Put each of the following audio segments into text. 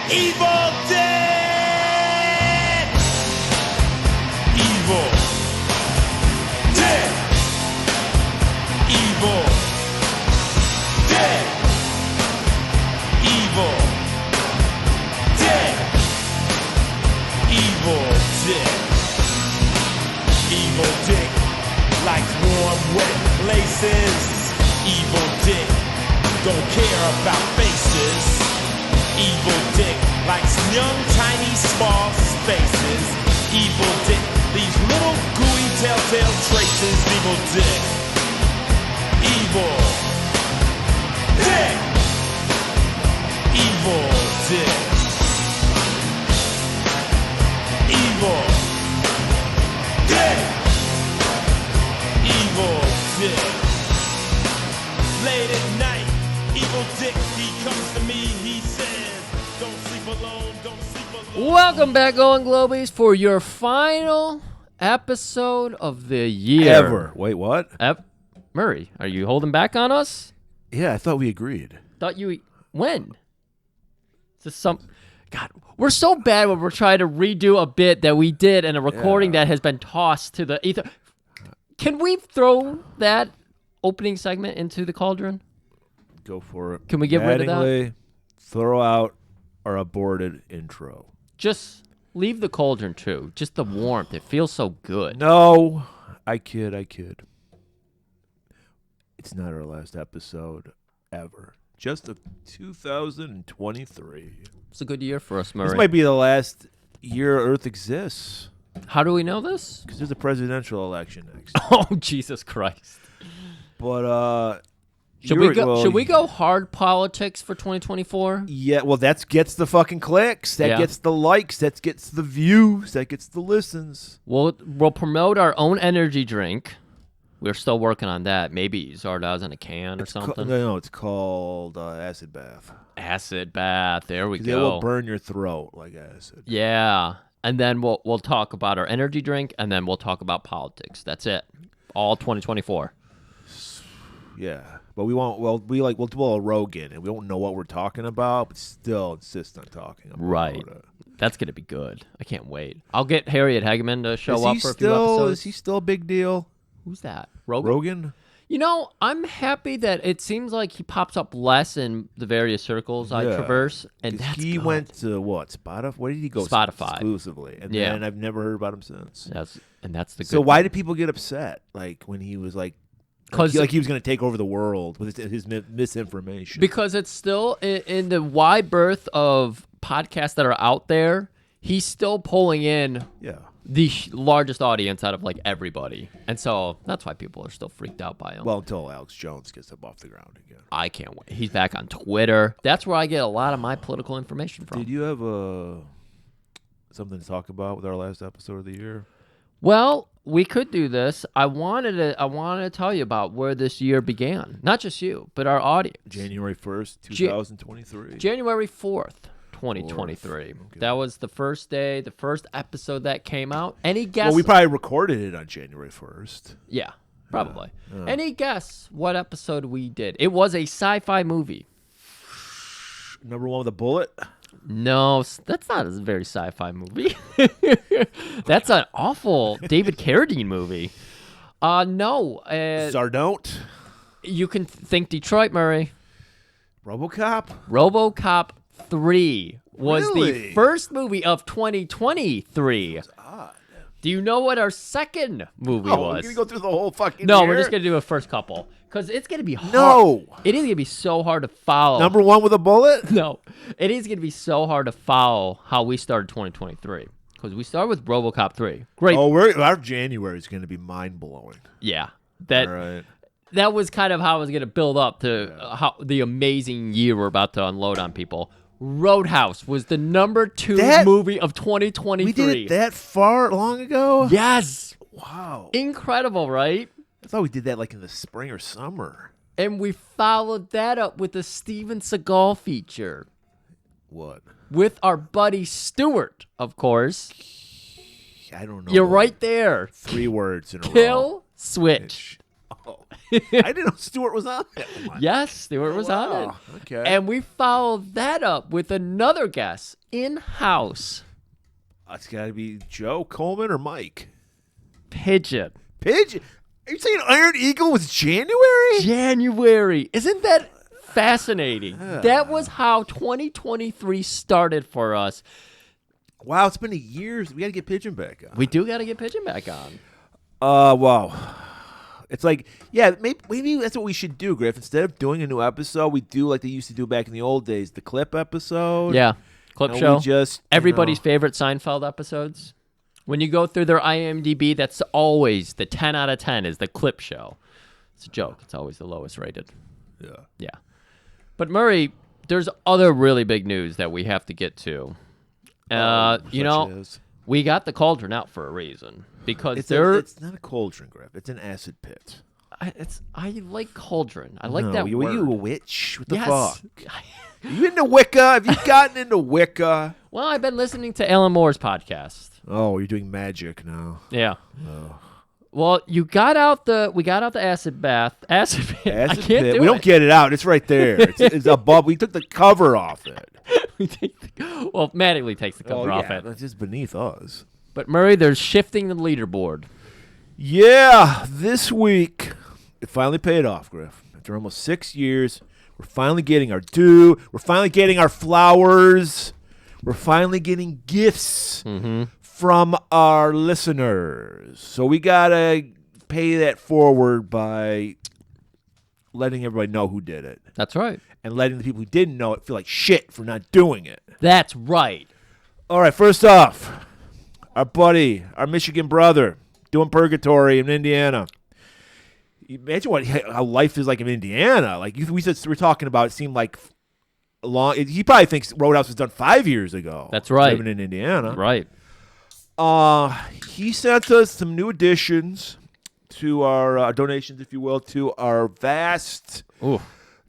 Evil Dead! Evil Dead! Evil Dead! Evil Dead! Evil Dead! Evil Dick likes warm, wet places. Evil Dick don't care about faces. Evil Dick likes young, tiny, small spaces. Evil Dick leaves little gooey telltale traces. Evil Dick. Evil Dick. Evil Dick. Evil Dick. Evil Dick. Late at night, Evil Dick, he comes to me, he says, don't sleep alone, don't sleep alone. Welcome back, Golan-Globus, for your final episode of the year. Ever. Wait, what? Murray, are you holding back on us? Yeah, I thought we agreed. Thought you... When? Is this some... God, we're so bad when we're trying to redo a bit that we did in a recording that has been tossed to the ether. Can we throw that opening segment into the cauldron? Go for it. Can we get rid of that? Mattingly, throw out our aborted intro. Just leave the cauldron, too. Just the warmth. It feels so good. No, I kid. It's not our last episode ever. Just of 2023. It's a good year for us, Murray. This might be the last year Earth exists. How do we know this? Because there's a presidential election next. Oh, Jesus Christ. But, Should we go hard politics for 2024? Yeah, well, that gets the fucking clicks. That gets the likes. That gets the views. That gets the listens. We'll promote our own energy drink. We're still working on that. Maybe Zardoz in a can or something. No, it's called acid bath. Acid bath. There we go. It will burn your throat like acid. Yeah. And then we'll talk about our energy drink, and then we'll talk about politics. That's it. All 2024. Yeah. But we won't. Well, we'll do a Rogan, and we won't know what we're talking about, but still insist on talking about right. it. That's gonna be good. I can't wait. I'll get Harriet Hageman to show up for a few episodes. episodes. Is he still a big deal? Who's that? Rogan? Rogan? You know, I'm happy that it seems like he pops up less in the various circles I traverse, and that's he good. went to what? Spotify? Where did he go? Spotify Exclusively, and then I've never heard about him since. That's the good. So why did people get upset? Like when he was like he was going to take over the world with his misinformation. Because it's still in the wide berth of podcasts that are out there. He's still pulling in the largest audience out of like everybody, and so that's why people are still freaked out by him. Well, until Alex Jones gets up off the ground again. I can't wait. He's back on Twitter. That's where I get a lot of my political information from. Did you have something to talk about with our last episode of the year? Well, we could do this. I wanted to tell you about where this year began. Not just you, but our audience. January 1st, 2023. January 4th. 2023. Okay. That was the first day, the first episode that came out. Any guess? Well, we probably recorded it on January 1st. Yeah, probably. Any guess what episode we did? It was a sci-fi movie. Number one with a bullet? No, that's not a very sci-fi movie. That's an awful David Carradine movie. No. Zardoz? You can think Detroit, Murray. RoboCop 3 was the first movie of 2023. That's odd. Do you know what our second movie was? We're going to go through the whole fucking No, year? we're just going to do a first couple. Because it's going to be hard. No. It is going to be so hard to follow. Number one with a bullet? No. It is going to be so hard to follow how we started 2023. Because we started with RoboCop 3. Great. Oh, our January is going to be mind-blowing. Yeah. All right. That was kind of how I was going to build up to how the amazing year we're about to unload on people. Roadhouse was the number 2 movie of 2023. We did it that far long ago? Yes. Wow. Incredible, right? I thought we did that like in the spring or summer. And we followed that up with a Steven Seagal feature. What? With our buddy Stewart, of course. I don't know. You're right there. 3 words in a row. Kill Switch. I didn't know Stewart was on that one. Yes, Stewart was on it. Wow, okay. And we followed that up with another guest in-house. It's got to be Joe Coleman or Mike. Pigeon. Pigeon? Are you saying Iron Eagle was January? January. Isn't that fascinating? That was how 2023 started for us. Wow, it's been a year. We got to get Pigeon back on. We do got to get Pigeon back on. Wow. It's like, yeah, maybe that's what we should do, Griff. Instead of doing a new episode, we do like they used to do back in the old days, the clip episode. Yeah, clip You know, show. we just, Everybody's favorite Seinfeld episodes. When you go through their IMDb, that's always the 10 out of 10 is the clip show. It's a joke. It's always the lowest rated. Yeah. Yeah. But Murray, there's other really big news that we have to get to. You know, As. we got the cauldron out for a reason because It's not a cauldron, Griff. It's an acid pit. I like cauldron. I like that Were word. you a witch? What the Yes. fuck? Are you into Wicca? Have you gotten into Wicca? Well, I've been listening to Alan Moore's podcast. Oh, you're doing magic now. Yeah. Well, we got out the acid bath. Acid pit. I Acid can't pit. do We it. don't get it out. It's right there. It's above. We took the cover off it. Well, Mattingly takes the cover off it. That's just beneath us. But Murray, they're shifting the leaderboard. Yeah, this week it finally paid off, Griff. After almost 6 years, we're finally getting our due. We're finally getting our flowers. We're finally getting gifts from our listeners. So we gotta pay that forward by letting everybody know who did it, That's right. and letting the people who didn't know it feel like shit for not doing it. That's right. All right, first off, our buddy, our Michigan brother, doing purgatory in Indiana. Imagine how life is like in Indiana. Like we're talking about, it seemed like long. He probably thinks Roadhouse was done 5 years ago. That's right. Living in Indiana. Right. He sent us some new additions to our donations, if you will, to our vast Ooh.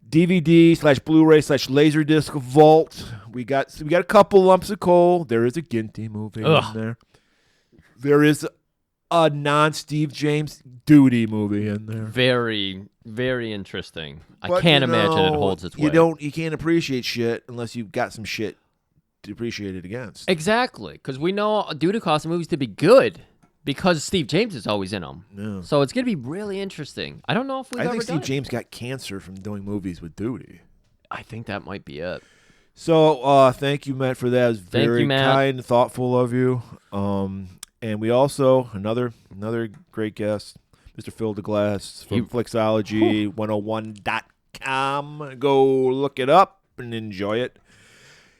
DVD/Blu-ray/Laserdisc vault. We got a couple lumps of coal. There is a Ginty movie in there. There is a non-Steve James Duty movie in there. Very, very interesting. I But, can't you imagine it know, holds its way. You can't appreciate shit unless you've got some shit to appreciate it against. Exactly, because we know Duty caused the movies to be good because Steve James is always in them. Yeah. So it's going to be really interesting. I don't know if we've I ever think done Steve it. James got cancer from doing movies with Duty. I think that might be it. So thank you, Matt, for that. It was Thank you, very Matt. kind and thoughtful of you. And we also, another great guest, Mr. Phil DeGlass from Flixology101.com. Go look it up and enjoy it.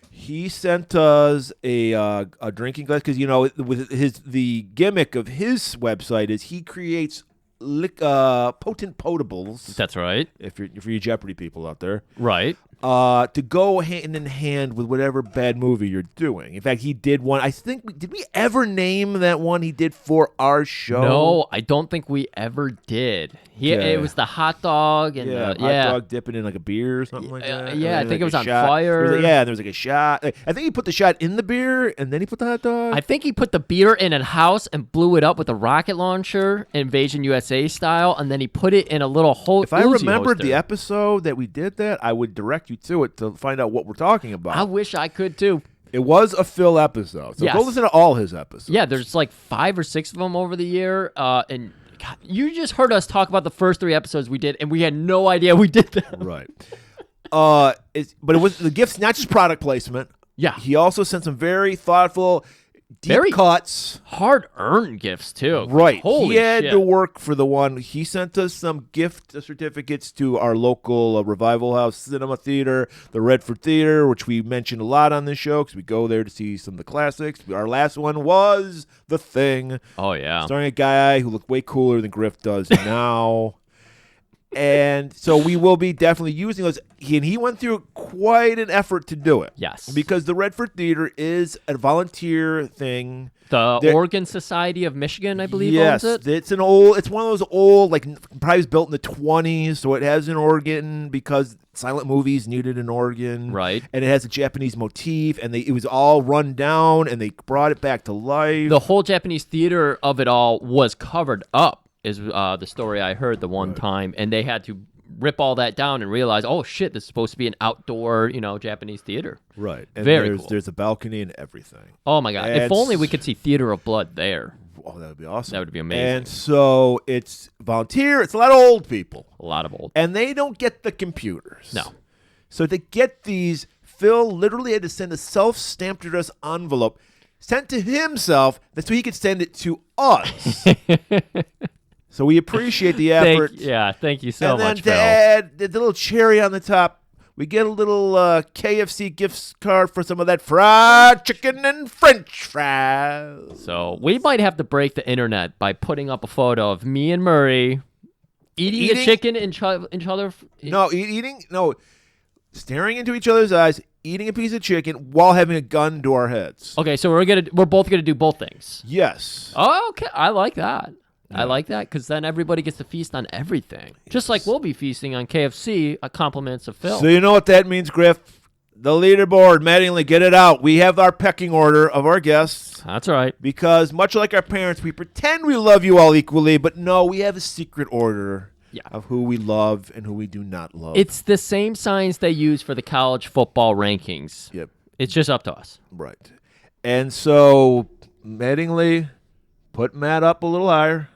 He sent us a drinking glass because, you know, with the gimmick of his website is he creates potent potables. That's right. If you're for you Jeopardy people out there, Right. to go hand in hand with whatever bad movie you're doing. In fact, he did one. I think did we ever name that one he did for our show? No, I don't think we ever did. Okay. It was the hot dog and Yeah, the, hot dog dipping in like a beer or something like that. yeah, And I think like it was a on shot. fire. There was like a shot. I think he put the shot in the beer and then he put the hot dog. I think he put the beer in a house and blew it up with a rocket launcher, Invasion USA style, and then he put it in a little hole. If I remembered the episode that we did that, I would direct you to it to find out what we're talking about. I wish I could too. It was a Phil episode, so Yes. go listen to all his episodes. Yeah, there's like 5 or 6 of them over the year, and God, you just heard us talk about the first 3 episodes we did, and we had no idea we did them. Right. But it was the gifts, not just product placement. Yeah. He also sent some very thoughtful, deep Very cuts. Hard-earned gifts too. Right. Holy he had shit. to work for the one. He sent us some gift certificates to our local Revival House Cinema Theater, the Redford Theater, which we mentioned a lot on this show because we go there to see some of the classics. Our last one was The Thing, Oh yeah. starring a guy who looked way cooler than Griff does now. And so we will be definitely using those. And he went through quite an effort to do it. Yes. Because the Redford Theater is a volunteer thing. The There- Organ Society of Michigan, I believe, Yes, owns it. it's one of those old, like probably was built in the 20s, so it has an organ because silent movies needed an organ. Right. And it has a Japanese motif, and it was all run down, and they brought it back to life. The whole Japanese theater of it all was covered up is the story I heard the one time, and they had to rip all that down and realize, oh shit, this is supposed to be an outdoor, Japanese theater. Right. And Very cool. There's a balcony and everything. Oh my god! If only we could see Theater of Blood there. Oh, that would be awesome. That would be amazing. And so it's volunteer. It's a lot of old people. A lot of old. And they don't get the computers. No. So to get these, Phil literally had to send a self-stamped address envelope sent to himself so he could send it to us. So we appreciate the effort. Thank you so much, And then Phil. to add the little cherry on the top, we get a little KFC gift card for some of that fried chicken and French fries. So we might have to break the internet by putting up a photo of me and Murray eating a chicken in each other. Staring into each other's eyes, eating a piece of chicken while having a gun to our heads. Okay, so we're both gonna do both things. Yes. Oh, okay, I like that. I like that because then everybody gets to feast on everything. Just like we'll be feasting on KFC compliments of Phil. So you know what that means, Griff? The leaderboard, Mattingly, get it out. We have our pecking order of our guests. That's right. Because much like our parents, we pretend we love you all equally, but no, we have a secret order of who we love and who we do not love. It's the same science they use for the college football rankings. Yep. It's just up to us. Right. And so, Mattingly, put Matt up a little higher.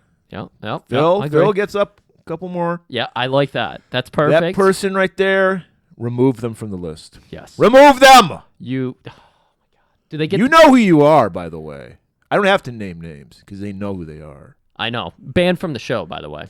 Phil gets up a couple more. Yeah, I like that. That's perfect. That person right there, remove them from the list. Yes. Remove them! Oh my God. Do they get... You know who you are, by the way. I don't have to name names because they know who they are. I know. Banned from the show, by the way.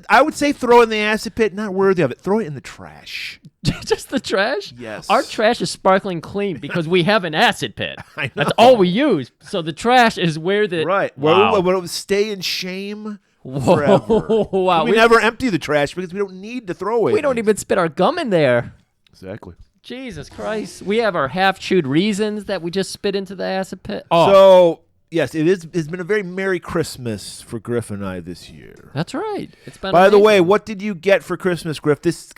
I would say throw it in the acid pit. Not worthy of it. Throw it in the trash. Just the trash? Yes. Our trash is sparkling clean because we have an acid pit. I know. That's all we use. So the trash is where the... Right. Wow. Where it would stay in shame forever. Wow. We never empty the trash because we don't need to throw away. We don't even spit our gum in there. Exactly. Jesus Christ. We have our half-chewed reasons that we just spit into the acid pit. Oh. So... Yes, it's been a very Merry Christmas for Griff and I this year. That's right. It's been. By the amazing. way, what did you get for Christmas, Griff? This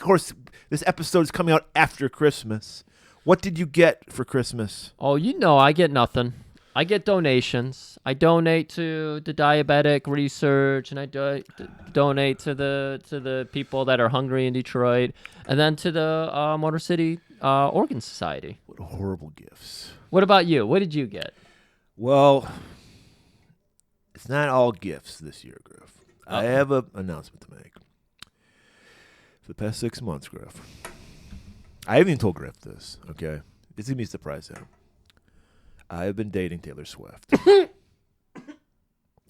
episode is coming out after Christmas. What did you get for Christmas? Oh, I get nothing. I get donations. I donate to the diabetic research, and I donate to the people that are hungry in Detroit, and then to the Motor City Organ Society. What horrible gifts. What about you? What did you get? Well, it's not all gifts this year, Griff. I have an announcement to make. For the past 6 months, Griff, I haven't even told Griff this, okay? This is going to be a surprise to him. I have been dating Taylor Swift.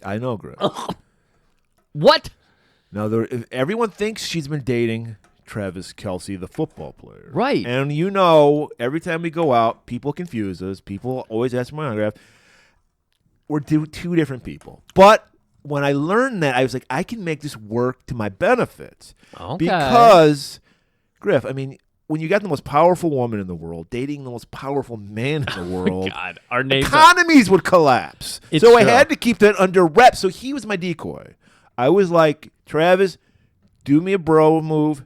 I know, Griff. What? Now, everyone thinks she's been dating Travis Kelce, the football player. Right. And every time we go out, people confuse us. People always ask for my autograph. We're two different people. But when I learned that, I was like, I can make this work to my benefit. Okay. Because, Griff, I mean, when you got the most powerful woman in the world, dating the most powerful man in the world, God, our names economies would collapse. It's so I true. had to keep that under wraps. So he was my decoy. I was like, Travis, do me a bro move.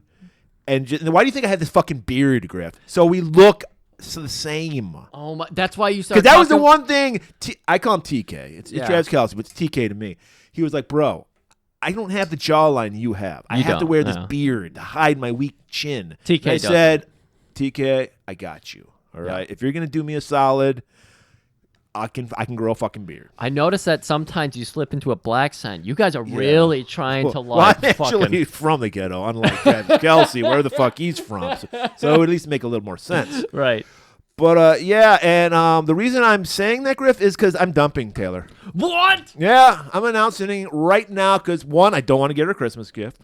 And why do you think I had this fucking beard, Griff? So we look the same. Oh my! That's why you started. Because that was the one thing. I call him TK. It's Yeah. Travis Kelce, but it's TK to me. He was like, bro, I don't have the jawline you have. I have to don't, wear this no. beard to hide my weak chin. TK And I doesn't. said, TK, I got you. All right. If you're gonna do me a solid, I can grow a fucking beard. I noticed that sometimes you slip into a black sign. You guys are really trying to Well, like I'm actually fucking. from the ghetto, unlike Travis Kelce, where the fuck he's from. So it would at least make a little more sense. Right. But and the reason I'm saying that, Griff, is because I'm dumping Taylor. What? Yeah, I'm announcing right now because, one, I don't want to get her a Christmas gift.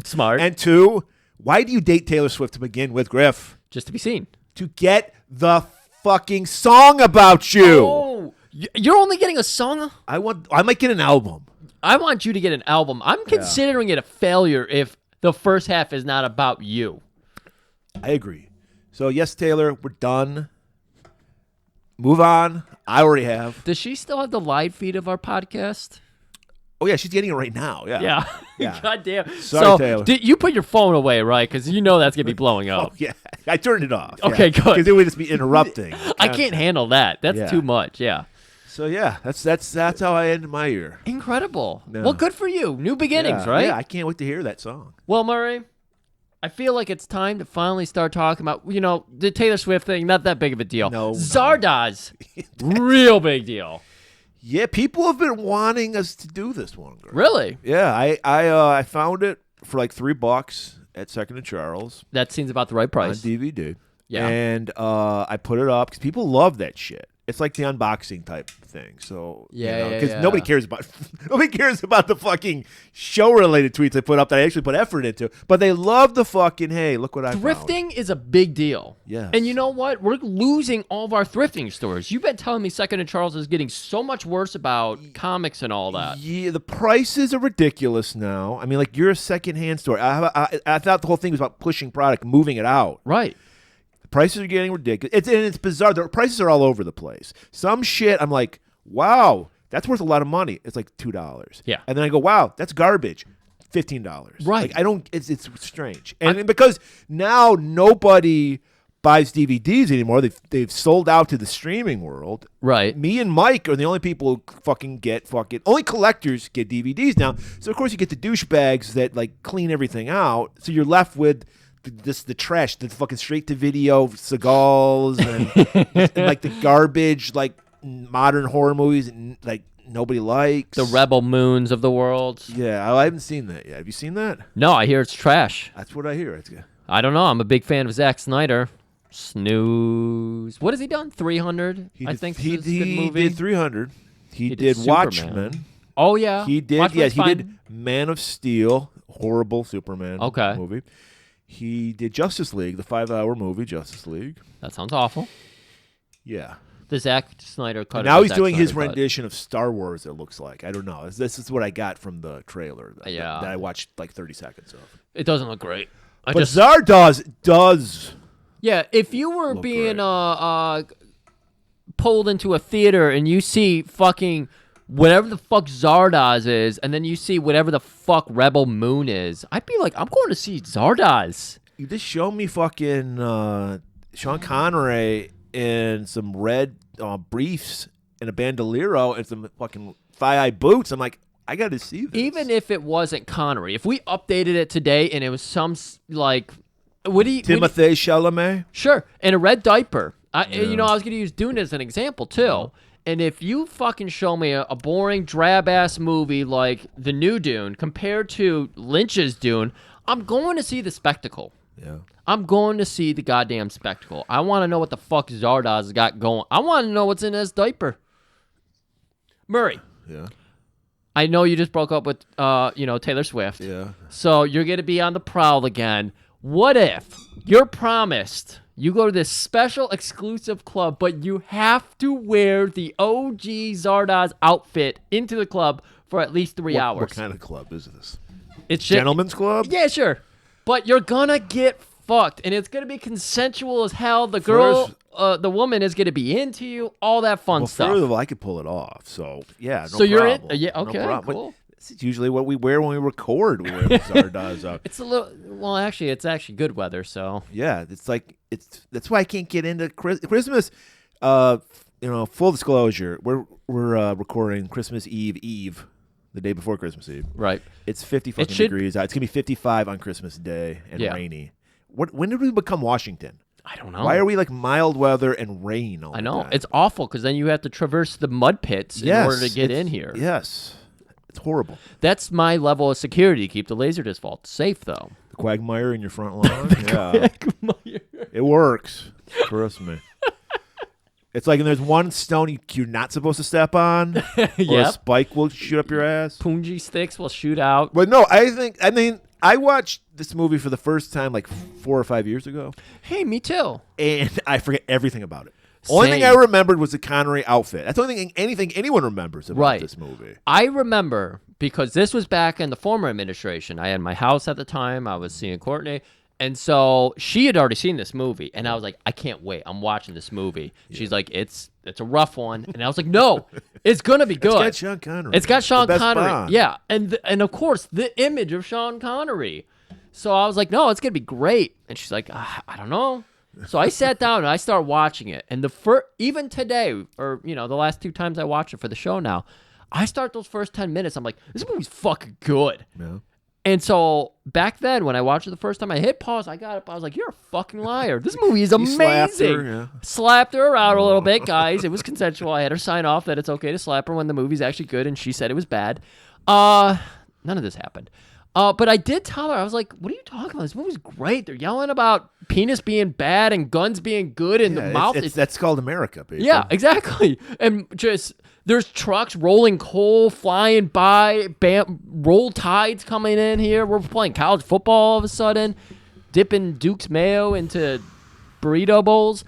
Smart. And two, why do you date Taylor Swift to begin with, Griff? Just to be seen. To get the fucking song about you. Oh, you're only getting a song? I might get an album. I want you to get an album. I'm considering it a failure if the first half is not about you. I agree. So, yes, Taylor, we're done. Move on. I already have. Does she still have the live feed of our podcast? Oh, yeah, she's getting it right now. Yeah. Yeah. God damn. Sorry, Taylor. You put your phone away, right? Because you know that's going to be blowing up. Oh, yeah. I turned it off. Okay, good. Because it would just be interrupting. I can't handle that. That's Yeah. too much. Yeah. So yeah, that's how I ended my year. Incredible. Yeah. Well, good for you. New beginnings, Yeah, right? Yeah, I can't wait to hear that song. Well, Murray, I feel like it's time to finally start talking about, the Taylor Swift thing, not that big of a deal. No. Zardoz, real big deal. Yeah, people have been wanting us to do this one. Greg. Really? Yeah, I found it for like $3 at Second and Charles That seems about the right on price. DVD. Yeah. And I put it up because people love that shit. It's like the unboxing type thing. So Yeah, because yeah. nobody cares about the fucking show related tweets I put up that I actually put effort into. But they love the fucking hey, look what I found. Thrifting is a big deal. Yes. And you know what? We're losing all of our thrifting stores. You've been telling me Second and Charles is getting so much worse about comics and all that. Yeah, the prices are ridiculous now. I mean, like you're a secondhand store. I thought the whole thing was about pushing product, moving it out. Right. The prices are getting ridiculous. It's bizarre. The prices are all over the place. Some shit, I'm like, wow, that's worth a lot of money. It's like $2. Yeah. And then I go, wow, that's garbage. $15. Right. Like, I don't. It's strange. And because now nobody buys DVDs anymore. They've sold out to the streaming world. Right. Me and Mike are the only people who only collectors get DVDs now. So of course you get the douchebags that like clean everything out. So you're left with the trash, the fucking straight to video Seagulls and like the garbage, like modern horror movies, and like nobody likes The Rebel Moons of the world. Yeah, I haven't seen that yet. Have you seen that? No, I hear it's trash. That's what I hear. It's good. I don't know. I'm a big fan of Zack Snyder. Snooze. What has he done? 300? I think he is a good movie. did 300. He did did Superman. Watchmen. Oh, yeah. He did. Watchmen's Yes, he fine. did Man of Steel. Horrible Superman movie. He did Justice League, the 5-hour movie Justice League. That sounds awful. Yeah. The Zack Snyder cut. Now he's Zack doing his Snyder cut. rendition of Star Wars, it looks like. I don't know. This is what I got from the trailer that I watched like 30 seconds of. It doesn't look great. But Zardoz does. Yeah, if you were Look being great. pulled into a theater and you see fucking whatever the fuck Zardoz is, and then you see whatever the fuck Rebel Moon is, I'd be like, I'm going to see Zardoz. You just show me fucking Sean Connery in some red briefs and a bandolero and some fucking thigh-high boots. I'm like, I got to see this. Even if it wasn't Connery, if we updated it today and it was some like, Timothée Chalamet. Sure, in a red diaper. I was going to use Dune as an example too. And if you fucking show me a boring, drab-ass movie like the new Dune compared to Lynch's Dune, I'm going to see the spectacle. Yeah. I'm going to see the goddamn spectacle. I want to know what the fuck Zardoz has got going. I want to know what's in his diaper. Murray. Yeah. I know you just broke up with, Taylor Swift. Yeah. So you're going to be on the prowl again. What if you're promised you go to this special exclusive club, but you have to wear the OG Zardoz outfit into the club for at least 3 hours? What kind of club is this? It's Gentlemen's club? Yeah, sure. But you're going to get fucked, and it's going to be consensual as hell. The girl, the woman is going to be into you, all that fun stuff. First of all, I could pull it off. So, yeah, no So you're problem. in? Yeah, okay, no problem. cool. This is usually what we wear when we record. We wear Zardoz out. It's a little, well, actually, it's actually good weather, so. Yeah, that's why I can't get into Christmas. Full disclosure, we're recording Christmas Eve, the day before Christmas Eve. Right. It's 50 fucking degrees out. It's gonna be 55 on Christmas Day and rainy. When did we become Washington? I don't know. Why are we like mild weather and rain all I the know. time? It's awful because then you have to traverse the mud pits in order to get in here. Yes. It's horrible. That's my level of security to keep the Laserdisc vault safe, though. The quagmire in your front lawn. Yeah. It works. Trust me. It's like, and there's one stone you're not supposed to step on, or a Yep. spike will shoot up your ass. Punji sticks will shoot out. But no, I watched this movie for the first time like 4 or 5 years ago, Hey, me too. and I forget everything about it. Only thing I Same. remembered was the Connery outfit. That's the only thing anyone remembers about this movie. I remember because this was back in the former administration. I had my house at the time. I was seeing Courtney. And so she had already seen this movie. And I was like, I can't wait. I'm watching this movie. Yeah. She's like, it's a rough one. And I was like, no, it's going to be good. It's got Sean Connery. It's got Sean The best Connery. Bond. Yeah. And of course, the image of Sean Connery. So I was like, no, it's going to be great. And she's like, I don't know. So I sat down and I started watching it. And even today, or, the last 2 times I watched it for the show now, I start those first 10 minutes. I'm like, this movie's fucking good. Yeah. And so back then, when I watched it the first time, I hit pause. I got up. I was like, you're a fucking liar. This movie is amazing. Slapped her, yeah. Slapped her around a little bit, guys. It was consensual. I had her sign off that it's okay to slap her when the movie's actually good, and she said it was bad. None of this happened. But I did tell her, I was like, what are you talking about? This movie's great. They're yelling about penis being bad and guns being good in the mouth. That's called America, baby. Yeah, exactly. And just, there's trucks rolling coal, flying by, roll tides coming in here. We're playing college football all of a sudden, dipping Duke's mayo into burrito bowls.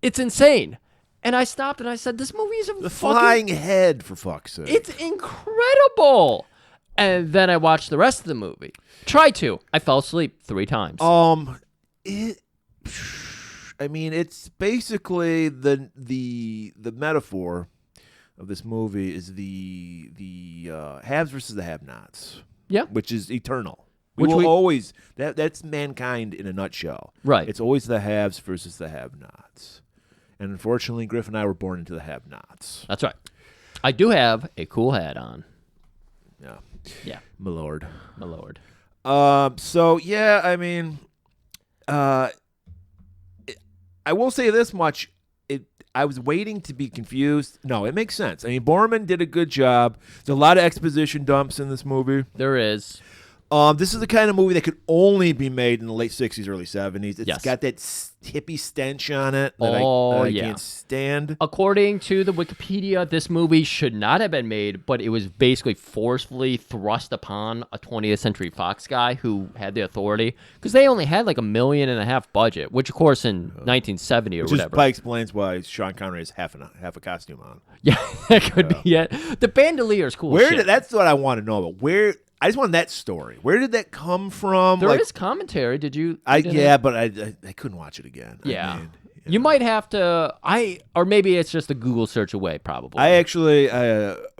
It's insane. And I stopped and I said, this movie is the flying head, for fuck's sake. It's incredible. And then I watched the rest of the movie. Tried to. I fell asleep 3 times. It's basically the metaphor of this movie is the haves versus the have-nots. Yeah. Which is eternal. Which we will always that's mankind in a nutshell. Right. It's always the haves versus the have-nots. And unfortunately, Griff and I were born into the have-nots. That's right. I do have a cool hat on. Yeah. Yeah. My lord. So, yeah, I will say this much. I was waiting to be confused. No, it makes sense. Borman did a good job. There's a lot of exposition dumps in this movie. There is. This is the kind of movie that could only be made in the late 60s, early 70s. It's got that hippie stench on it that I can't stand. According to the Wikipedia, this movie should not have been made, but it was basically forcefully thrust upon a 20th Century Fox guy who had the authority, because they only had like $1.5 million budget, which of course in 1970 or which whatever. Probably explains why Sean Connery has half a costume on. Yeah, that could be it. The bandolier is cool. That's what I want to know about. I just want that story. Where did that come from? There is commentary. Did you? But I couldn't watch it again. Yeah. You might have to. Or maybe it's just a Google search away. Probably. I actually,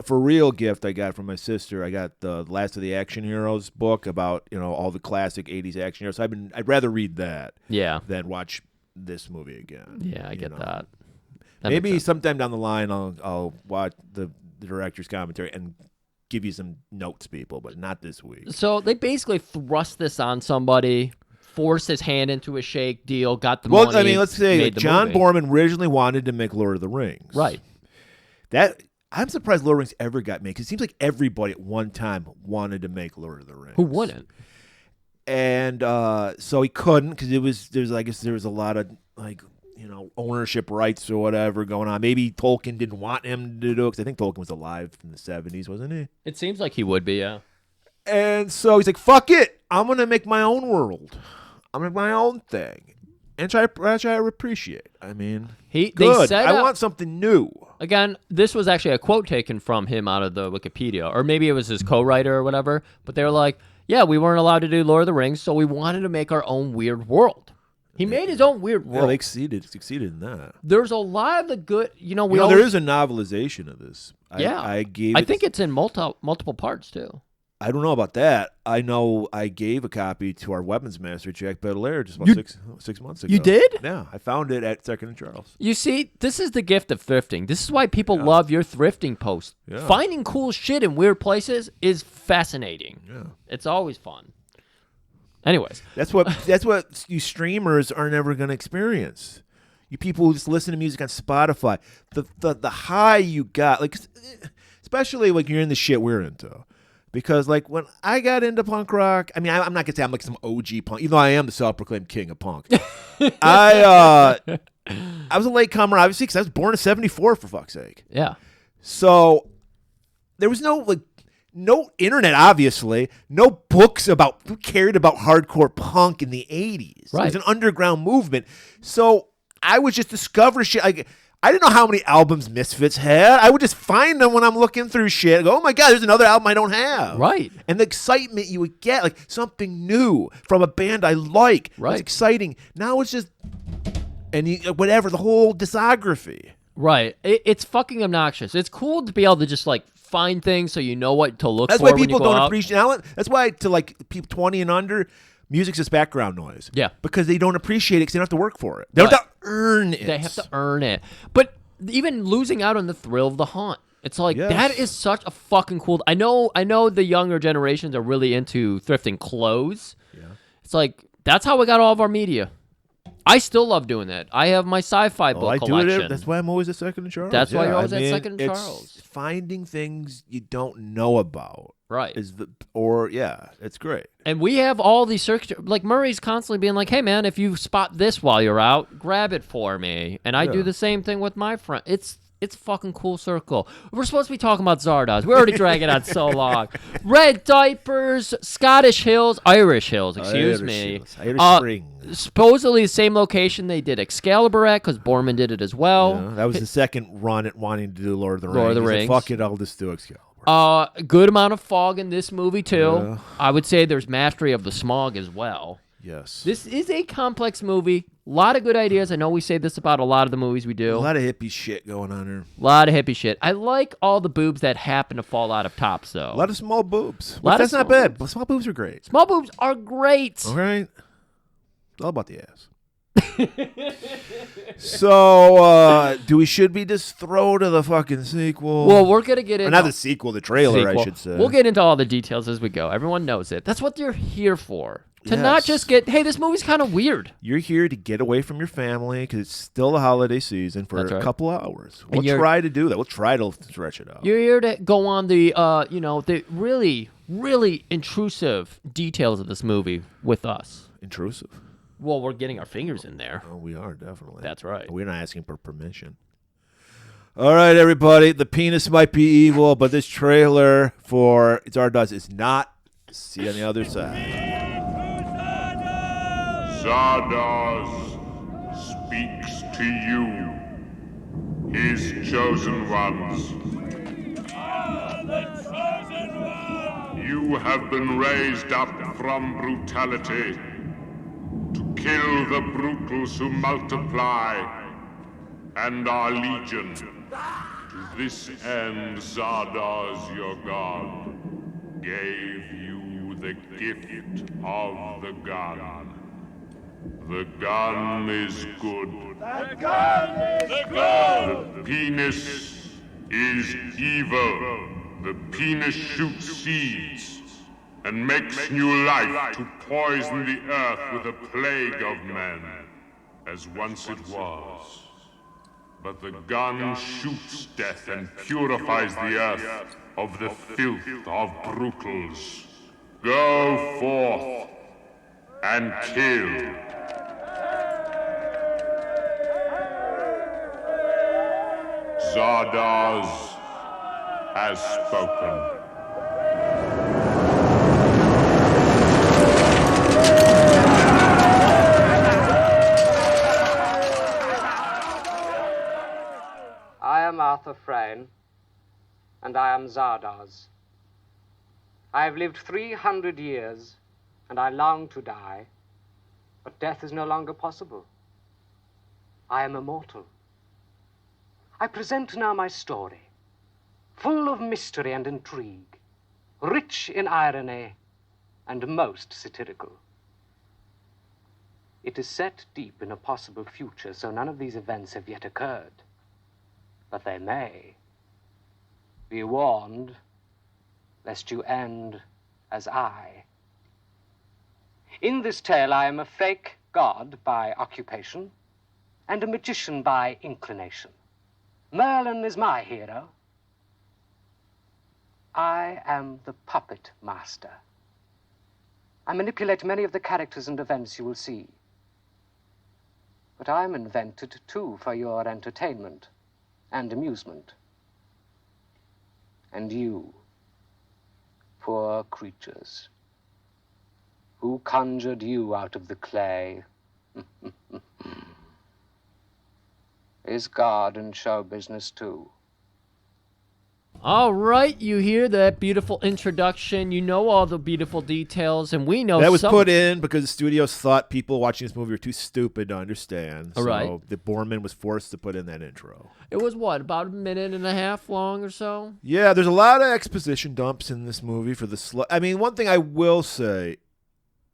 for real gift I got from my sister. I got the Last of the Action Heroes book about all the classic '80s action heroes. I'd rather read that. Yeah. Than watch this movie again. Yeah, I get that. Maybe sometime down the line I'll watch the director's commentary and give you some notes, people, but not this week. So they basically thrust this on somebody, forced his hand into a shake deal, got the money. Well, let's say John Borman originally wanted to make Lord of the Rings. Right. I'm surprised Lord of the Rings ever got made, because it seems like everybody at one time wanted to make Lord of the Rings. Who wouldn't? And so he couldn't, because there was a lot of ownership rights or whatever going on. Maybe Tolkien didn't want him to do it, because I think Tolkien was alive in the 70s, wasn't he? It seems like he would be, yeah. And so he's like, fuck it. I'm going to make my own world. I'm going to make my own thing. And try to appreciate. Good. They said, I want something new. Again, this was actually a quote taken from him out of the Wikipedia, or maybe it was his co-writer or whatever, but they were like, yeah, we weren't allowed to do Lord of the Rings, so we wanted to make our own weird world. He made his own weird world. Yeah, they succeeded in that. There's a lot of the good, there is a novelization of this. I think it's in multiple parts too. I don't know about that. I know I gave a copy to our weapons master, Jack Baudelaire, just about six months ago. You did? Yeah, I found it at Second and Charles. You see, this is the gift of thrifting. This is why people love your thrifting posts. Yeah. Finding cool shit in weird places is fascinating. Yeah. It's always fun. Anyways, that's what you streamers are never going to experience. You people who just listen to music on Spotify, the high you got, especially you're in the shit we're into. Because when I got into punk rock, I'm not gonna say I'm like some OG punk, even though I am the self-proclaimed king of punk. I was a late comer, obviously, because I was born in '74, for fuck's sake. Yeah. So there was no internet, obviously, no books about who cared about hardcore punk in the 80s. Right. It was an underground movement. So I would just discover shit. I didn't know how many albums Misfits had. I would just find them when I'm looking through shit. I go, oh my God, there's another album I don't have. Right. And the excitement you would get, something new from a band I like. Right. It's exciting. Now it's just, the whole discography. Right. It's fucking obnoxious. It's cool to be able to just find things so you know what to look for. That's why people when you go don't out. appreciate. That's why to people 20 and under, Music's just background noise. Yeah. Because they don't appreciate it because they don't have to work for it. They don't have to earn it. They have to earn it. But even losing out on the thrill of the hunt. It's like, that is such a fucking cool... I know the younger generations are really into thrifting clothes. Yeah. It's like, that's how we got all of our media. I still love doing that. I have my sci-fi book collection. That's why I'm always at Second and Charles. That's why you're always at Second and Charles. Finding things you don't know about. Right. It's great. And we have all these circuits. Like, Murray's constantly being like, hey, man, if you spot this while you're out, grab it for me. And I do the same thing with my friend. It's fucking cool circle. We're supposed to be talking about Zardoz. We already drag it on so long. Red diapers, Scottish Hills, Irish Hills, excuse me. Irish Springs. Supposedly the same location they did Excalibur at, because Borman did it as well. Yeah, that was the second run at wanting to do Lord of the Rings. Lord of the Rings. Fuck it, I'll just do Excalibur. Good amount of fog in this movie, too. Yeah. I would say there's mastery of the smog as well. Yes. This is a complex movie. A lot of good ideas. I know we say this about a lot of the movies we do. A lot of hippie shit going on here. A lot of hippie shit. I like all the boobs that happen to fall out of tops, though. A lot of small boobs. That's not bad. But small boobs are great. Small boobs are great. All right. It's all about the ass. So, should we just throw to the fucking sequel? Well, we're going to get into... not the sequel, the trailer, I should say. We'll get into all the details as we go. Everyone knows it. That's what you're here for. To not just get, hey, this movie's kind of weird. You're here to get away from your family because it's still the holiday season for a couple hours. We'll try to do that. We'll try to stretch it out. You're here to go on the, the really, really intrusive details of this movie with us. Intrusive? Well, we're getting our fingers in there. Oh, we are, definitely. That's right. We're not asking for permission. All right, everybody. The penis might be evil, but this trailer for Zardoz is not. See you on the other side. Zardoz speaks to you, his chosen ones. You have been raised up from brutality to kill the brutals who multiply and are legion. To this end, Zardoz, your god, gave you the gift of the gun. The gun is good. The gun is good. The penis is evil. The penis shoots seeds and makes new life to poison the earth with a plague of men, as once it was. But the gun shoots death and purifies the earth of the filth of brutals. Go forth and kill. Zardoz has spoken. I am Arthur Frayne, and I am Zardoz. I have lived 300 years, and I long to die, but death is no longer possible. I am immortal. I present now my story, full of mystery and intrigue, rich in irony, and most satirical. It is set deep in a possible future, so none of these events have yet occurred. But they may. Be warned, lest you end as I. In this tale, I am a fake god by occupation, and a magician by inclination. Merlin is my hero. I am the puppet master. I manipulate many of the characters and events you will see. But I'm invented, too, for your entertainment and amusement. And you, poor creatures, who conjured you out of the clay? Is God in show business, too? All right, you hear that beautiful introduction. You know all the beautiful details, and we know that was put in because the studios thought people watching this movie were too stupid to understand. All right. So the Borman was forced to put in that intro. It was what, about a minute and a half long or so? Yeah, there's a lot of exposition dumps in this movie for the I mean, one thing I will say,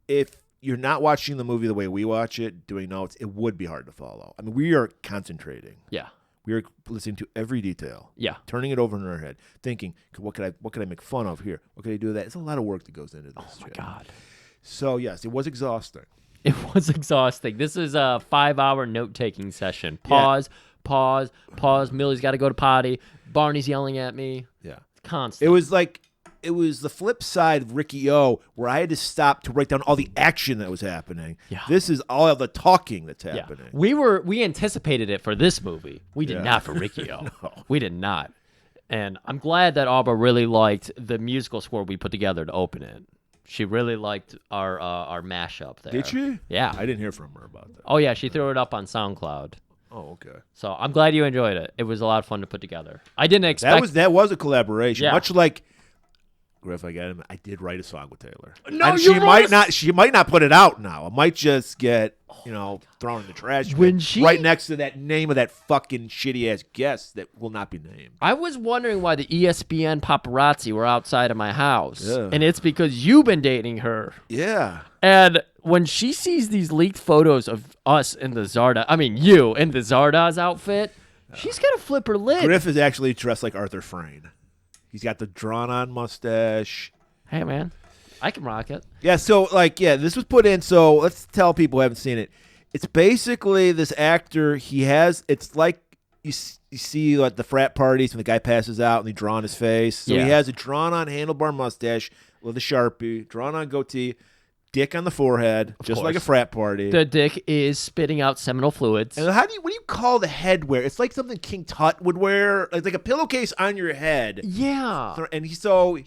if you're not watching the movie the way we watch it, doing notes, it would be hard to follow. I mean, we are concentrating. Yeah. We are listening to every detail. Yeah. Turning it over in our head, thinking, what could I make fun of here? What could I do with that? It's a lot of work that goes into this. Oh my God. So yes, it was exhausting. It was exhausting. This is a 5-hour note-taking session. Pause. Millie's got to go to potty. Barney's yelling at me. Yeah. Constant. It was the flip side of Ricky O, where I had to stop to write down all the action that was happening. Yeah. This is all of the talking that's Yeah. happening. We anticipated it for this movie. We did Yeah. not for Riccio. No. We did not. And I'm glad that Aubrey really liked the musical score we put together to open it. She really liked our mashup there. Did she? Yeah. I didn't hear from her about that. Oh yeah, she threw it up on SoundCloud. Oh, okay. So I'm glad you enjoyed it. It was a lot of fun to put together. I didn't expect That was a collaboration. Yeah. Much like Griff, I did write a song with Taylor. No, and you wrote she might not put it out now. It might just get, thrown in the trash When bin, she- right next to that name of that fucking shitty ass guest that will not be named. I was wondering why the ESPN paparazzi were outside of my house. Yeah. And it's because you've been dating her. Yeah. And when she sees these leaked photos of us in the Zardoz, you in the Zardoz outfit, she's going to flip her lid. Griff is actually dressed like Arthur Frayne. He's got the drawn-on mustache. Hey, man, I can rock it. Yeah, so, this was put in, so let's tell people who haven't seen it. It's basically this actor, it's like you see like the frat parties when the guy passes out and they draw on his face. So Yeah. he has a drawn-on handlebar mustache with a Sharpie, drawn-on goatee, dick on the forehead, just like a course. frat party. The dick is spitting out seminal fluids. And what do you call the head wear? It's like something King Tut would wear, like a pillowcase on your head. Yeah. And he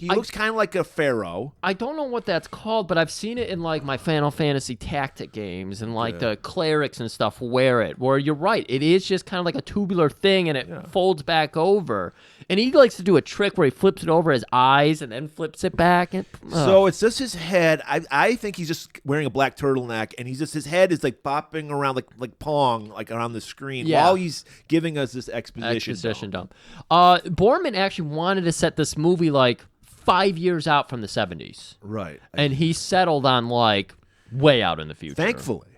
looks kind of like a pharaoh. I don't know what that's called, but I've seen it in like my Final Fantasy tactic games and like the clerics and stuff wear it. Where you're right, it is just kind of like a tubular thing and it folds back over. And he likes to do a trick where he flips it over his eyes and then flips it back. And, So it's just his head. I think he's just wearing a black turtleneck, and his head is like bopping around like Pong, like around the screen Yeah. while he's giving us this exposition dump. Borman actually wanted to set this movie like 5 years out from the 70s. Right. And he settled on like way out in the future. Thankfully.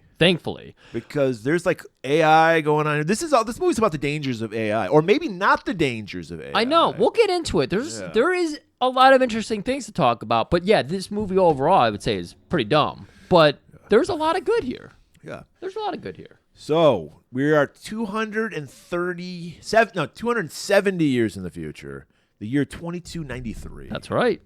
Because there's like AI going on. This movie's about the dangers of AI, or maybe not the dangers of AI. I know. We'll get into it. There is a lot of interesting things to talk about. But yeah, this movie overall, I would say, is pretty dumb. But there's a lot of good here. Yeah. There's a lot of good here. So we are 270 years in the future. The year 2293. That's right.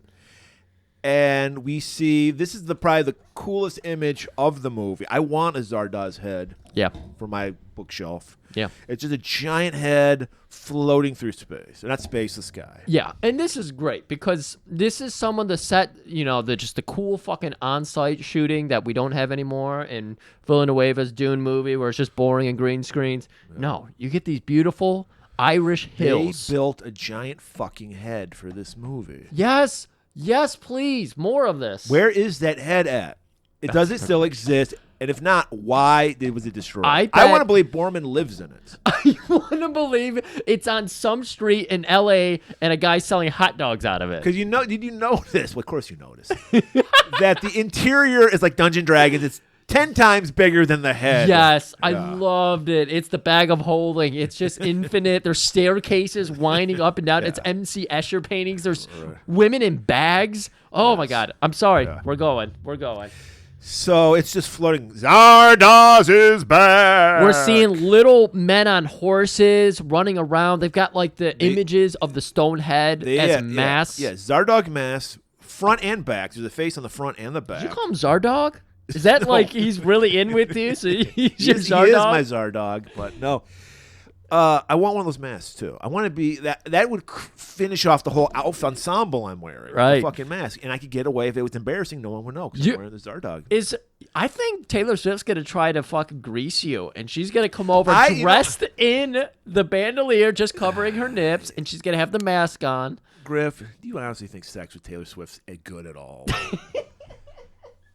And we see this is probably the coolest image of the movie. I want a Zardoz head Yeah. for my bookshelf. Yeah. It's just a giant head floating through space. Or not space, the sky. Yeah, and this is great because this is some of the set, the cool fucking on-site shooting that we don't have anymore in Villanueva's Dune movie where it's just boring and green screens. Yeah. No, you get these beautiful Irish hills. They built a giant fucking head for this movie. Yes, please, more of this. Where is that head at? Does it still exist? And if not, why was it destroyed? I want to believe Borman lives in it. I want to believe it's on some street in L.A. and a guy selling hot dogs out of it. Because did you notice? Well, of course you noticed that the interior is like Dungeon Dragons. It's 10 times bigger than the head. Yes, I loved it. It's the bag of holding. It's just infinite. There's staircases winding up and down. It's M.C. Escher paintings. There's women in bags. Oh my God. I'm sorry. Yeah. We're going. So it's just floating. Zardoz is back. We're seeing little men on horses running around. They've got like the images of the stone head as masks. Yeah, Zardoz masks, front and back. There's a face on the front and the back. Did you call him Zardog? Is that like he's really in with you? So he's just Zardog? He is my Zardog, but no. I want one of those masks too. I want to be that would finish off the whole outfit ensemble I'm wearing. Right, the fucking mask, and I could get away if it was embarrassing. No one would know because I'm wearing the Zardog. I think Taylor Swift's gonna try to fucking grease you, and she's gonna come over dressed in the bandolier, just covering her nips, and she's gonna have the mask on. Griff, do you honestly think sex with Taylor Swift's good at all?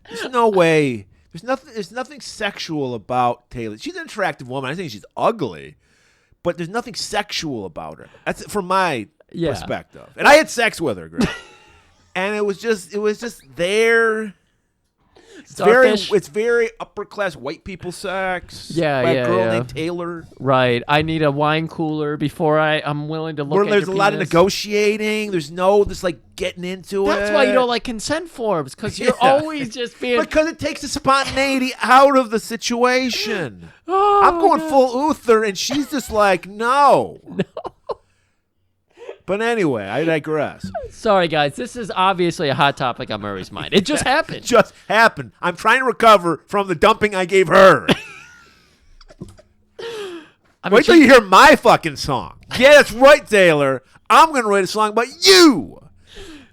There's no way. There's nothing sexual about Taylor. She's an attractive woman. I think she's ugly. But there's nothing sexual about her. That's from my perspective. And I had sex with her, Greg. And it was just there. Starfish. It's very upper class white people sex. Yeah, by yeah, a girl yeah. named Taylor. Right. I need a wine cooler before I'm willing to look Where at there's your a lot of penis. negotiating. There's no just like getting into it. That's why you don't like consent forms, because you're Yeah. always just being. Because it takes the spontaneity out of the situation. Oh, I'm going God. full Uther, and she's just like, no. But anyway, I digress. Sorry, guys. This is obviously a hot topic on Murray's mind. It just happened. It just happened. I'm trying to recover from the dumping I gave her. I mean, Wait till you hear my fucking song. Yeah, that's right, Taylor. I'm going to write a song about you.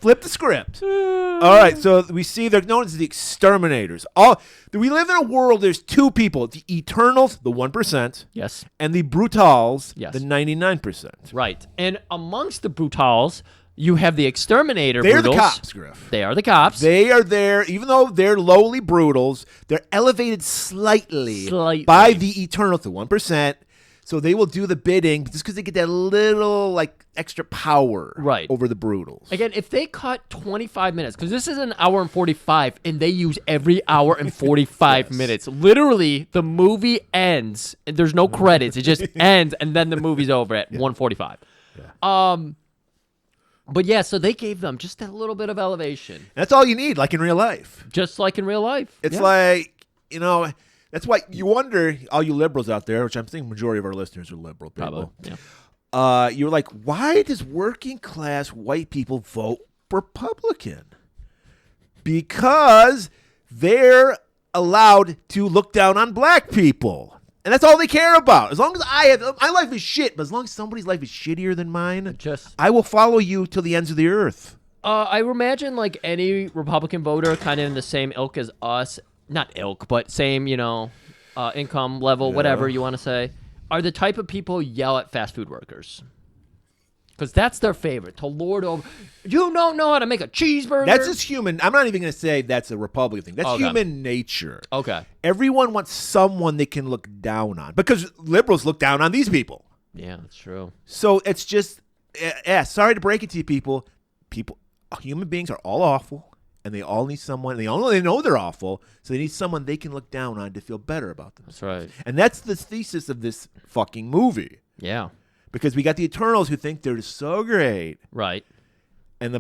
Flip the script. All right, so we see they're known as the exterminators. We live in a world, there's two people, the Eternals, the 1%, Yes. and the Brutals, Yes. the 99%. Right. And amongst the Brutals, you have the exterminator They're the Brutals. cops, Griff. They are the cops. They are there, even though they're lowly Brutals, they're elevated slightly, Slightly. by the Eternals, the 1%. So they will do the bidding just because they get that little like extra power Right. over the Brutals. Again, if they cut 25 minutes, because this is an hour and 45, and they use every hour and 45 minutes. Literally, the movie ends, and there's no credits. It just ends, and then the movie's over at 1:45. But yeah, so they gave them just a little bit of elevation, That's all you need, like in real life. just like in real life. It's Yeah. like, that's why you wonder, all you liberals out there, which I'm thinking majority of our listeners are liberal Probably. people. Yeah. You're like, why does working class white people vote Republican? Because they're allowed to look down on black people. And that's all they care about. As long as my life is shit, but as long as somebody's life is shittier than mine, Just I will follow you till the ends of the earth. I imagine like any Republican voter, kind of in the same ilk as us. Not ilk, but same, income level, whatever you want to say, are the type of people yell at fast food workers. Because that's their favorite, to lord over. You don't know how to make a cheeseburger? That's just human. I'm not even going to say that's a Republican thing. That's Okay. human nature. Okay. Everyone wants someone they can look down on because liberals look down on these people. Yeah, that's true. So it's just, sorry to break it to you, people. Human beings are all awful. And they all need someone. They know they're awful, so they need someone they can look down on to feel better about themselves. That's right. And that's the thesis of this fucking movie. Yeah. Because we got the Eternals who think they're so great, Right. and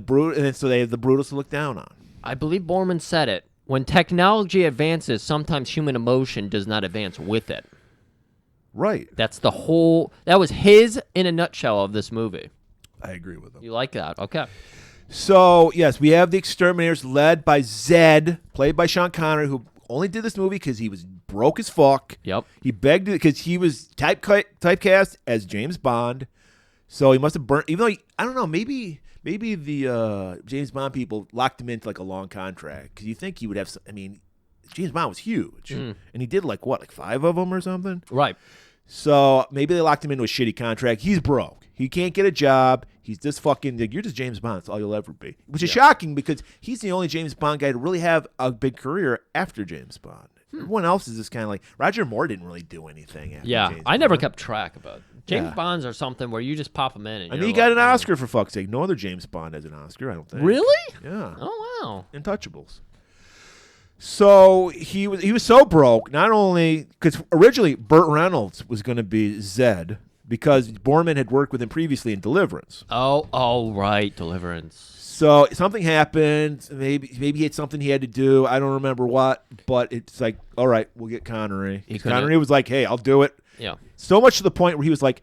so they have the Brutals to look down on. I believe Borman said it. When technology advances, sometimes human emotion does not advance with it. Right. That was his in a nutshell of this movie. I agree with them. You like that? Okay. So, yes, we have the Exterminators led by Zed, played by Sean Connery, who only did this movie because he was broke as fuck. Yep. He begged because he was typecast as James Bond. So he must have burnt, even though, I don't know, maybe the James Bond people locked him into like a long contract because you think he would have, James Bond was huge. And he did like 5 of them or something? Right. So maybe they locked him into a shitty contract. He's broke. He can't get a job. He's just fucking, you're just James Bond. That's all you'll ever be. Which is shocking because he's the only James Bond guy to really have a big career after James Bond. Everyone else is just kind of like, Roger Moore didn't really do anything after Yeah. James I never Bond. kept track of it. James Yeah. Bonds are something where you just pop them in. And I you're mean, he like, got an Oscar for fuck's sake. No other James Bond has an Oscar, I don't think. Really? Yeah. Oh, wow. Untouchables. So he was so broke, not only because originally Burt Reynolds was going to be Zed because Borman had worked with him previously in Deliverance. Oh, right. Deliverance. So something happened. Maybe he had something he had to do. I don't remember what, but it's like, all right, we'll get Connery. He couldn't- Connery was like, hey, I'll do it. Yeah. So much to the point where he was like,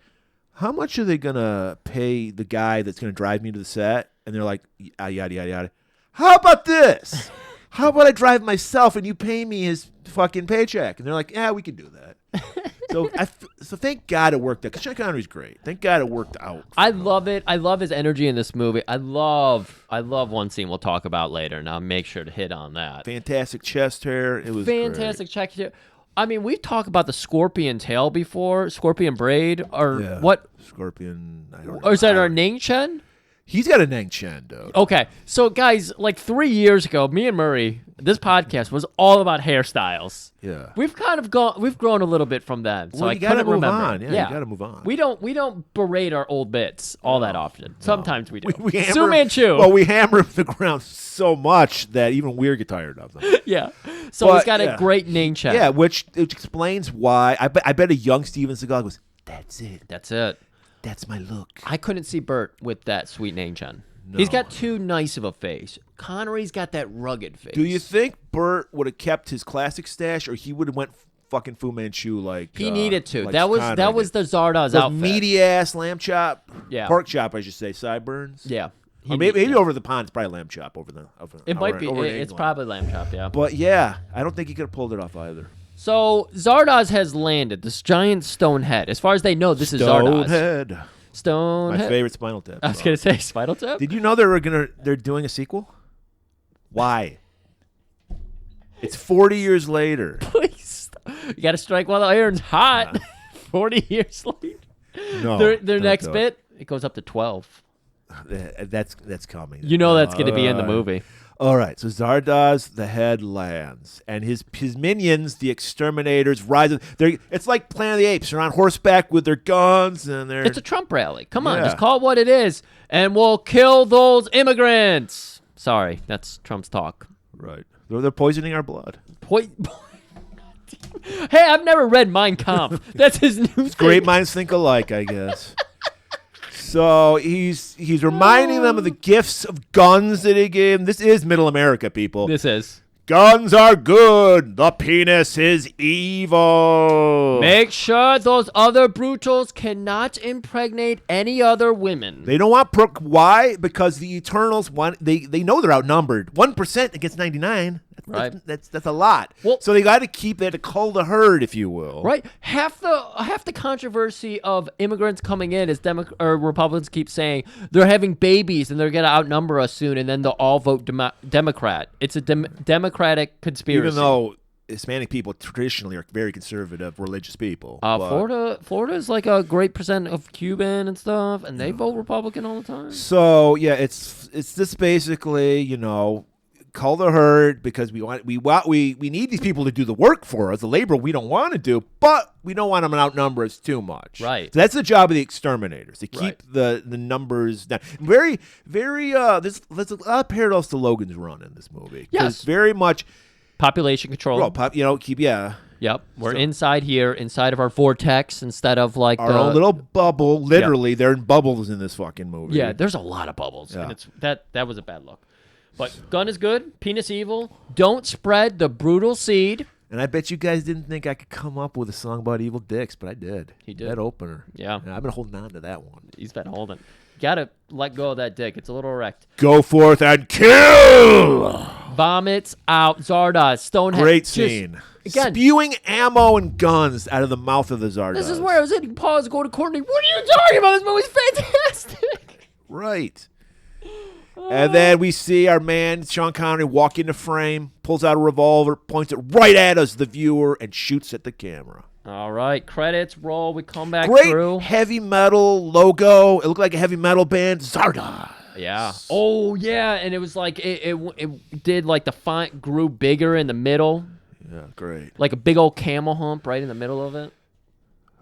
how much are they going to pay the guy that's going to drive me to the set? And they're like, yada, yada, yada. How about this? How about I drive myself and you pay me his fucking paycheck? And they're like, yeah, we can do that. So thank God it worked out. Because Sean Connery's great. Thank God it worked out. I love it. I love his energy in this movie. I love one scene we'll talk about later, and I'll make sure to hit on that. Fantastic chest hair. It was Fantastic check here. I mean, we've talked about the scorpion tail before, scorpion braid, or Yeah. what? Scorpion. I don't know. Or is that our Ning Chen? He's got a Nang Chen, dude. Okay, so guys, like 3 years ago, me and Murray, this podcast was all about hairstyles. Yeah. We've grown a little bit from then. So Well, I you gotta couldn't move remember. on. Yeah, you gotta move on. We don't berate our old bits all that often. Sometimes we do. We hammer Fu Manchu. Well, we hammer him to the ground so much that even we get tired of them. Yeah. So But, he's got yeah. a great name check. Yeah, which explains why. I bet a young Steven Seagal goes, "That's it. That's it. That's my look." I couldn't see Burt with that sweet name Chen. He's got too nice of a face. Connery's got that rugged face. Do you think Burt would have kept his classic stash, or he would have went fucking Fu Manchu like He needed to. like that Connery was did? the Zardoz Those outfit. meaty ass lamb chop, Yeah. pork chop, I should say, sideburns. Yeah. Or maybe over the pond, it's probably lamb chop over the. It might be. over in It's England. probably lamb chop. Yeah. But yeah, I don't think he could have pulled it off either. So Zardoz has landed this giant stone head. As far as they know, this is Zardoz. Stonehead. My Stonehead. favorite Spinal Tap. I was song. gonna say Spinal Tap. Did you know they're doing a sequel? Why? It's 40 years later. Please, you got to strike while the iron's hot. 40 years later. No. Their don't next do it. bit, it goes up to 12. That's coming. You know that's going to be in the movie. All right, so Zardoz, the head lands, and his minions, the exterminators, rise. It's like Planet of the Apes. They're on horseback with their guns, and they're. It's a Trump rally. Come on, Yeah. just call it what it is, and we'll kill those immigrants. Sorry, that's Trump's talk. right. They're poisoning our blood. Hey, I've never read Mein Kampf. That's his new thing. Great minds think alike, I guess. So he's reminding them of the gifts of guns that he gave them. This is Middle America, people. This is. Guns are good. The penis is evil. Make sure those other brutals cannot impregnate any other women. They don't want why? Because the Eternals want they know they're outnumbered. 1% against 99. Right. That's a lot. Well- so they got to to cull the herd, if you will. Right, half the controversy of immigrants coming in is Republicans keep saying they're having babies and they're gonna outnumber us soon, and then they'll all vote Democrat. It's a Democratic conspiracy. Even though Hispanic people traditionally are very conservative, religious people. but- Florida is like a great percent of Cuban and stuff, and they vote Republican all the time. So yeah, it's just basically cull the herd because we need these people to do the work for us, the labor we don't want to do, but we don't want them to outnumber us too much. Right. So that's the job of the exterminators to keep Right. the numbers down. Very very there's a lot of parallels to Logan's Run in this movie. 'Cause Yes. very much. Population control. Keep Yep, we're inside here, inside of our vortex, instead of like our own little bubble. Literally, they're in bubbles in this fucking movie. Yeah, there's a lot of bubbles, Yeah. and that was a bad look. But gun is good, penis evil. Don't spread the brutal seed. And I bet you guys didn't think I could come up with a song about evil dicks, but I did. He did. That opener. Yeah. And I've been holding on to that one. He's been holding. Gotta let go of that dick. It's a little erect. Go forth and kill! Vomits out. Zardoz. Stonehead. Great Just- scene. again, Spewing ammo and guns out of the mouth of the Zardoz. this is where I was hitting pause, go to Courtney. What are you talking about? This movie's fantastic. Right. And then we see our man, Sean Connery, walk into frame, pulls out a revolver, points it right at us, the viewer, and shoots at the camera. All right, credits roll. We come back Great through. heavy metal logo. It looked like a heavy metal band. Zardoz. Yeah. Oh yeah, and it was like it did like the font grew bigger in the middle, Yeah, great. like a big old camel hump right in the middle of it.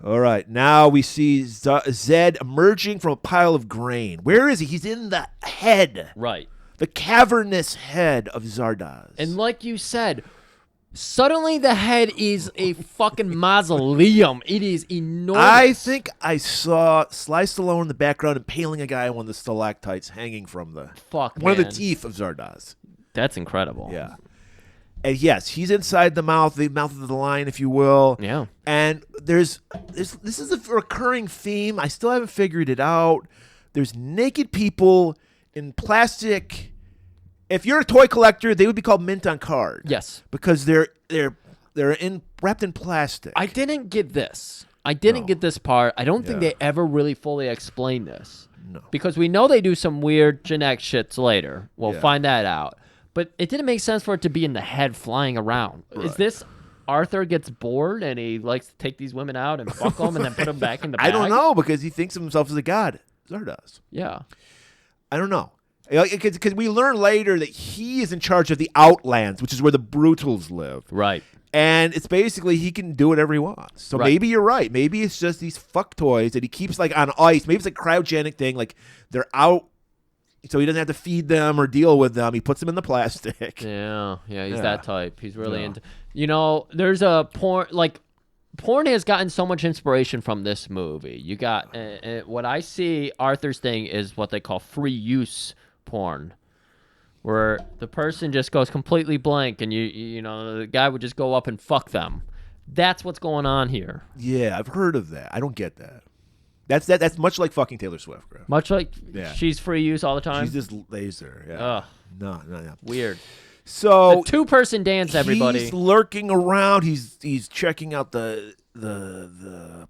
All right, now we see Zed emerging from a pile of grain. Where is he? He's in the head, Right. the cavernous head of Zardoz. And like you said, suddenly the head is a fucking mausoleum. It is enormous. I think I saw Sly Stallone in the background impaling a guy on one of the stalactites hanging from one of the teeth of Zardoz. That's incredible. Yeah. And yes, he's inside the mouth of the lion, if you will. Yeah. And this is a recurring theme. I still haven't figured it out. There's naked people in plastic. If you're a toy collector, they would be called mint on card. Yes. Because they're wrapped in plastic. I didn't get this. I didn't get this part. I don't think Yeah. they ever really fully explained this. No. Because we know they do some weird genetic shits later. We'll Yeah. find that out. But it didn't make sense for it to be in the head flying around. Is Right. this Arthur gets bored and he likes to take these women out and fuck them and then put them back in the bag? I don't know because he thinks of himself as a god. Zardoz. Yeah. I don't know. Because we learn later that he is in charge of the Outlands, which is where the Brutals live. Right. And it's basically he can do whatever he wants. So Right. maybe you're right. Maybe it's just these fuck toys that he keeps like on ice. Maybe it's a cryogenic thing. Like they're out, so he doesn't have to feed them or deal with them. He puts them in the plastic. Yeah, he's Yeah. that type. He's really Yeah. into. You know, there's a porn has gotten so much inspiration from this movie. You got what I see. Arthur's thing is what they call free use porn, where the person just goes completely blank, and you know the guy would just go up and fuck them. That's what's going on here. Yeah, I've heard of that. I don't get that. That's much like fucking Taylor Swift, bro. Much like Yeah. she's free use all the time. She's just laser. Yeah. Ugh, No. weird. So The two-person dance, everybody. He's lurking around. He's checking out the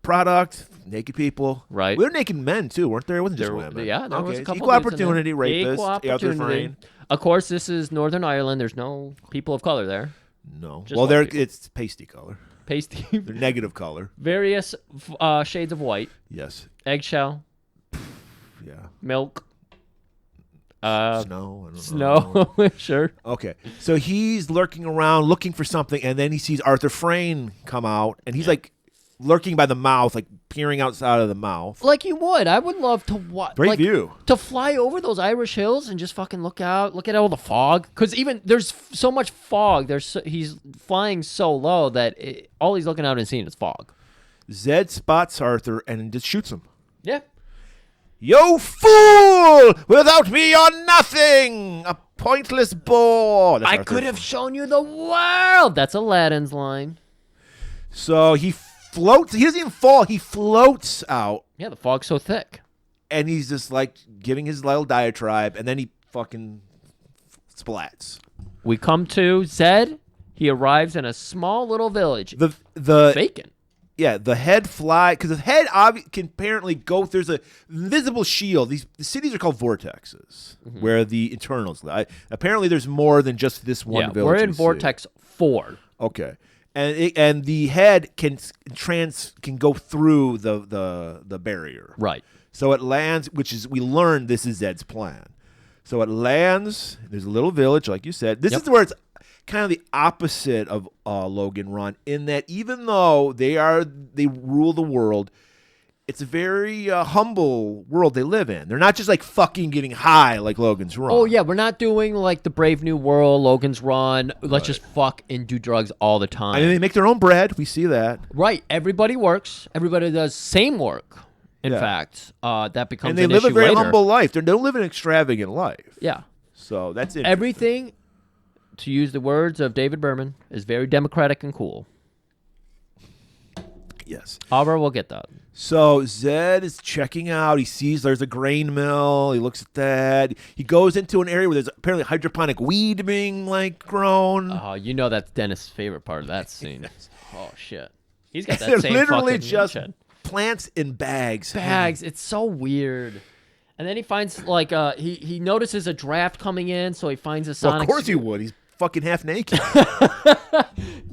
product. Naked people. Right. Well, they're naked men too, weren't there? It wasn't just women. Yeah, there was Okay, a couple equal dudes in opportunity there. rapist. Equal Arthur opportunity. Frayne. Of course, this is Northern Ireland. There's no people of color there. No. Just Well, white they're people. it's pasty color. Pasty. They're negative color. Various shades of white. Yes. Eggshell. Yeah. Milk. Snow. I don't know. Snow. Sure. Okay. So he's lurking around looking for something, and then he sees Arthur Frayne come out, and he's like lurking by the mouth, like peering outside of the mouth. Like you would. I would love to watch. Great view. To fly over those Irish hills and just fucking look out. Look at all the fog. Because even there's so much fog. He's flying so low that all he's looking out and seeing is fog. Zed spots Arthur and just shoots him. Yeah. You fool! Without me, you're nothing! A pointless bore. That's I Arthur. could have shown you the world. That's Aladdin's line. So he floats. He doesn't even fall. He floats out, Yeah, the fog's so thick. and he's just like giving his little diatribe, and then he fucking splats. We come to Zed. He arrives in a small little village. The Vacant. Yeah, the head fly, because the head can apparently go. There's a invisible shield. The cities are called vortexes, where the Eternals live. Apparently, there's more than just this one Yeah, village. we're in we see. Vortex 4. Okay, and the head can go through the barrier. Right. So it lands, we learned this is Zed's plan. So it lands. There's a little village, like you said. This Yep. is where it's kind of the opposite of Logan Run, in that even though they rule the world, it's a very humble world they live in. They're not just like fucking getting high like Logan's Run. Oh, yeah, we're not doing like the Brave New World, Logan's Run. Let's just fuck and do drugs all the time. I mean, they make their own bread. We see that. Right. Everybody works. Everybody does same work. In Yeah. fact, that becomes And they an live a issue very later. humble life. They don't live an extravagant life. Yeah. So that's it. Everything, to use the words of David Berman, is very democratic and cool. Yes. However, we'll get that. So Zed is checking out. He sees there's a grain mill. He looks at that. He goes into an area where there's apparently hydroponic weed being like grown. Oh, you know that's Dennis' favorite part of that scene. Oh, shit. He's got that They're same literally fucking just shed. plants in bags. Bags. It's so weird. And then he finds like he notices a draft coming in, so he finds a Well, Sonic. of course he would. He's fucking half naked.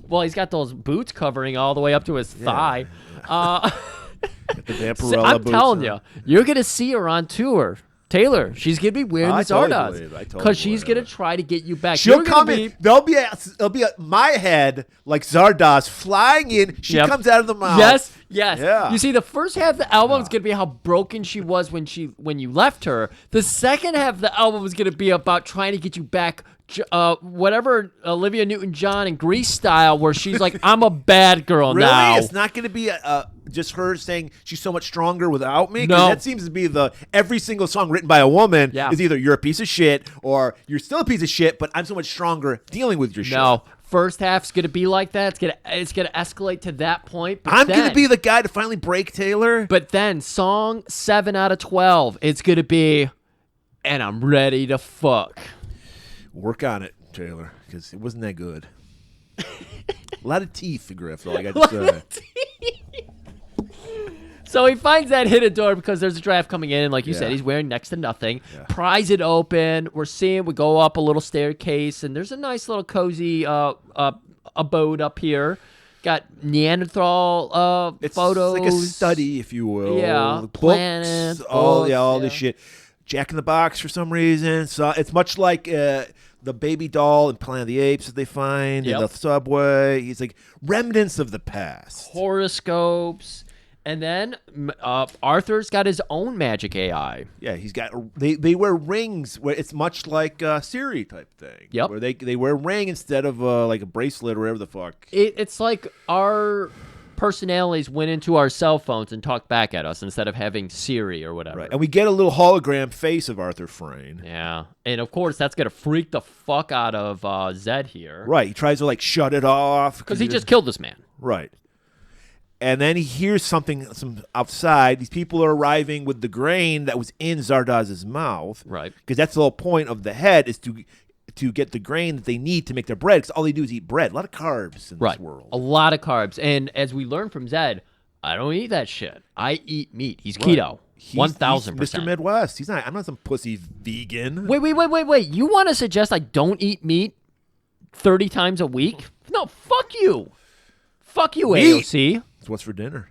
Well, he's got those boots covering all the way up to his thigh. The Vampirella So I'm boots telling on. you, you're gonna see her on tour. Taylor, she's gonna be wearing I the totally Zardoz believe it. I totally because she's believe gonna try to get you back. She'll You're gonna come be- in. There'll be my head like Zardoz flying in. She Yep. comes out of the mouth. Yes. Yeah. You see, the first half of the album is gonna be how broken she was when you left her. The second half of the album is gonna be about trying to get you back, whatever Olivia Newton-John and Grease style, where she's like, "I'm a bad girl Really? now." It's not going to be just her saying she's so much stronger without me? 'Cause No. that seems to be every single song written by a woman Yeah. is either you're a piece of shit or you're still a piece of shit, but I'm so much stronger dealing with your shit. No, first half's gonna be like that. It's gonna escalate to that point. But I'm going then- to be the guy to finally break Taylor. But then song 7 out of 12, it's gonna be, and I'm ready to fuck. Work on it, Taylor, because it wasn't that good. A lot of teeth, Griff, all I got to say. So he finds that hidden door because there's a draft coming in, and like you said, Yeah. he's wearing next to nothing. Pries it open. we go up a little staircase, and there's a nice little cozy abode up here. Got Neanderthal It's photos. like a study, if you will. Yeah, Books, planets, all books, this yeah. shit. Jack in the Box for some reason. So it's much like the baby doll in Planet of the Apes that they find in the subway. He's like remnants of the past. Horoscopes. And then Arthur's got his own magic AI. Yeah, he's got. They wear rings where it's much like Siri type thing. Yep. Where they wear a ring instead of like a bracelet or whatever the fuck. It's like our personalities went into our cell phones and talked back at us instead of having Siri or whatever. Right, and we get a little hologram face of Arthur Frayne. Yeah, and of course that's gonna freak the fuck out of Zed here. Right, he tries to like shut it off because he just killed this man. Right. And then he hears something outside. These people are arriving with the grain that was in Zardoz's mouth. Right. Because that's the whole point of the head is to get the grain that they need to make their bread. Because all they do is eat bread. A lot of carbs in this world. A lot of carbs. And as we learned from Zed, I don't eat that shit. I eat meat. He's keto. 1,000%. Mr. Midwest. He's not. I'm not some pussy vegan. Wait. You want to suggest I don't eat meat 30 times a week? No, fuck you. Fuck you, Meat. AOC. What's for dinner?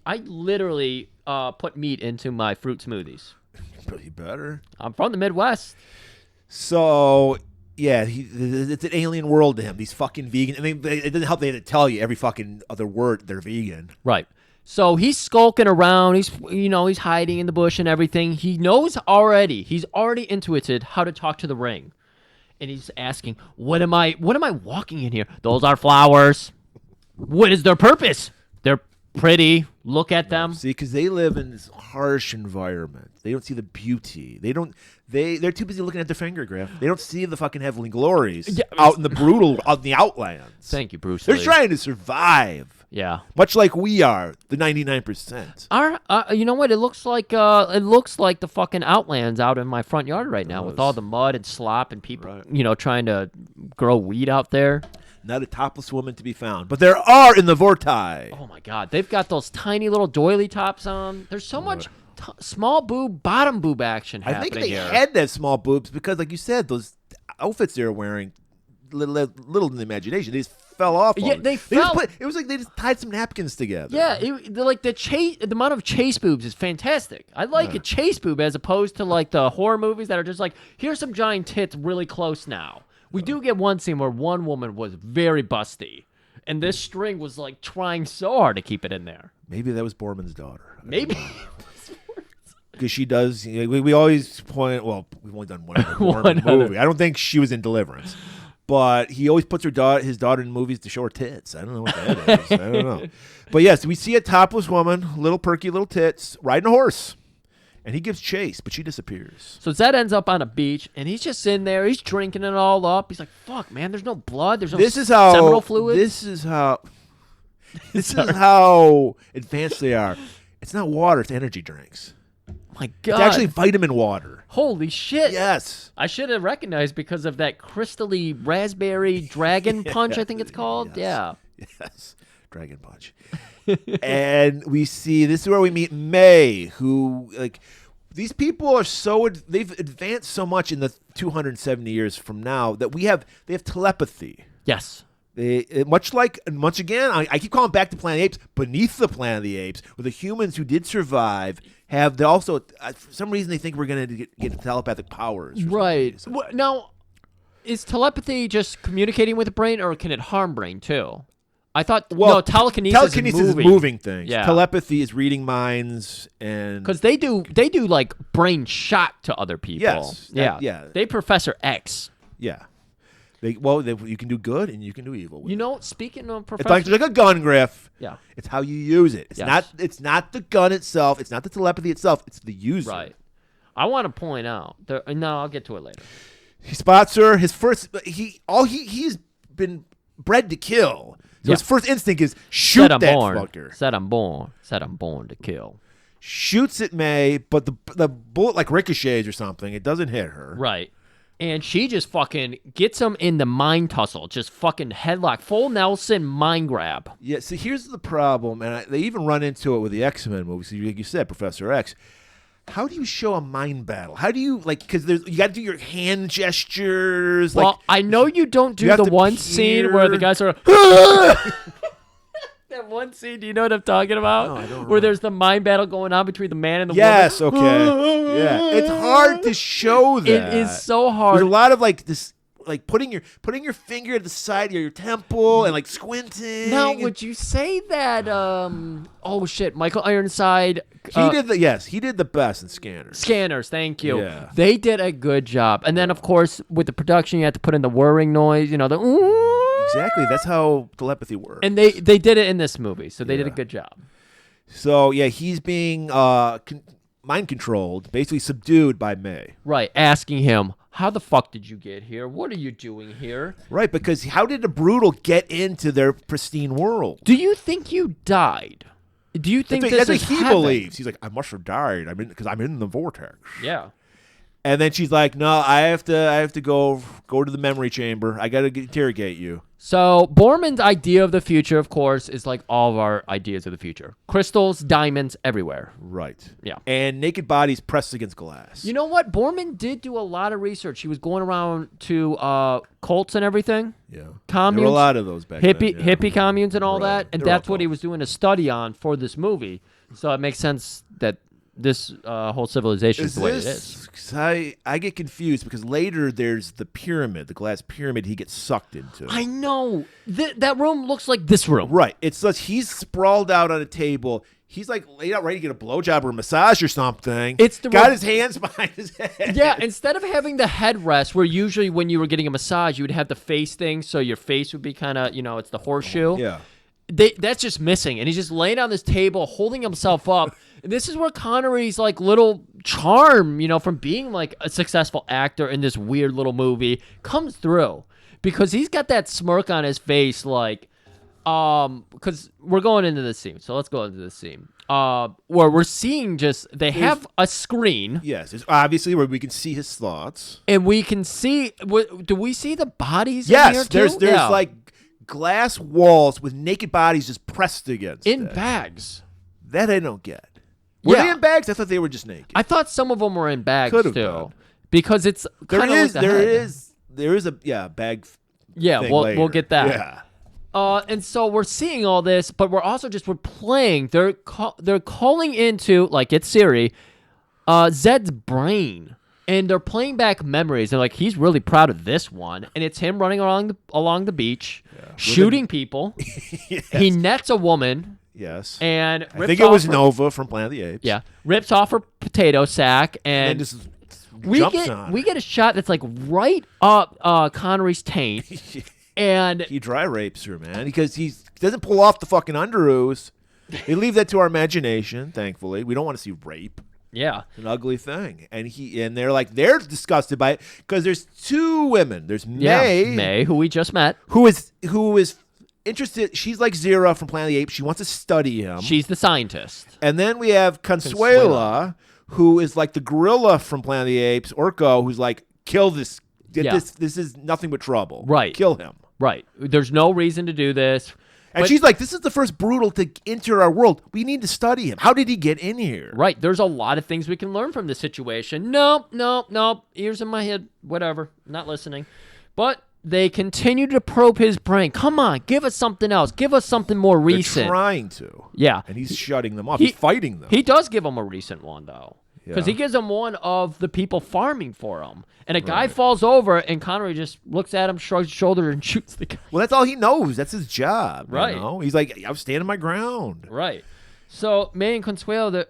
I literally put meat into my fruit smoothies. You better. I'm from the Midwest. So, yeah, it's an alien world to him. These fucking vegan. I mean, it doesn't help they had to tell you every fucking other word they're vegan. Right. So he's skulking around. He's hiding in the bush and everything. He knows already. He's already intuited how to talk to the ring. And he's asking, what am I walking in here? Those are flowers. What is their purpose? They're pretty. Look at them. See, because they live in this harsh environment. They don't see the beauty. They're too busy looking at their finger, Griff. They don't see the fucking heavenly glories out in the outlands. Thank you, Bruce They're Lee. trying to survive. Yeah. Much like we are, the 99%. You know what? It looks like the fucking outlands out in my front yard right now with all the mud and slop and people, trying to grow weed out there. Not a topless woman to be found, but there are in the Vortai. Oh my God, they've got those tiny little doily tops on. There's so much small boob, bottom boob action happening I think they here. had to have small boobs because, like you said, those outfits they were wearing, little in the imagination, they just fell off. Yeah, they fell. It was like they just tied some napkins together. Yeah, the amount of chase boobs is fantastic. I like a chase boob as opposed to like the horror movies that are just like, here's some giant tits really close now. We do get one scene where one woman was very busty, and this string was like trying so hard to keep it in there. Maybe that was Borman's daughter. Maybe. Because she does, we always point, well, we've only done one movie. I don't think she was in Deliverance. But he always puts his daughter in movies to show her tits. I don't know what that is. I don't know. But yes, we see a topless woman, little perky little tits, riding a horse. And he gives chase, but she disappears. So Zed ends up on a beach, and he's just in there. He's drinking it all up. He's like, fuck, man, there's no blood. There's no seminal fluid. This is how advanced they are. It's not water. It's energy drinks. My God. It's actually vitamin water. Holy shit. Yes. I should have recognized because of that crystally raspberry dragon punch, I think it's called. Yes. Yeah. Yes. Dragon punch. And we see, this is where we meet May, who, like, these people are they've advanced so much in the 270 years from now that they have telepathy. Yes. Much again, I keep calling back to Planet of the Apes, beneath the Planet of the Apes, where the humans who did survive they also, for some reason, they think we're going to get telepathic powers. Right. Now, is telepathy just communicating with the brain, or can it harm brain too? I thought, no, telekinesis is moving things. Yeah. Telepathy is reading minds, and because they do like brain shock to other people. Yes. Yeah. They Professor X. Yeah. You can do good and you can do evil. Speaking of It's Professor, like a gun, Griff. Yeah. It's how you use it. It's not the gun itself. It's not the telepathy itself. It's the user. Right. I want to point out. No, I'll get to it later. He spots her. He's been bred to kill. So his first instinct is shoot that fucker. Said I'm born to kill. Shoots at May, but the bullet like ricochets or something. It doesn't hit her. Right. And she just fucking gets him in the mind tussle. Just fucking headlock. Full Nelson mind grab. Yeah, so here's the problem, and they even run into it with the X-Men movies. Like you said, Professor X. How do you show a mind battle? How do you, because you got to do your hand gestures. Well, I know you don't do the one scene where the guys are... that one scene. Do you know what I'm talking about? No, I don't Where know. there's the mind battle going on between the man and the Yes, woman. okay. Yeah. It's hard to show that. It is so hard. There's a lot of like this, like putting your finger at the side of your temple and like squinting. Now, would you say that? Oh shit, Michael Ironside. he did the best in Scanners. Scanners. Thank you. Yeah. They did a good job. And then, of course, with the production, you had to put in the whirring noise. You know the. Exactly. That's how telepathy works. And they did it in this movie, so they did a Yeah. good job. So yeah, he's being mind controlled, basically subdued by May. Right, asking him, "How the fuck did you get here? What are you doing here? Right, because how did a brutal get into their pristine world? Do you think you died? Do you think That's this what is he heaven?" believes. He's like, I must have died. Because I'm in the vortex. Yeah. And then she's like, no, I have to go to the memory chamber. I got to interrogate you. So Borman's idea of the future, of course, is like all of our ideas of the future: crystals, diamonds, everywhere. Right. Yeah. And naked bodies pressed against glass. You know what? Borman did do a lot of research. He was going around to cults and everything. Yeah. Communes, There were a lot of those back then. Yeah. hippie communes and all Right. that, and They're all that's what he was doing a study on for this movie. So it makes sense that this whole civilization is the way it is. 'Cause I get confused because later there's the pyramid, the glass pyramid he gets sucked into. I know. That room looks like this room. Right. It's like he's sprawled out on a table. He's like laid out ready to get a blowjob or a massage or something. It's the got room- his hands behind his head. Yeah, instead of having the headrest, where usually when you were getting a massage, you would have the face thing, so your face would be kind of, it's the horseshoe. Yeah. That's just missing, and he's just laying on this table, holding himself up. And this is where Connery's like little charm, from being like a successful actor in this weird little movie, comes through, because he's got that smirk on his face, like, because we're going into this scene, so let's go into this scene, where we're seeing they have a screen. Yes. It's obviously where we can see his thoughts. And we can see. Do we see the bodies? Yes. in here There's too? Yeah. like glass walls with naked bodies just pressed against in it. bags. That I don't get. Were Yeah. they in bags? I thought they were just naked. I thought some of them were in bags Could've too, been. because it's There kind of is like the head. there is a bag. Yeah, thing we'll later. get that. Yeah. And so we're seeing all this, but we're also we're playing. They're calling into, like, it's Siri, Zed's brain, and they're playing back memories. They're like, he's really proud of this one, and it's him running along the beach, shooting people. Yes. He nets a woman. Yes. And I rips think it was off her- Nova from Planet of the Apes. Yeah, rips off her potato sack, And and just we jumps on. get a shot that's like right up Connery's taint, and He dry rapes her, man, because he doesn't pull off the fucking underoos. They leave that to our imagination. Thankfully, we don't want to see rape. yeah, It's an ugly thing, and they're disgusted by it because there's two women. There's May, who we just met. who is interested. She's like Zira from Planet of the Apes. She wants to study him. She's the scientist. And then we have Consuela, who is like the gorilla from Planet of the Apes, Orko, who's like, kill this. Yeah. This is nothing but trouble. Right. Kill him. Right. There's no reason to do this. And But- she's like, this is the first brutal to enter our world. We need to study him. How did he get in here? Right. There's a lot of things we can learn from this situation. Nope. Ears in my head. Whatever. Not listening. But they continue to probe his brain. Come on. Give us something else. Give us something more They're recent. trying to. Yeah. And he's shutting them off. He- He's fighting them. He does give him a recent one, though. Because Yeah. he gives him one of the people farming for him. And a guy falls over, and Connery just looks at him, shrugs his shoulders, and shoots the guy. Well, that's all he knows. That's his job. Right. You know? He's like, I'm standing my ground. Right. So May and Consuelo, they're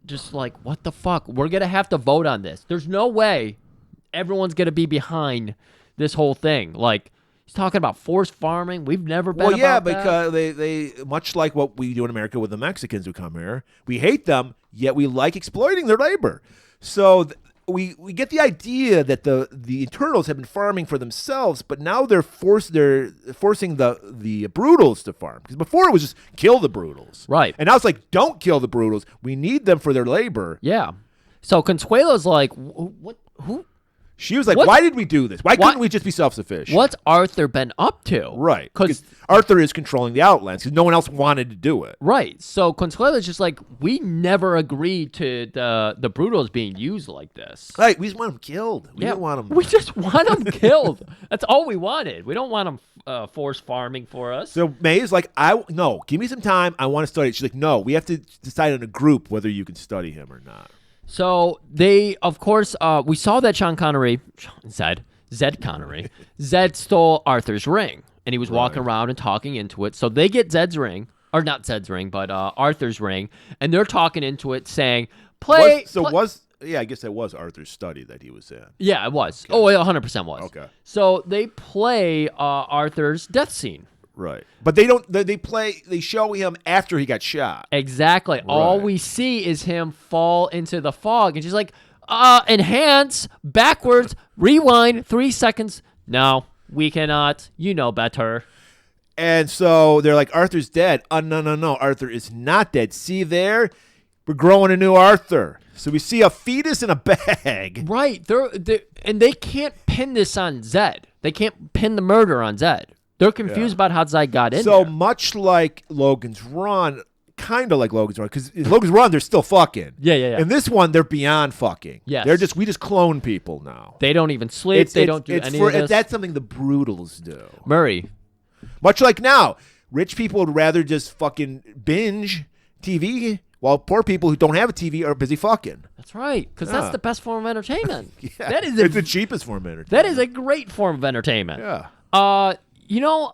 just like, what the fuck? We're going to have to vote on this. There's no way everyone's going to be behind this whole thing. Like, he's talking about forced farming. We've never been Well, yeah, about that. because they much like what we do in America with the Mexicans who come here, we hate them, yet we like exploiting their labor. So we get the idea that the Eternals have been farming for themselves, but now they're forcing the Brutals to farm. Because before it was just kill the Brutals, Right. And now it's like, don't kill the Brutals. We need them for their labor. Yeah. So Consuelo's like, what? Who? She was like, What- why did we do this? Why couldn't we just be self-sufficient? What's Arthur been up to? Right. Because Arthur is controlling the Outlands because no one else wanted to do it. right. So Consuela's just like, we never agreed to the Brutals being used like this. Right. We just want them killed. We don't want them. We just want them killed. That's all we wanted. We don't want them forced farming for us. So May is like, no, give me some time. I want to study it. She's like, no, we have to decide in a group whether you can study him or not. So they, of course, we saw that Zed Connery, Zed stole Arthur's ring, and he was walking around and talking into it. So they get Zed's ring, or not Zed's ring, but Arthur's ring, and they're talking into it, saying, "Play." I guess that was Arthur's study that he was in. Yeah, it was. Oh, it 100% was. Okay. So they play Arthur's death scene. Right. But they don't. They show him after he got shot. Exactly. All we see is him fall into the fog, and she's like, enhance, backwards, rewind, 3 seconds. No, we cannot. You know better. And so they're like, Arthur's dead. No. Arthur is not dead. See there? We're growing a new Arthur. So we see a fetus in a bag. Right. And they can't pin this on Zed. They can't pin the murder on Zed. They're confused about how Zed got in So there. much like Logan's Run, kind of like Logan's Run, because in Logan's Run, they're still fucking. Yeah. In this one, they're beyond fucking. Yes. We just clone people now. They don't even sleep. They don't do any of this. That's something the Brutals do. Murray. Much like now, rich people would rather just fucking binge TV, while poor people who don't have a TV are busy fucking. That's right, because that's the best form of entertainment. Yeah. It's the cheapest form of entertainment. That is a great form of entertainment. Yeah. You know,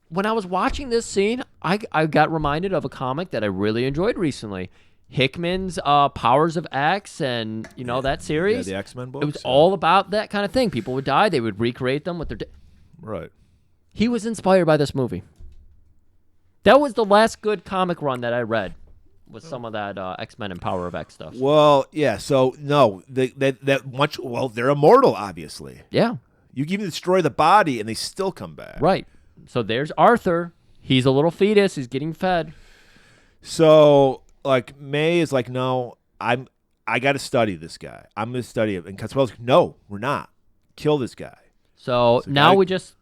when I was watching this scene, I got reminded of a comic that I really enjoyed recently. Hickman's Powers of X and, that series. Yeah, the X-Men books. It was all about that kind of thing. People would die. They would recreate them with their... Right. He was inspired by this movie. That was the last good comic run that I read, was some of that X-Men and Power of X stuff. Well, yeah, so, no, they're immortal, obviously. Yeah. You can even destroy the body, and they still come back. Right. So there's Arthur. He's a little fetus. He's getting fed. So, like, May is like, no, I got to study this guy. I'm going to study him. And Consuela's like, no, we're not. Kill this guy. So now we just,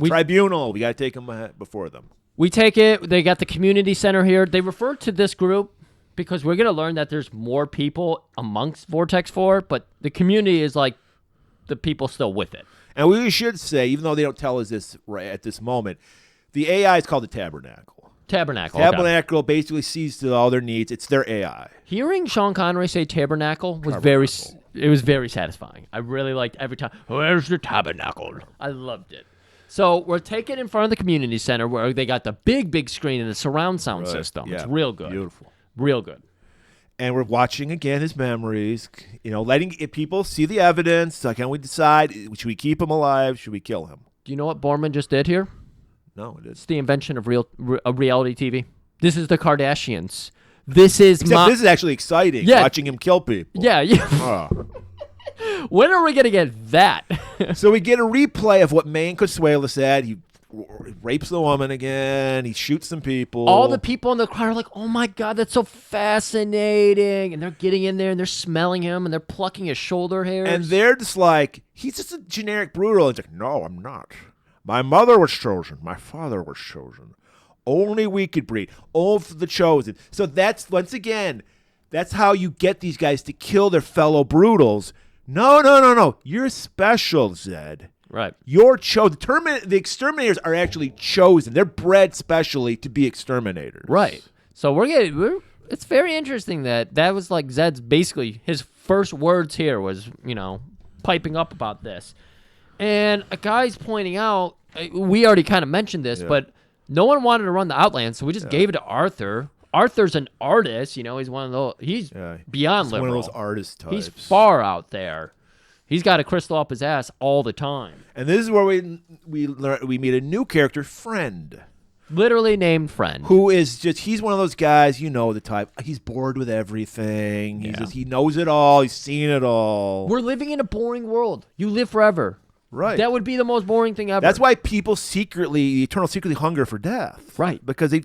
tribunal. We got to take him before them. We take it. They got the community center here. They refer to this group because we're going to learn that there's more people amongst Vortex 4, but the community is like the people still with it. And we should say, even though they don't tell us this right at this moment, the AI is called the Tabernacle. Tabernacle basically sees to all their needs. It's their AI. Hearing Sean Connery say Tabernacle was very satisfying. I really liked every time. Where's the Tabernacle? I loved it. So we're taking it in front of the community center where they got the big screen and the surround sound system. Yeah. It's real good. Beautiful. Real good. And we're watching again his memories, letting people see the evidence. So can we decide, should we keep him alive? Should we kill him? Do you know what Borman just did here? No, it is. It's the invention of reality TV. This is the Kardashians. This is this is actually exciting, watching him kill people. Yeah. When are we going to get that? So we get a replay of what May and Consuela said. He rapes the woman again. He shoots some people. All the people in the crowd are like, oh, my God, that's so fascinating. And they're getting in there, and they're smelling him, and they're plucking his shoulder hairs. And they're just like, he's just a generic brutal. And he's like, no, I'm not. My mother was chosen. My father was chosen. Only we could breed. All for the chosen. So that's, once again, that's how you get these guys to kill their fellow brutals. No. You're special, Zed. Right. You're chosen. The exterminators are actually chosen. They're bred specially to be exterminators. Right. So it's very interesting that was like Zed's basically his first words here was, piping up about this. And a guy's pointing out, we already kind of mentioned this, but no one wanted to run the Outlands, so we just gave it to Arthur. Arthur's an artist, he's one of those, he's beyond liberal. One of those artist types. He's far out there. He's got a crystal up his ass all the time. And this is where we meet a new character, Friend. Literally named Friend. Who is he's one of those guys, the type. He's bored with everything. He knows it all. He's seen it all. We're living in a boring world. You live forever. Right. That would be the most boring thing ever. That's why people secretly hunger for death. Right. Because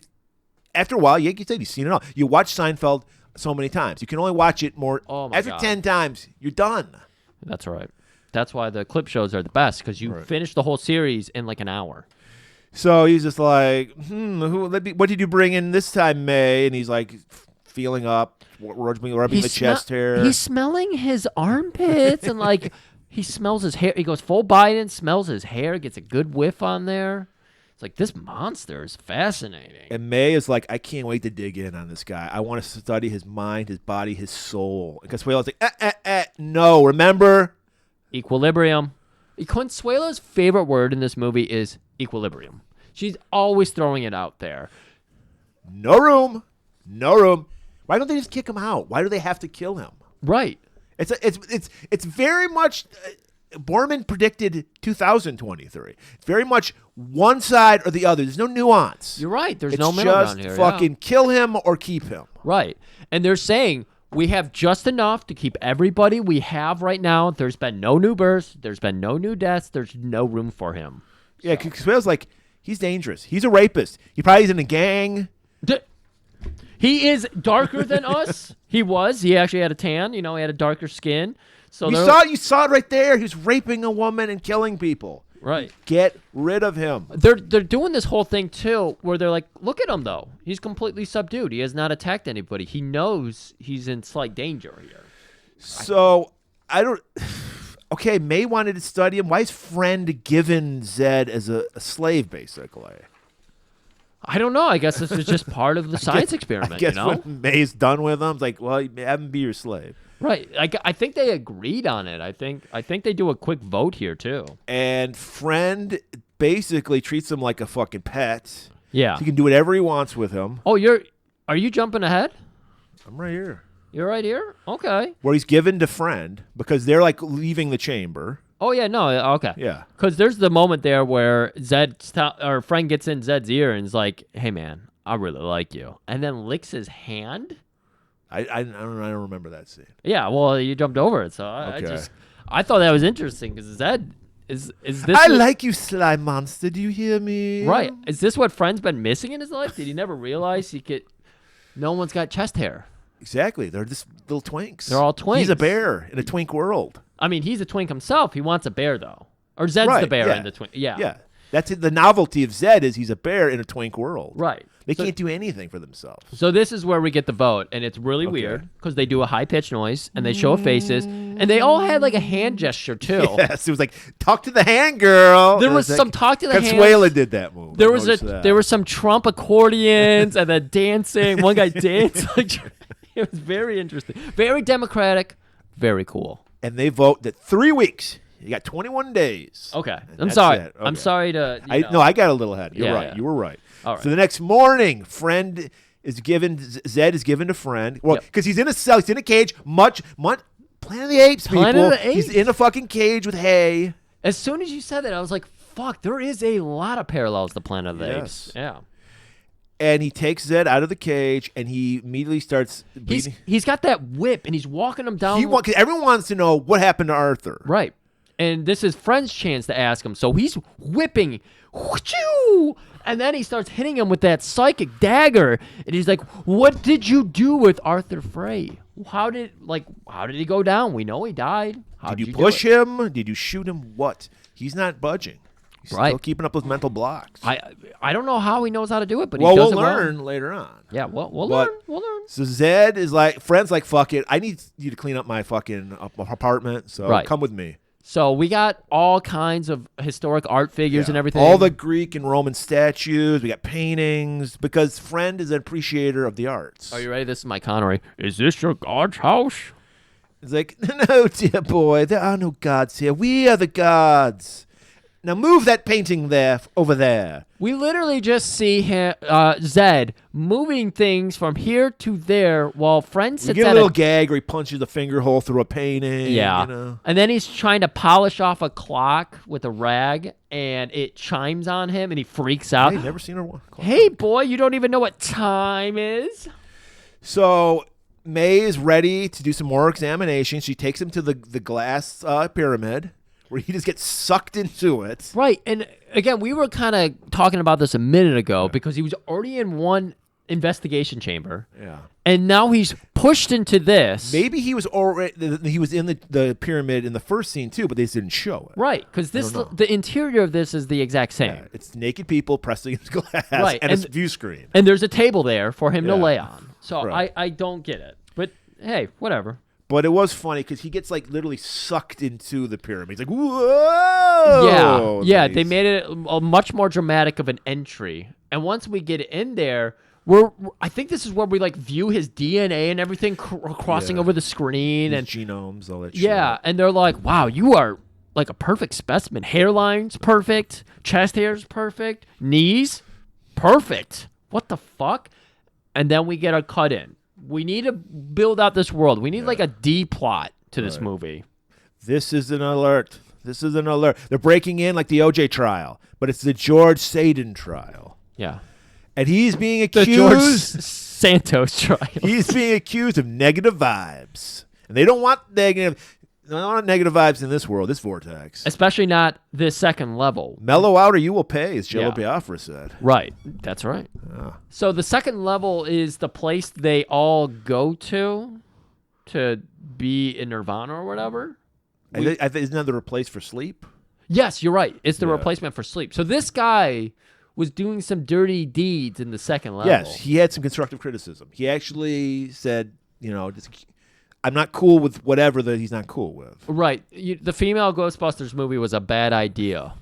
after a while, you said you've seen it all. You watch Seinfeld so many times. You can only watch it more. Oh my after God. 10 times, you're done. That's right. That's why the clip shows are the best, because you finish the whole series in like an hour. So he's just like, what did you bring in this time, May? And he's like feeling up, rubbing the chest hair. He's smelling his armpits and like he smells his hair. He goes full Biden, smells his hair, gets a good whiff on there. It's like, this monster is fascinating. And May is like, I can't wait to dig in on this guy. I want to study his mind, his body, his soul. And Consuelo's like, no, remember? Equilibrium. Consuelo's favorite word in this movie is equilibrium. She's always throwing it out there. No room. No room. Why don't they just kick him out? Why do they have to kill him? Right. It's very much Borman predicted 2023. It's very much one side or the other. There's no nuance. You're right. There's no middle ground here. It's just fucking kill him or keep him. Right. And they're saying we have just enough to keep everybody we have right now. There's been no new births. There's been no new deaths. There's no room for him. Yeah, because it feels like he's dangerous. He's a rapist. He probably is in a gang. He is darker than us. He was. He actually had a tan. He had a darker skin. So you saw it right there. He was raping a woman and killing people. Right. Get rid of him. They're doing this whole thing too, where they're like, look at him though. He's completely subdued. He has not attacked anybody. He knows he's in slight danger here. So I don't. Okay, May wanted to study him. Why is Friend given Zed as a slave, basically? I don't know. I guess this is just part of the science experiment. I guess when May's done with him, it's like, well, have him be your slave. Right. I think they agreed on it. I think they do a quick vote here too. And Friend basically treats him like a fucking pet. Yeah. He can do whatever he wants with him. Oh, are you jumping ahead? I'm right here. You're right here? Okay. Where he's given to Friend because they're like leaving the chamber. Oh, yeah, no, okay. Yeah. Because there's the moment there where Friend gets in Zed's ear and is like, hey, man, I really like you. And then licks his hand. I don't remember that scene. Yeah, well, you jumped over it, so I thought that was interesting because Zed is this. I like you, slime monster. Do you hear me? Right. Is this what Friend's been missing in his life? Did he never realize no one's got chest hair? Exactly. They're just little twinks. They're all twinks. He's a bear in a twink world. I mean, he's a twink himself. He wants a bear though, or Zed's the bear in the twink. Yeah. Yeah. That's it. The novelty of Zed is he's a bear in a twink world. Right. They can't do anything for themselves. So this is where we get the vote, and it's really weird because they do a high-pitched noise, and they show faces, and they all had like a hand gesture too. Yes, it was like, talk to the hand, girl. There was some talk to the hand. Consuelo did that move. There was some Trump accordions and then dancing. One guy danced. It was very interesting. Very democratic. Very cool. And they vote that 3 weeks. You got 21 days. Okay. I'm sorry. Okay. I'm sorry to. No, I got a little ahead. You're right. Yeah. You were right. All right. So the next morning, Zed is given to Friend. Well, because he's in a cell. He's in a cage. Planet of the Apes, people. Planet of the Apes. He's in a fucking cage with hay. As soon as you said that, I was like, fuck, there is a lot of parallels to Planet of the Apes. Yeah. And he takes Zed out of the cage, and he immediately starts beating. He's got that whip, and he's walking him down. Cause everyone wants to know what happened to Arthur. Right. And this is Friend's chance to ask him. So he's whipping. Whoo-choo! And then he starts hitting him with that psychic dagger. And he's like, what did you do with Arthur Frey? How did he go down? We know he died. Did you push him? Did you shoot him? What? He's not budging. He's still keeping up those mental blocks. I don't know how he knows how to do it, but we'll he does learn later on. Yeah, we'll learn. We'll learn. So Zed is like, Friend's like, fuck it. I need you to clean up my fucking apartment, so come with me. So we got all kinds of historic art figures and everything. All the Greek and Roman statues. We got paintings because Friend is an appreciator of the arts. Are you ready? This is my Connery. Is this your God's house? It's like, no, dear boy, there are no gods here. We are the gods. Now move that painting over there. We literally just see Zed moving things from here to there while Friend sits you get a little gag where he punches a finger hole through a painting. Yeah. You know? And then he's trying to polish off a clock with a rag, and it chimes on him, and he freaks out. Hey, never seen her clock. Hey, boy, you don't even know what time is? So May is ready to do some more examination. She takes him to the glass pyramid, where he just gets sucked into it. Right. And again, we were kind of talking about this a minute ago because he was already in one investigation chamber. Yeah. And now he's pushed into this. Maybe he was already he was in the pyramid in the first scene too, but they just didn't show it. Right, because the interior of this is the exact same. Yeah, it's naked people pressing against glass Right, and a view screen. And there's a table there for him to Yeah. lay on. So Right. I don't get it. But hey, whatever. But it was funny because he gets like literally sucked into the pyramid. He's like, whoa! Yeah. And They he's- made it a much more dramatic of an entry. And once we get in there, I think this is where we like view his DNA and everything crossing Yeah. over the screen his and genomes, all that shit. yeah. And they're like, wow, you are like a perfect specimen. Hairline's perfect. Chest hair's perfect. Knees, perfect. What the fuck? And then we get a cut in. We need to build out this world. We need like a D plot to this movie. This is an alert. This is an alert. They're breaking in like the OJ trial, but it's the George Sadin trial. Yeah. And he's being The George accused. Santos trial. He's being accused of negative vibes. And they don't want negative vibes in this world, this vortex. Especially not this second level. Mellow out or you will pay, as Jello Yeah. Biafra said. Right. That's right. So the second level is the place they all go to be in Nirvana or whatever. I think isn't that the replace for sleep? Yes, you're right. It's the Yeah. replacement for sleep. So this guy was doing some dirty deeds in the second level. Yes, he had some constructive criticism. He actually said, I'm not cool with whatever that he's not cool with. Right. The female Ghostbusters movie was a bad idea.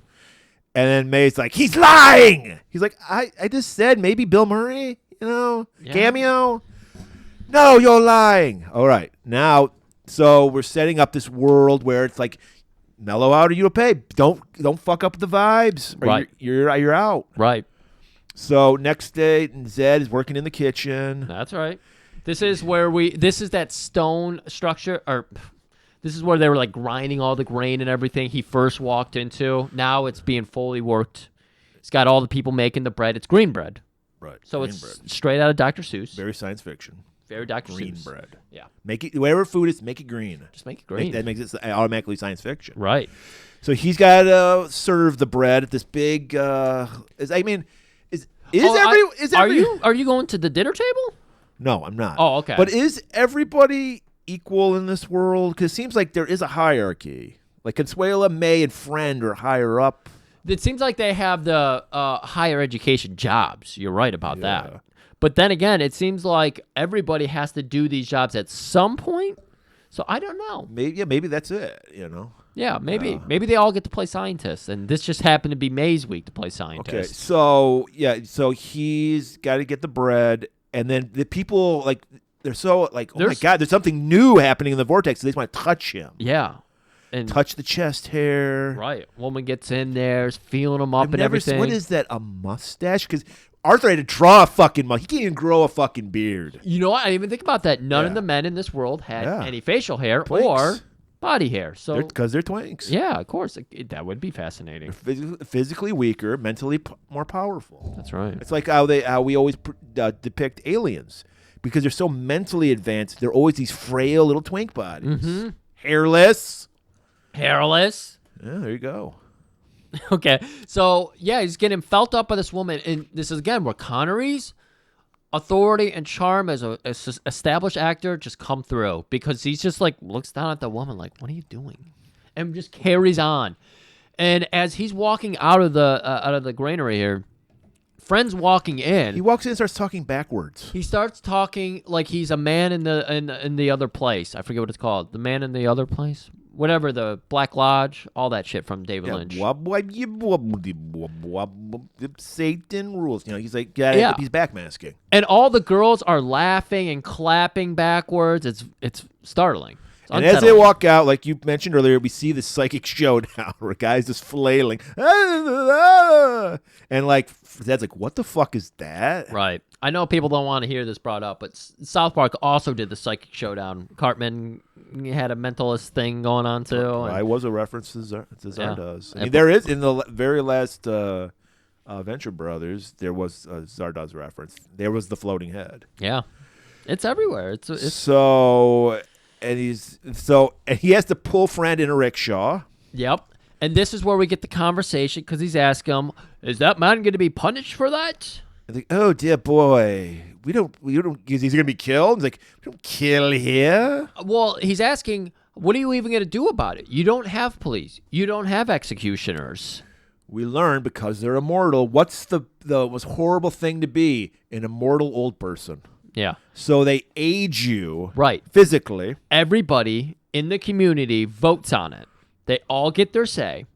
And then May's like, he's lying. He's like, I just said maybe Bill Murray, Yeah. cameo. No, you're lying. All right. Now, so we're setting up this world where it's like, mellow out or you'll pay. Don't fuck up the vibes. Or Right. You're out. Right. So next day, Zed is working in the kitchen. That's right. This is where this is that stone structure, or this is where they were like grinding all the grain and everything he first walked into. Now it's being fully worked. It's got all the people making the bread. It's green bread. Right. So green it's bread. straight out of Dr. Seuss. Very science fiction. Very Dr. Green Seuss. bread. Yeah. Make it whatever food is, make it green. Just make it green. That makes it automatically science fiction. Right. So he's got to serve the bread at this big. Are you going to the dinner table? No, I'm not. Oh, okay. But is everybody equal in this world? Because it seems like there is a hierarchy. Like Consuela, May, and Friend are higher up. It seems like they have the higher education jobs. You're right about Yeah. that. But then again, it seems like everybody has to do these jobs at some point. So I don't know. Maybe that's it. Yeah, maybe. Maybe they all get to play scientists, and this just happened to be May's week to play Okay. scientist. So he's got to get the bread, and then the people they're so like, oh my god, there's something new happening in the vortex. So they just want to touch him. Yeah. And Touch the chest hair. right. Woman gets in there, is feeling him up I've and never everything. What is that? A mustache? Because Arthur had to draw a fucking mustache. He can't even grow a fucking beard. You know what? I didn't even think about that. None of Yeah. the men in this world had Yeah. any facial hair Twinks. or body hair. So Because they're twinks. yeah, of course. That would be fascinating. Physically weaker, mentally more powerful. That's right. It's like how we always depict aliens. Because they're so mentally advanced, they're always these frail little twink bodies. Mm-hmm. Hairless. Hairless. Yeah, there you go. Okay. So, yeah, he's getting felt up by this woman. And this is, again, where Connery's authority and charm as a established actor just come through. Because he's just, like, looks down at the woman like, what are you doing? And just carries on. And as he's walking out of the granary here, Friend's walking in. He walks in and starts talking backwards. He starts talking like he's a man in the other place. I forget what it's called. The man in the other place? Whatever, the Black Lodge, all that shit from David Lynch. Satan rules. He's like, Yeah. he's backmasking. And all the girls are laughing and clapping backwards. It's startling. It's And as they unsettling. walk out, like you mentioned earlier, we see the psychic showdown where guys just flailing. And like, Zed's like, what the fuck is that? Right. I know people don't want to hear this brought up, but South Park also did the psychic showdown. Cartman had a mentalist thing going on too. I was a reference to Zardoz. Yeah. I mean, there is, in the very last Venture Brothers, there was a Zardoz reference. There was the floating head. Yeah. It's everywhere. It's And he has to pull Friend in a rickshaw. Yep. And this is where we get the conversation because he's asking him, is that man going to be punished for that? And like, oh dear boy, we don't. He's gonna be killed. He's like, we don't kill here. Well, he's asking, what are you even going to do about it? You don't have police. You don't have executioners. We learn because they're immortal. What's the most horrible thing to be? An immortal old person. Yeah. So they age you Right. physically. Everybody in the community votes on it. They all get their say.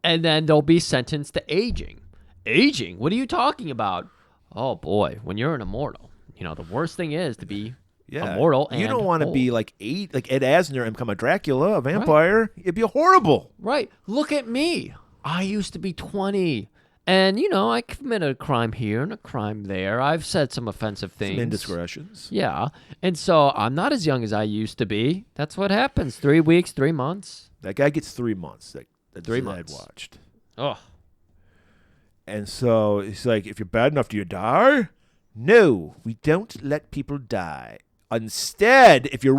And then they'll be sentenced to aging. Aging? What are you talking about? Oh, boy. When you're an immortal, the worst thing is to be immortal and you don't want to old. be like Ed Asner and become a Dracula, a vampire. It'd be horrible. Right. Look at me. I used to be 20. And, I committed a crime here and a crime there. I've said some offensive things. Some indiscretions. Yeah. And so I'm not as young as I used to be. That's what happens. 3 weeks, 3 months. That guy gets 3 months. That 3 Ed months. watched. Oh. And so it's like, if you're bad enough, do you die? No, we don't let people die. Instead, if you're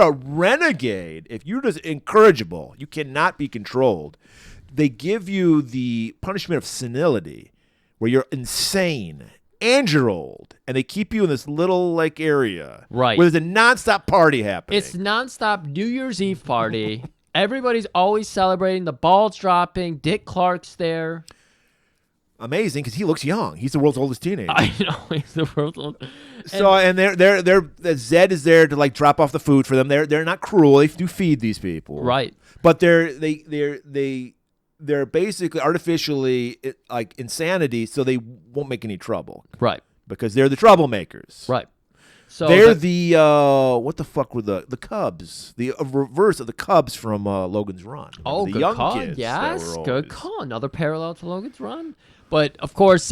a renegade, if you're just incorrigible, you cannot be controlled. They give you the punishment of senility, where you're insane and you're old, and they keep you in this little area, Right. where there's a nonstop party happening. It's nonstop New Year's Eve party. Everybody's always celebrating. The ball's dropping. Dick Clark's there. amazing because he looks young. He's the world's oldest teenager. I know he's the world's oldest. So and Zed is there to like drop off the food for them. They're not cruel. They do feed these people, Right. But they're basically artificially like insanity, so they won't make any trouble Right. because they're the troublemakers. Right. So They're the what the fuck were the Cubs? The reverse of the Cubs from Logan's Run. Oh, the good young call. kids that Yes, were good always- call. Another parallel to Logan's Run. But, of course,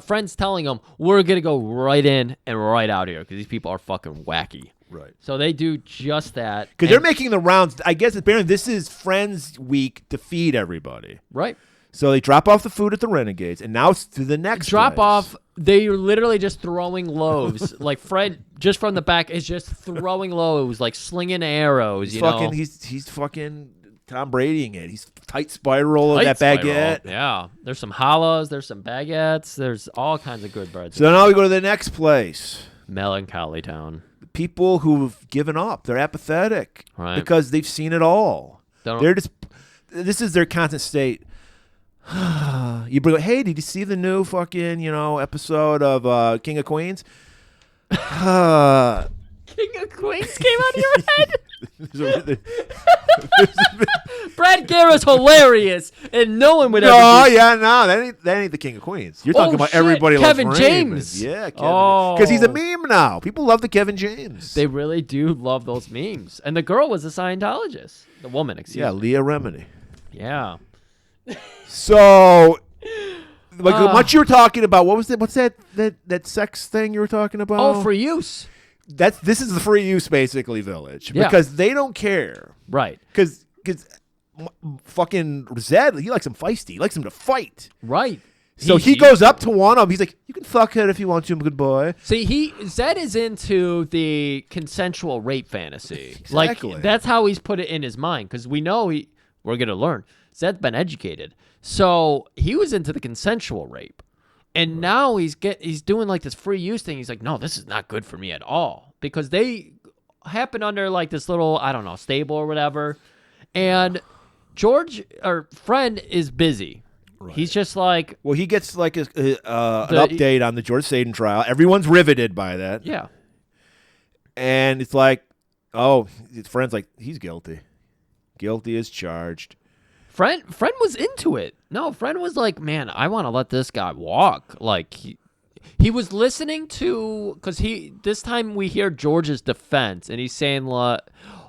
friends telling them, we're going to go right in and right out here because these people are fucking wacky. Right. So they do just that. Because they're making the rounds. I guess apparently this is Friends Week to feed everybody. Right. So they drop off the food at the Renegades, and now it's to the next Drop place. off. They're literally just throwing loaves. Like Fred, just from the back, is just throwing loaves, like slinging arrows. He's fucking Tom Bradying it. He's tight spiral of that Tight baguette. spiral. Yeah. There's some challahs. There's some baguettes. There's all kinds of good breads. So now we go to the next place. Melancholy Town. People who've given up. They're apathetic Right. because they've seen it all. Don't- They're just. This is their constant state. You bring, hey, did you see the new fucking episode of King of Queens? King of Queens came out of your head. Brad Garrett's hilarious, and no one would ever. That ain't the King of Queens. You're talking about shit, everybody Kevin loves James. Raymond. Yeah, Kevin. Oh. Because he's a meme now. People love the Kevin James. They really do love those memes, and the girl was a Scientologist. The woman, excuse me. Leah Remini. Yeah. So, like what you were talking about, what's that sex thing you were talking about? Oh, for use. This is the free use basically village Yeah. because they don't care. Right. Because fucking Zed, he likes him feisty. He likes him to fight. Right. So he goes up to one of them. He's like, "You can fuck her if you want to, good boy." See, Zed is into the consensual rape fantasy. Exactly. Like that's how he's put it in his mind because we know we're gonna learn. Zed's been educated, so he was into the consensual rape, and now he's doing like this free use thing. He's like, no, this is not good for me at all because they happen under like this little stable or whatever, and George or friend is busy. Right. He's just like, well, he gets like an update on the George Saden trial. Everyone's riveted by that. Yeah, and it's like, oh, his friend's like, he's guilty. Guilty as charged. Friend was into it. No, friend was like, man, I want to let this guy walk. Like he was listening to because this time we hear George's defense and he's saying like,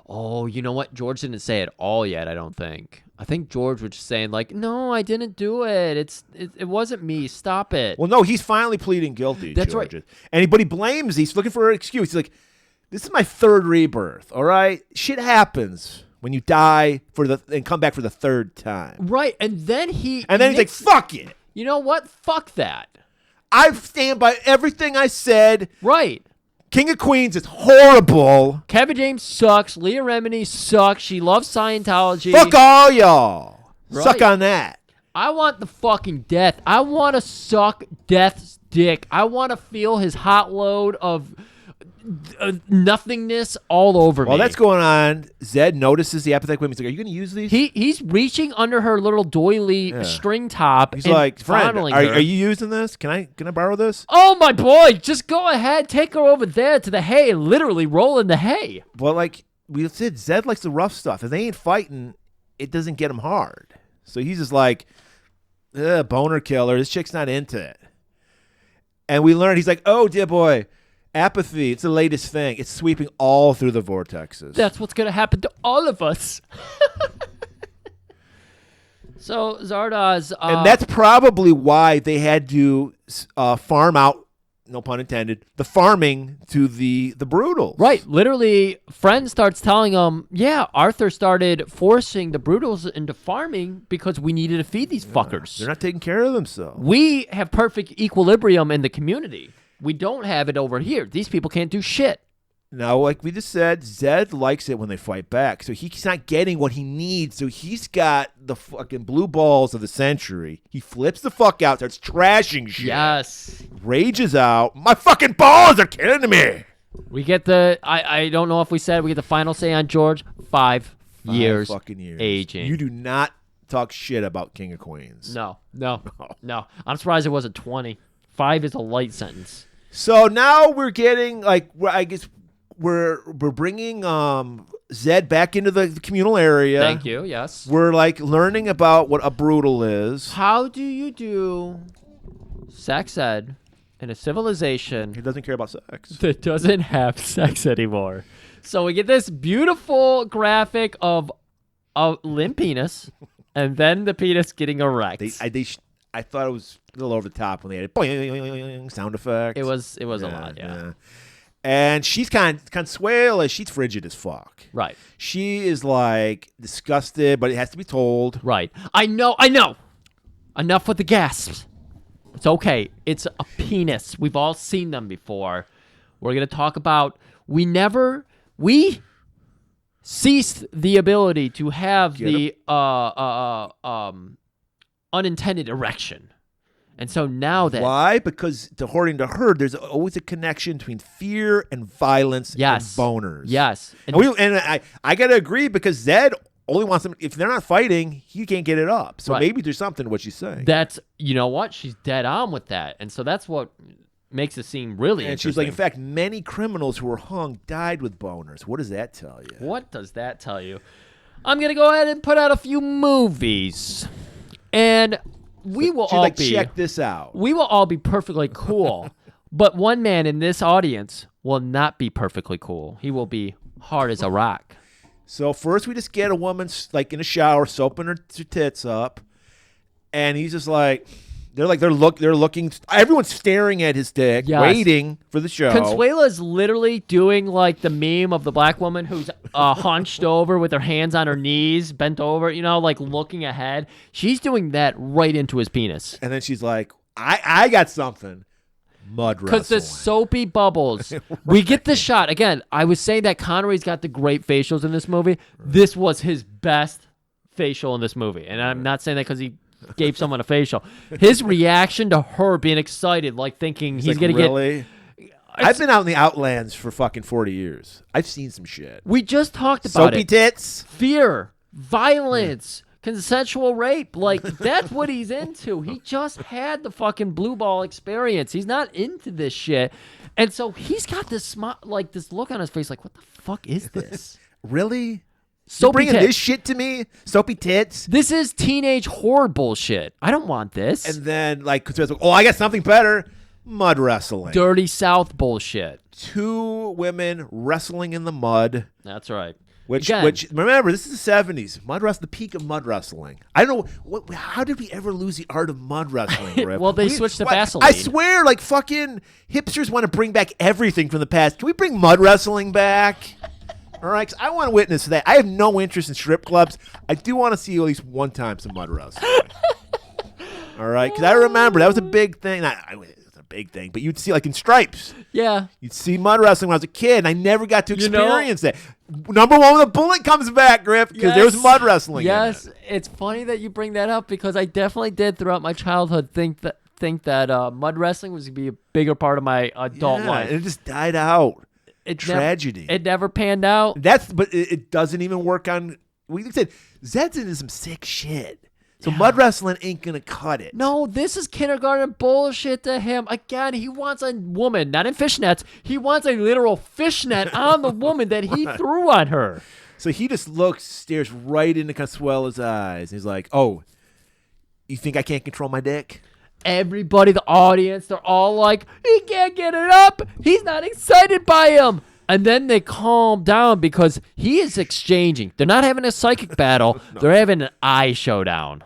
oh, you know what? George didn't say it all yet. I don't think. I think George was just saying like, no, I didn't do it. It wasn't me. Stop it. Well, no, he's finally pleading guilty. That's George right. And but he blames. He's looking for an excuse. He's like, this is my third rebirth. All right, shit happens when you die and come back for the third time. Right, and then he's like, fuck it. You know what? Fuck that. I stand by everything I said. Right. King of Queens is horrible. Kevin James sucks. Leah Remini sucks. She loves Scientology. Fuck all y'all. Right. Suck on that. I want the fucking death. I want to suck Death's dick. I want to feel his hot load of nothingness all over me. While that's going on, Zed notices the apathetic women. He's like, "Are you going to use these?" He's reaching under her little doily string top. He's and like, "Friend, fondling are her. you using this? Can I borrow this?" Oh my boy, just go ahead, take her over there to the hay and literally roll in the hay. Well, like we said, Zed likes the rough stuff. If they ain't fighting, it doesn't get him hard. So he's just like, boner killer. This chick's not into it. And we learned, he's like, "Oh, dear boy, apathy. It's the latest thing. It's sweeping all through the vortexes." That's what's gonna happen to all of us. So Zardoz, and that's probably why they had to farm out, no pun intended, the farming to the Brutals. right, literally, Friend starts telling him, yeah, Arthur started forcing the Brutals into farming because we needed to feed these fuckers. They're not taking care of themselves. We have perfect equilibrium in the community. We don't have it over here. These people can't do shit. Now, like we just said, Zed likes it when they fight back. So he's not getting what he needs. So he's got the fucking blue balls of the century. He flips the fuck out, starts trashing shit. Yes. Rages out. My fucking balls are killing me. We get the, I don't know if we said, we get the final say on George. 5 years. Fucking years. Aging. You do not talk shit about King of Queens. No. I'm surprised it wasn't 20. 5 is a light sentence. So now we're getting, like, I guess we're bringing Zed back into the communal area. Thank you, yes. We're, like, learning about what a brutal is. How do you do sex ed in a civilization He doesn't care about sex. that doesn't have sex anymore? So we get this beautiful graphic of a limp penis and then the penis getting erect. I thought it was a little over the top when they had boing sound effects. It was a lot, yeah. And she's Consuela, she's frigid as fuck. Right. She is like disgusted, but it has to be told. Right. I know. Enough with the gasps. It's okay. It's a penis. We've all seen them before. We're going to talk about we ceased the ability to have the unintended erection. And so now that... Why? Because according to her, there's always a connection between fear and violence and boners. Yes. And I got to agree because Zed only wants them... If they're not fighting, he can't get it up. So maybe there's something to what she's saying. That's... You know what? She's dead on with that. And so that's what makes it seem really interesting. And she's like, in fact, many criminals who were hung died with boners. What does that tell you? What does that tell you? I'm going to go ahead and put out a few movies. And... We will all be check this out. We will all be perfectly cool, but one man in this audience will not be perfectly cool. He will be hard as a rock. So first, we just get a woman like in a shower, soaping her tits up, and he's just like, they're looking. Everyone's staring at his dick, waiting for the show. Consuela's literally doing like the meme of the black woman who's hunched over with her hands on her knees, bent over, like looking ahead. She's doing that right into his penis. And then she's like, I got something. Mud wrestling. Because the soapy bubbles. We get the shot. Again, I was saying that Connery's got the great facials in this movie. This was his best facial in this movie. And I'm not saying that because he gave someone a facial. His reaction to her being excited, like thinking he's like, going to really? I've been out in the outlands for fucking 40 years. I've seen some shit. We just talked about Soapy tits. Fear, violence, consensual rape. Like, that's what he's into. He just had the fucking blue ball experience. He's not into this shit. And so he's got this this look on his face like, what the fuck is this? Really? Soapy bringing tits. this shit to me? Soapy tits? This is teenage horror bullshit. I don't want this. And then, like, I got something better. Mud wrestling. Dirty South bullshit. 2 women wrestling in the mud. That's right. Which remember, this is the 70s. Mud wrestling, the peak of mud wrestling. I don't know, how did we ever lose the art of mud wrestling, Rip? Well, they switched to Vaseline. I swear, like, fucking hipsters want to bring back everything from the past. Can we bring mud wrestling back? All right, 'cause I want to witness that. I have no interest in strip clubs. I do want to see at least one time some mud wrestling. All right, because I remember that was a big thing. It's a big thing, but you'd see like in Stripes. Yeah. You'd see mud wrestling when I was a kid, and I never got to You know- experience that. Number one, when the bullet comes back, Griff, because there was mud wrestling. Yes, in it. it's funny that you bring that up because I definitely did throughout my childhood think that mud wrestling was gonna be a bigger part of my adult Yeah, life. and it just died out. It Tragedy. it never panned out. But it doesn't even work on. We said Zed's into some sick shit. So mud wrestling ain't gonna cut it. No, this is kindergarten bullshit to him. Again, he wants a woman, not in fishnets. He wants a literal fishnet on the woman that he threw on her. So he just stares right into Consuela's eyes. He's like, "Oh, you think I can't control my dick?" Everybody, the audience, they're all like, he can't get it up. He's not excited by him. And then they calm down because he is exchanging. They're not having a psychic battle. No. They're having an eye showdown.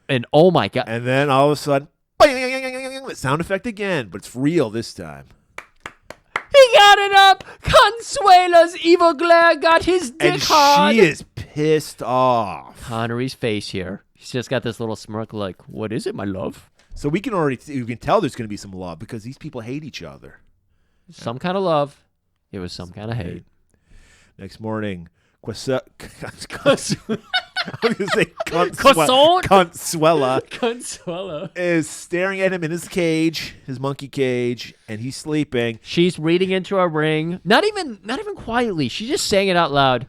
And oh my God. And then all of a sudden, the sound effect again, but it's real this time. He got it up. Consuela's evil glare got his dick hard. And she is pissed off. Connery's face here. He's just got this little smirk like, what is it, my love? So we can tell there's going to be some love because these people hate each other. Some kind of love. It was some kind of hate. Next morning, I was going to say Consuela is staring at him in his cage, his monkey cage, and he's sleeping. She's reading into a ring. Not even quietly. She's just saying it out loud.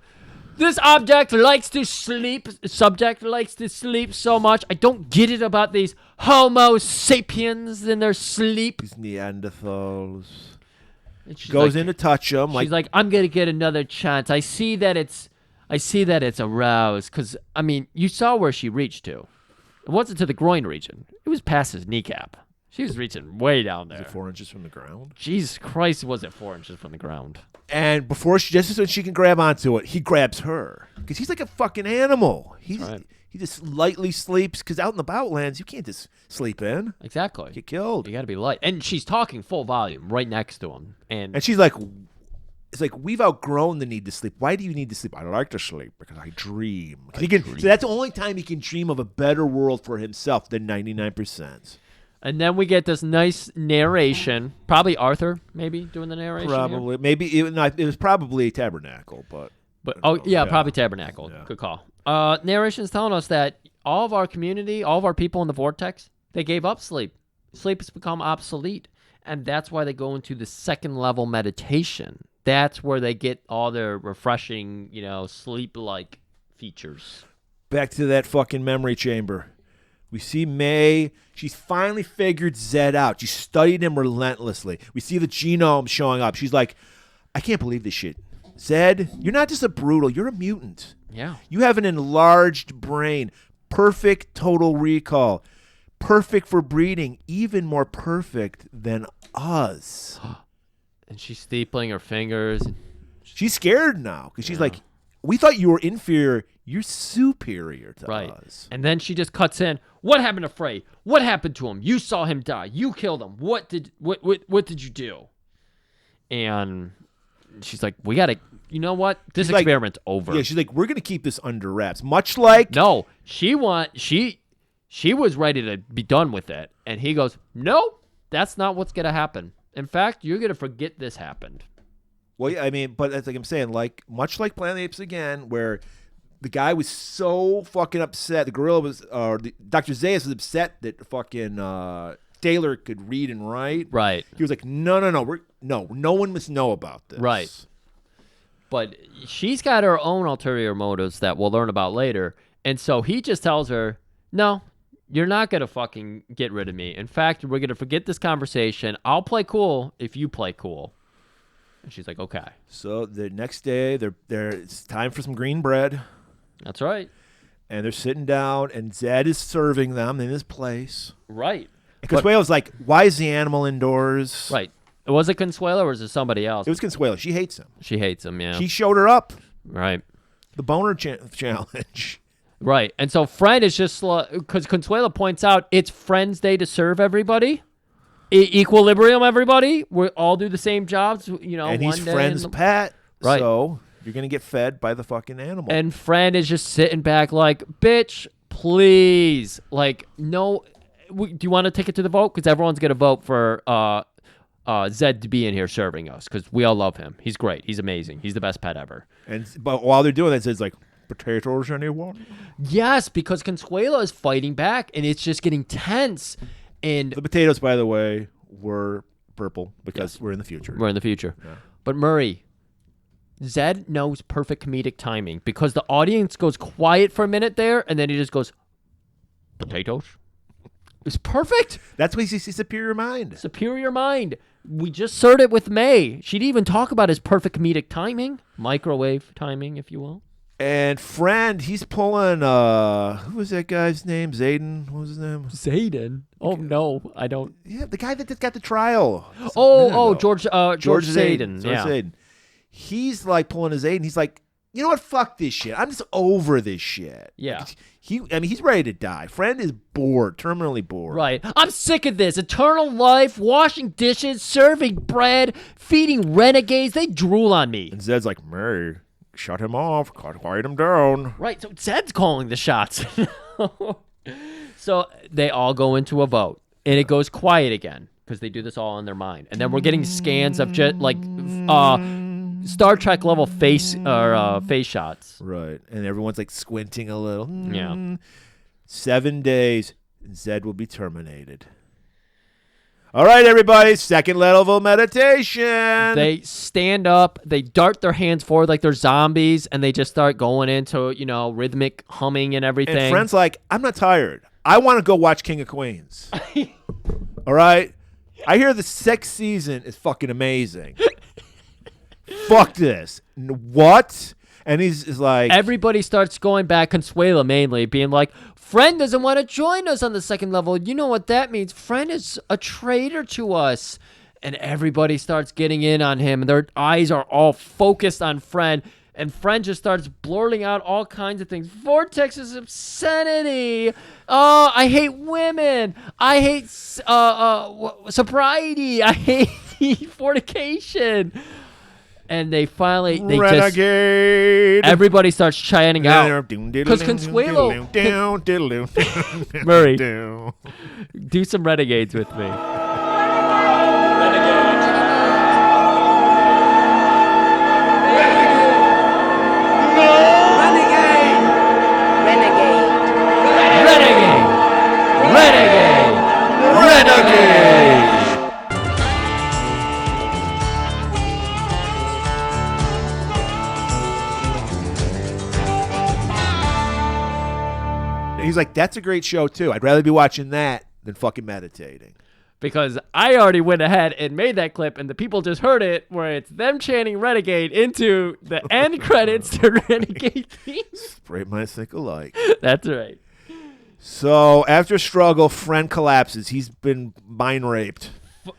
This object likes to sleep. Subject likes to sleep so much. I don't get it about these Homo sapiens in their sleep. These Neanderthals. Goes in to touch him. She's like, I'm gonna get another chance. I see that it's aroused. Cause I mean, you saw where she reached to. It wasn't to the groin region. It was past his kneecap. She was reaching way down there. Was it 4 inches from the ground? Jesus Christ, was it 4 inches from the ground? And just so she can grab onto it, he grabs her because he's like a fucking animal. He just lightly sleeps because out in the Outlands, you can't just sleep in. Exactly. Get killed. You got to be light. And she's talking full volume right next to him. And she's like, it's like, we've outgrown the need to sleep. Why do you need to sleep? I like to sleep because I dream. So that's the only time he can dream of a better world for himself than 99%. And then we get this nice narration. Probably Arthur, maybe, doing the narration. Probably. Here. Maybe it was probably Tabernacle, but probably Tabernacle. Yeah. Good call. Narration is telling us that all of our community, all of our people in the vortex, they gave up sleep. Sleep has become obsolete. And that's why they go into the second level meditation. That's where they get all their refreshing, sleep-like features. Back to that fucking memory chamber. We see May. She's finally figured Zed out. She studied him relentlessly. We see the genome showing up. She's like, I can't believe this shit. Zed, you're not just a brutal. You're a mutant. Yeah. You have an enlarged brain. Perfect total recall. Perfect for breeding. Even more perfect than us. And she's stapling her fingers. She's scared now because she's like, we thought you were inferior. You're superior to us. And then she just cuts in. What happened to Frey? What happened to him? You saw him die. You killed him. What did you do? And she's like, we gotta. You know what? This experiment's over. Yeah, she's like, we're gonna keep this under wraps. Much like no, she was ready to be done with it, and he goes, no, that's not what's gonna happen. In fact, you're gonna forget this happened. Well, yeah, I mean, but that's like I'm saying, much like Planet of the Apes again, where the guy was so fucking upset. The gorilla was, Dr. Zaius was upset that fucking Taylor could read and write. Right. He was like, no one must know about this. Right. But she's got her own ulterior motives that we'll learn about later. And so he just tells her, no, you're not going to fucking get rid of me. In fact, we're going to forget this conversation. I'll play cool if you play cool. And she's like, okay. So the next day, it's time for some green bread. That's right. And they're sitting down, and Zed is serving them in his place. Right. And Consuela's like, why is the animal indoors? Right. Was it Consuela or was it somebody else? It was Consuela. She hates him. She hates him, yeah. She showed her up. Right. The boner challenge. Right. And so Fred is just, because Consuela points out it's Friend's Day to serve everybody. Equilibrium, everybody. We all do the same jobs, And he's Friend's pet. Right. So you're going to get fed by the fucking animal. And Friend is just sitting back like, bitch, please. Like, no. do you want to take it to the vote? Because everyone's going to vote for Zed to be in here serving us because we all love him. He's great. He's amazing. He's the best pet ever. But while they're doing that, Zed's like, potatoes, anyone? Yes, because Consuelo is fighting back, and it's just getting tense. And The potatoes, by the way, were purple because we're in the future. We're in the future. Yeah. But Murray, Zed knows perfect comedic timing because the audience goes quiet for a minute there, and then he just goes, potatoes? It's perfect. That's why he's superior mind. Superior mind. We just heard it with May. She'd even talk about his perfect comedic timing. Microwave timing, if you will. And friend, he's pulling, who was that guy's name? Zayden? What was his name? Zayden? Oh, no, I don't. Yeah, the guy that just got the trial. George Zayden. George Yeah. Zayden. He's like pulling his Zayden. He's like, you know what? Fuck this shit. I'm just over this shit. Yeah. He's ready to die. Friend is bored, terminally bored. Right. I'm sick of this. Eternal life, washing dishes, serving bread, feeding renegades. They drool on me. And Zed's like, Mary, shut him off. Quiet him down. Right. So Zed's calling the shots. So they all go into a vote, and it goes quiet again because they do this all in their mind. And then we're getting scans of just like Star Trek level face shots. Right. And everyone's like squinting a little. Yeah. 7 days, and Zed will be terminated. All right, everybody. Second level meditation. They stand up, they dart their hands forward like they're zombies, and they just start going into, rhythmic humming and everything. And friend's like, I'm not tired. I want to go watch King of Queens. All right? I hear the 6th season is fucking amazing. Fuck this. What? And he's like... Everybody starts going back, Consuelo mainly, being like, Friend doesn't want to join us on the second level. You know what that means. Friend is a traitor to us. And everybody starts getting in on him, and their eyes are all focused on Friend. And Friend just starts blurting out all kinds of things. Vortex is obscenity. Oh, I hate women. I hate sobriety. I hate fornication. And they finally, Renegade. Everybody starts chanting out. Because Consuelo, Murray, do some renegades with me. He's like, that's a great show, too. I'd rather be watching that than fucking meditating. Because I already went ahead and made that clip, and the people just heard it, where it's them chanting Renegade into the end credits to Renegade themes. Great minds think alike. That's right. So, after a struggle, Friend collapses. He's been mind raped.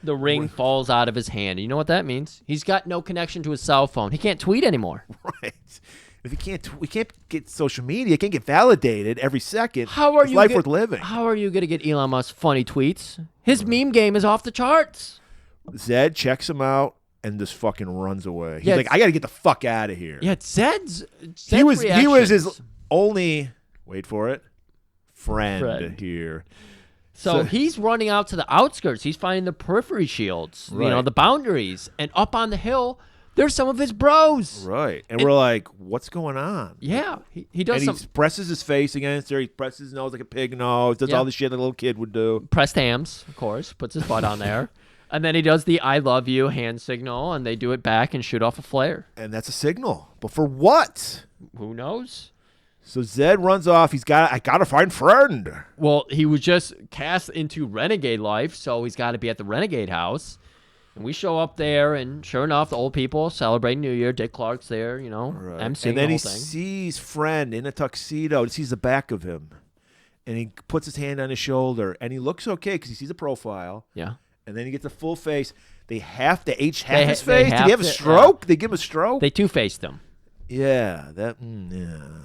The ring falls out of his hand. You know what that means? He's got no connection to his cell phone. He can't tweet anymore. Right. If we can't get social media, can't get validated every second. How are it's you life worth living? How are you going to get Elon Musk funny tweets? His meme game is off the charts. Zed checks him out and just fucking runs away. He's Yeah, like, I got to get the fuck out of here. Yeah, Zed's he was his reactions. only, wait for it, friend. Here. So he's running out to the outskirts. He's finding the periphery shields, Right. the boundaries. And up on the hill, there's some of his bros. Right. And we're like, what's going on? Yeah. He does And he presses his face against her. He presses his nose like a pig nose. Does Yeah. all the shit that a little kid would do. pressed hams, of course, puts his butt on there. And then he does the I love you hand signal, and they do it back and shoot off a flare. And that's a signal. But for what? Who knows? So Zed runs off. I got to find Friend. Well, he was just cast into renegade life, so he's got to be at the renegade house. And we show up there, and sure enough, the old people celebrating New Year. Dick Clark's there, Right. emceeing And then the he whole thing. sees Friend in a tuxedo. He sees the back of him. And he puts his hand on his shoulder. And he looks okay because he sees a profile. Yeah. And then he gets a full face. They have to H half his they face. Did have he have a to- stroke? They give him a stroke? They two-faced him. Yeah, that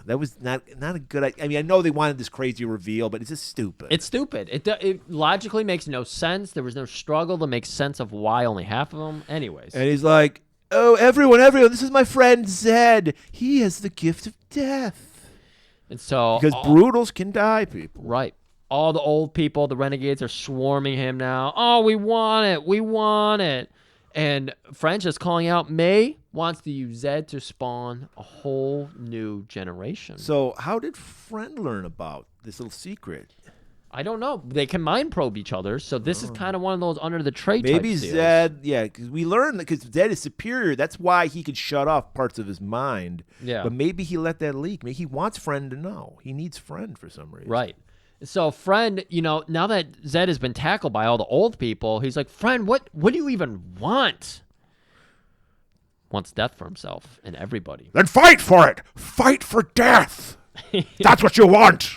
was not a good idea. I mean, I know they wanted this crazy reveal, but it's just stupid. It's stupid. It logically makes no sense. There was no struggle to make sense of why only half of them. Anyways. And he's like, oh, everyone, this is my friend Zed. He has the gift of death. And so Because brutals can die, people. right. All the old people, the renegades, are swarming him now. Oh, we want it. We want it. And French is calling out, May wants to use Zed to spawn a whole new generation. So how did Friend learn about this little secret? I don't know. They can mind probe each other, so this is kind of one of those under the tray Maybe type deals. Zed, yeah, because we learned that because Zed is superior. That's why he can shut off parts of his mind. Yeah. But maybe he let that leak. Maybe he wants Friend to know. He needs Friend for some reason. Right. So Friend, now that Zed has been tackled by all the old people, he's like, Friend, what do you even want? Wants death for himself and everybody. Then fight for it. Fight for death. That's what you want.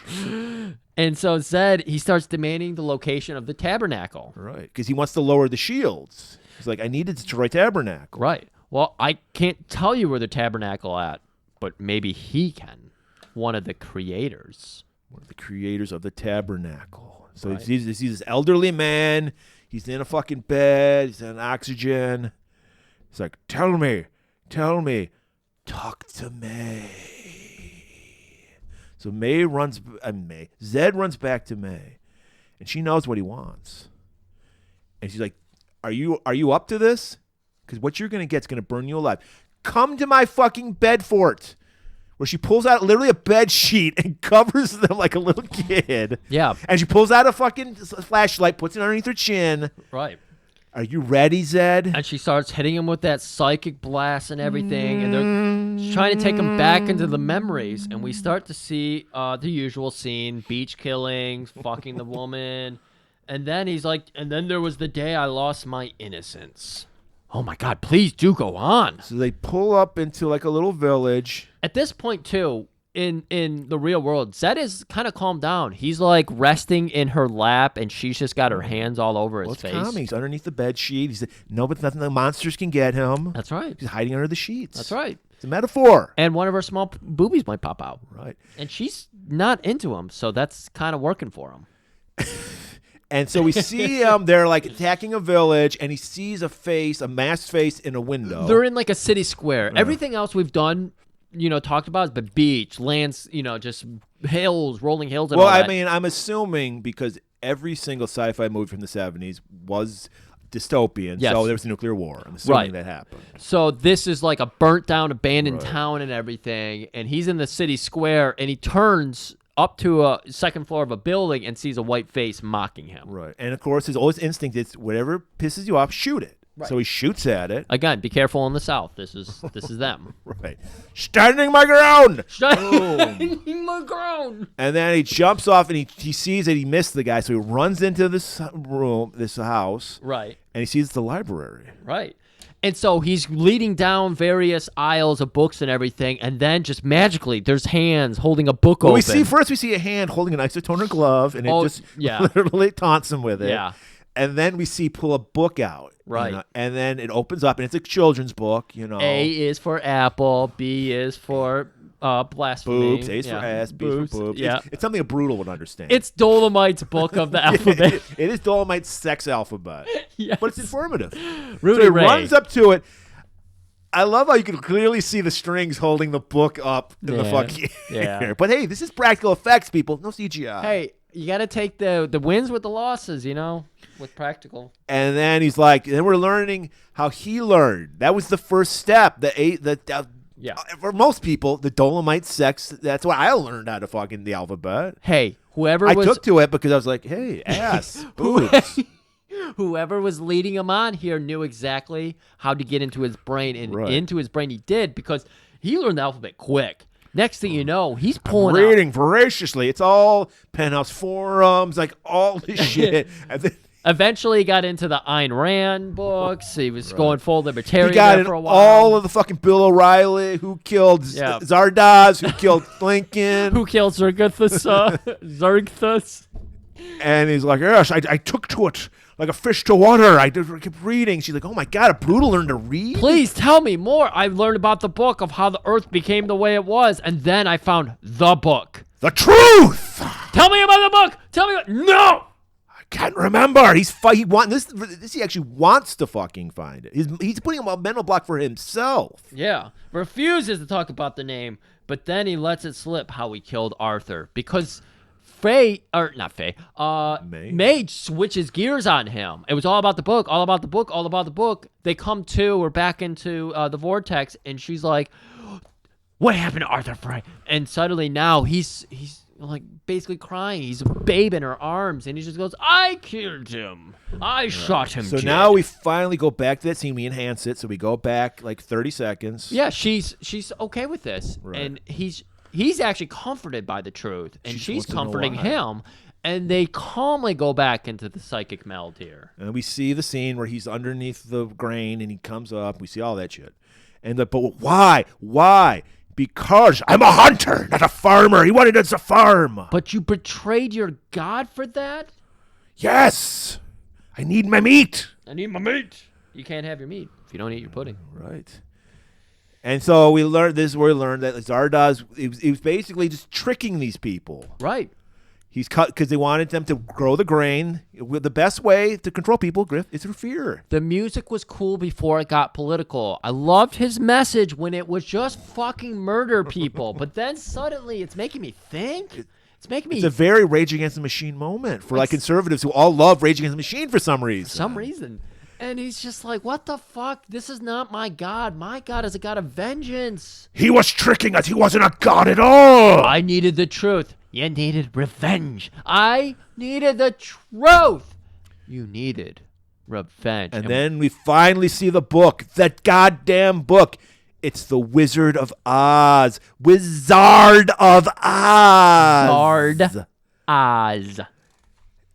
And so Zed, he starts demanding the location of the tabernacle. Right, because he wants to lower the shields. He's like, I need to destroy tabernacle. Right. Well, I can't tell you where the tabernacle at, but maybe he can. One of the creators. One of the creators of the tabernacle. So Right. he sees this elderly man. He's in a fucking bed. He's on oxygen. He's like, tell me, talk to May. So Zed runs back to May, and she knows what he wants. And she's like, are you up to this? Because what you're going to get is going to burn you alive. Come to my fucking bed fort. Where she pulls out literally a bed sheet and covers them like a little kid. Yeah. And she pulls out a fucking flashlight, puts it underneath her chin. Right. Are you ready, Zed? And she starts hitting him with that psychic blast and everything, and they're trying to take him back into the memories. And we start to see the usual scene: beach killings, fucking the woman, and then he's like, "And then there was the day I lost my innocence." Oh my God! Please do go on. So they pull up into like a little village. At this point, too, in the real world, Zed is kind of calmed down. He's like resting in her lap, and she's just got her hands all over his Well, it's face. calming. He's underneath the bed sheet. He's no, but nothing. The monsters can get him. That's right. He's hiding under the sheets. That's right. It's a metaphor. And one of her small boobies might pop out. Right. And she's not into him, so that's kind of working for him. And so we see him. They're like attacking a village, and he sees a face, a masked face, in a window. They're in like a city square. Everything else we've done, talked about is the beach, lands, just hills, rolling hills. And Well, all I that. mean, I'm assuming because every single sci-fi movie from the 70s was dystopian, Yes. so there was a nuclear war. I'm assuming Right. that happened. So this is like a burnt down, abandoned town and everything. And he's in the city square, and he turns up to a second floor of a building and sees a white face mocking him. Right. And of course, his always instinct is whatever pisses you off, shoot it. Right. So he shoots at it. Again, be careful in the South. This is them. Right. Standing my ground. Standing my ground. And then he jumps off and he sees that he missed the guy. So he runs into this room, this house. Right. And he sees the library. Right. And so he's leading down various aisles of books and everything, and then just magically, there's hands holding a book Well, open. we see a hand holding an isotoner glove, and it just literally taunts him with it. Yeah. And then we see pull a book out. Right. And then it opens up, and it's a children's book, A is for apple, B is for blasphemy. Boobs, A is for ass, B boobs. is for boobs. Yeah. It's something a brutal would understand. It's Dolomite's book of the alphabet. It is Dolomite's sex alphabet. Yes. But it's informative. Rudy So he Ray. runs up to it. I love how you can clearly see the strings holding the book up in the Yeah. fucking Yeah. air. But hey, this is practical effects, people. No CGI. Hey, you got to take the wins with the losses, with practical. And then he's like, then we're learning how he learned. That was the first step. Yeah. For most people, the Dolomite sex, that's why I learned how to fucking the alphabet. Hey, whoever I was took to it because I was like, hey, ass, boobs. whoever was leading him on here knew exactly how to get into his brain, and Right. into his brain he did, because he learned the alphabet quick. Next thing you know, he's pulling Reading voraciously. It's all penthouse forums, like all this shit. And then Eventually, he got into the Ayn Rand books. He was going full libertarian he got there in for a while. all of the fucking Bill O'Reilly, who killed Yeah. Zardoz, who killed Lincoln. Who killed Zardoz? Zardoz? And he's like, yes, I took to it like a fish to water. I kept reading. She's like, oh my God, a brutal learned to read? Please tell me more. I learned about the book of how the Earth became the way it was, and then I found the book. The truth! Tell me about the book. Tell me what. No. I can't remember. He actually wants to fucking find it. He's putting a mental block for himself. Yeah, refuses to talk about the name, but then he lets it slip how he killed Arthur, because Faye, or not Faye, May. May switches gears on him. It was all about the book, all about the book, all about the book. They come to, we're back into the vortex, and she's like, what happened to Arthur Frey? And suddenly now he's like basically crying. He's a babe in her arms, and he just goes, I killed him. I shot him. So dead." now we finally go back to that scene. We enhance it, so we go back like 30 seconds. Yeah, she's okay with this, Right. and he's actually comforted by the truth, and She she's wants to know comforting why. him, and they calmly go back into the psychic meld here. And we see the scene where he's underneath the grain and he comes up. We see all that shit. And but why? Why? Because I'm a hunter, not a farmer. He wanted us to farm. But you betrayed your god for that? Yes, I need my meat. I need my meat. You can't have your meat if you don't eat your pudding. Right. And so we learned. This is where we learned that Zardoz. He was basically just tricking these people. Right. He's cut because they wanted them to grow the grain. The best way to control people, Griff, is through fear. The music was cool before it got political. I loved his message when it was just fucking murder people. But then suddenly it's making me think. It's making me It's a very Rage Against the Machine moment for like conservatives who all love Rage Against the Machine for some reason. And he's just like, what the fuck? This is not my God. My God is a God of vengeance. He was tricking us. He wasn't a god at all. I needed the truth. You needed revenge. I needed the truth. You needed revenge. And then we finally see the book, that goddamn book. It's the Wizard of Oz. Wizard of Oz. Lord Oz.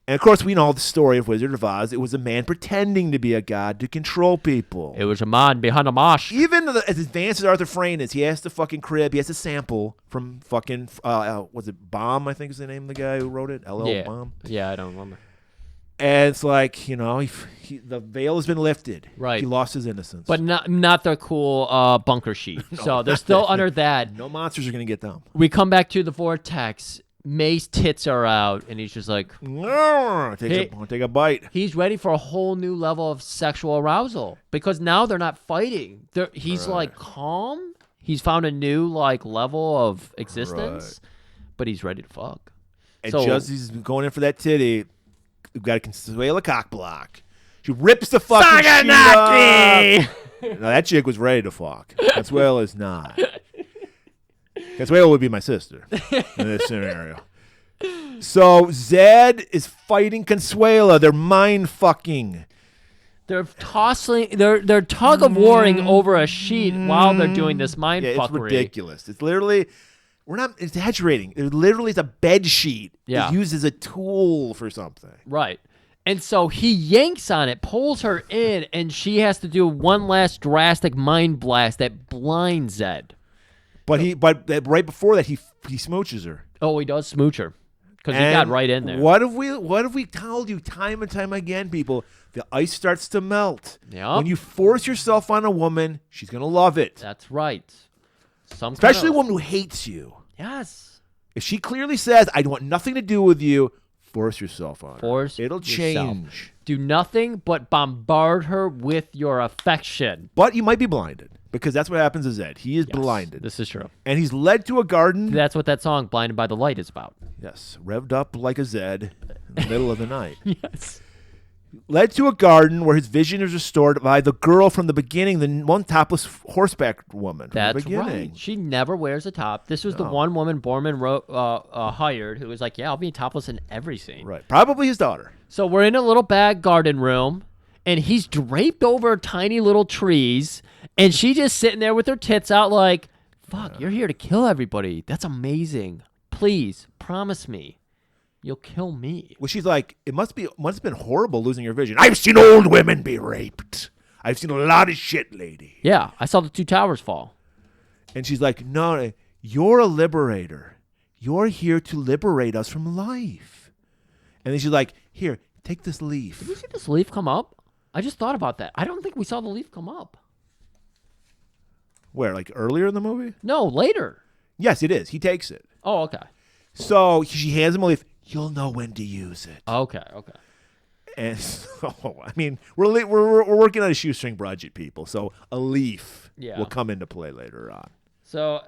And of course, we know the story of Wizard of Oz. It was a man pretending to be a god to control people. It was a man behind a mask. Even as advanced as Arthur Frayne is, he has to fucking crib. He has to sample from fucking, was it Baum, I think is the name of the guy who wrote it? L.L. Yeah. Baum. Yeah, I don't remember. And it's like, you know, the veil has been lifted. Right. He lost his innocence. But not the cool bunker sheet. So they're still under that. No monsters are going to get them. We come back to the vortex. May's tits are out, and he's just like, Take a bite. he's ready for a whole new level of sexual arousal because now they're not fighting. He's like calm. He's found a new like level of existence, but he's ready to fuck. And So- just as he's going in for that titty, we've got a Consuela cock block. She rips the fucking sheet off. Now that chick was ready to fuck. Consuela's not. Consuela would be my sister in this scenario. So Zed is fighting Consuela. They're mind fucking. They're tossing. They're tug of warring over a sheet while they're doing this mind Yeah, it's fuckery. ridiculous. It's literally, we're not exaggerating. It literally is a bed sheet. Yeah. It's used as a tool for something. Right. And so he yanks on it, pulls her in, and she has to do one last drastic mind blast that blinds Zed. But right before that, he smooches her. Oh, he does smooch her because he got right in there. What have we told you time and time again, people? The ice starts to melt. Yep. When you force yourself on a woman, she's gonna love it. That's right. Especially a woman who hates you. Yes. If she clearly says, "I want nothing to do with you," force yourself on her. Force It'll yourself. change. Do nothing but bombard her with your affection. But you might be blinded because that's what happens to Zed. He is Yes, blinded, This is true. and he's led to a garden. That's what that song "Blinded by the Light" is about. Yes, revved up like a Zed in the middle of the night. Yes. Led to a garden where his vision is restored by the girl from the beginning, the one topless horseback woman from the That's beginning. right. She never wears a top. This was the one woman Borman hired who was like, yeah, I'll be topless in every scene. Right. Probably his daughter. So we're in a little back garden room, and he's draped over tiny little trees, and she just sitting there with her tits out like, fuck, you're here to kill everybody. That's amazing. Please, promise me. You'll kill me. Well, she's like, it must have been horrible losing your vision. I've seen old women be raped. I've seen a lot of shit, lady. Yeah, I saw the two towers fall. And she's like, no, you're a liberator. You're here to liberate us from life. And then she's like, here, take this leaf. Did we see this leaf come up? I just thought about that. I don't think we saw the leaf come up. Where, like earlier in the movie? No, later. Yes, it is. He takes it. Oh, okay. So she hands him a leaf. You'll know when to use it. Okay. And so, I mean, we're working on a shoestring budget, people. So a leaf Yeah. will come into play later on. So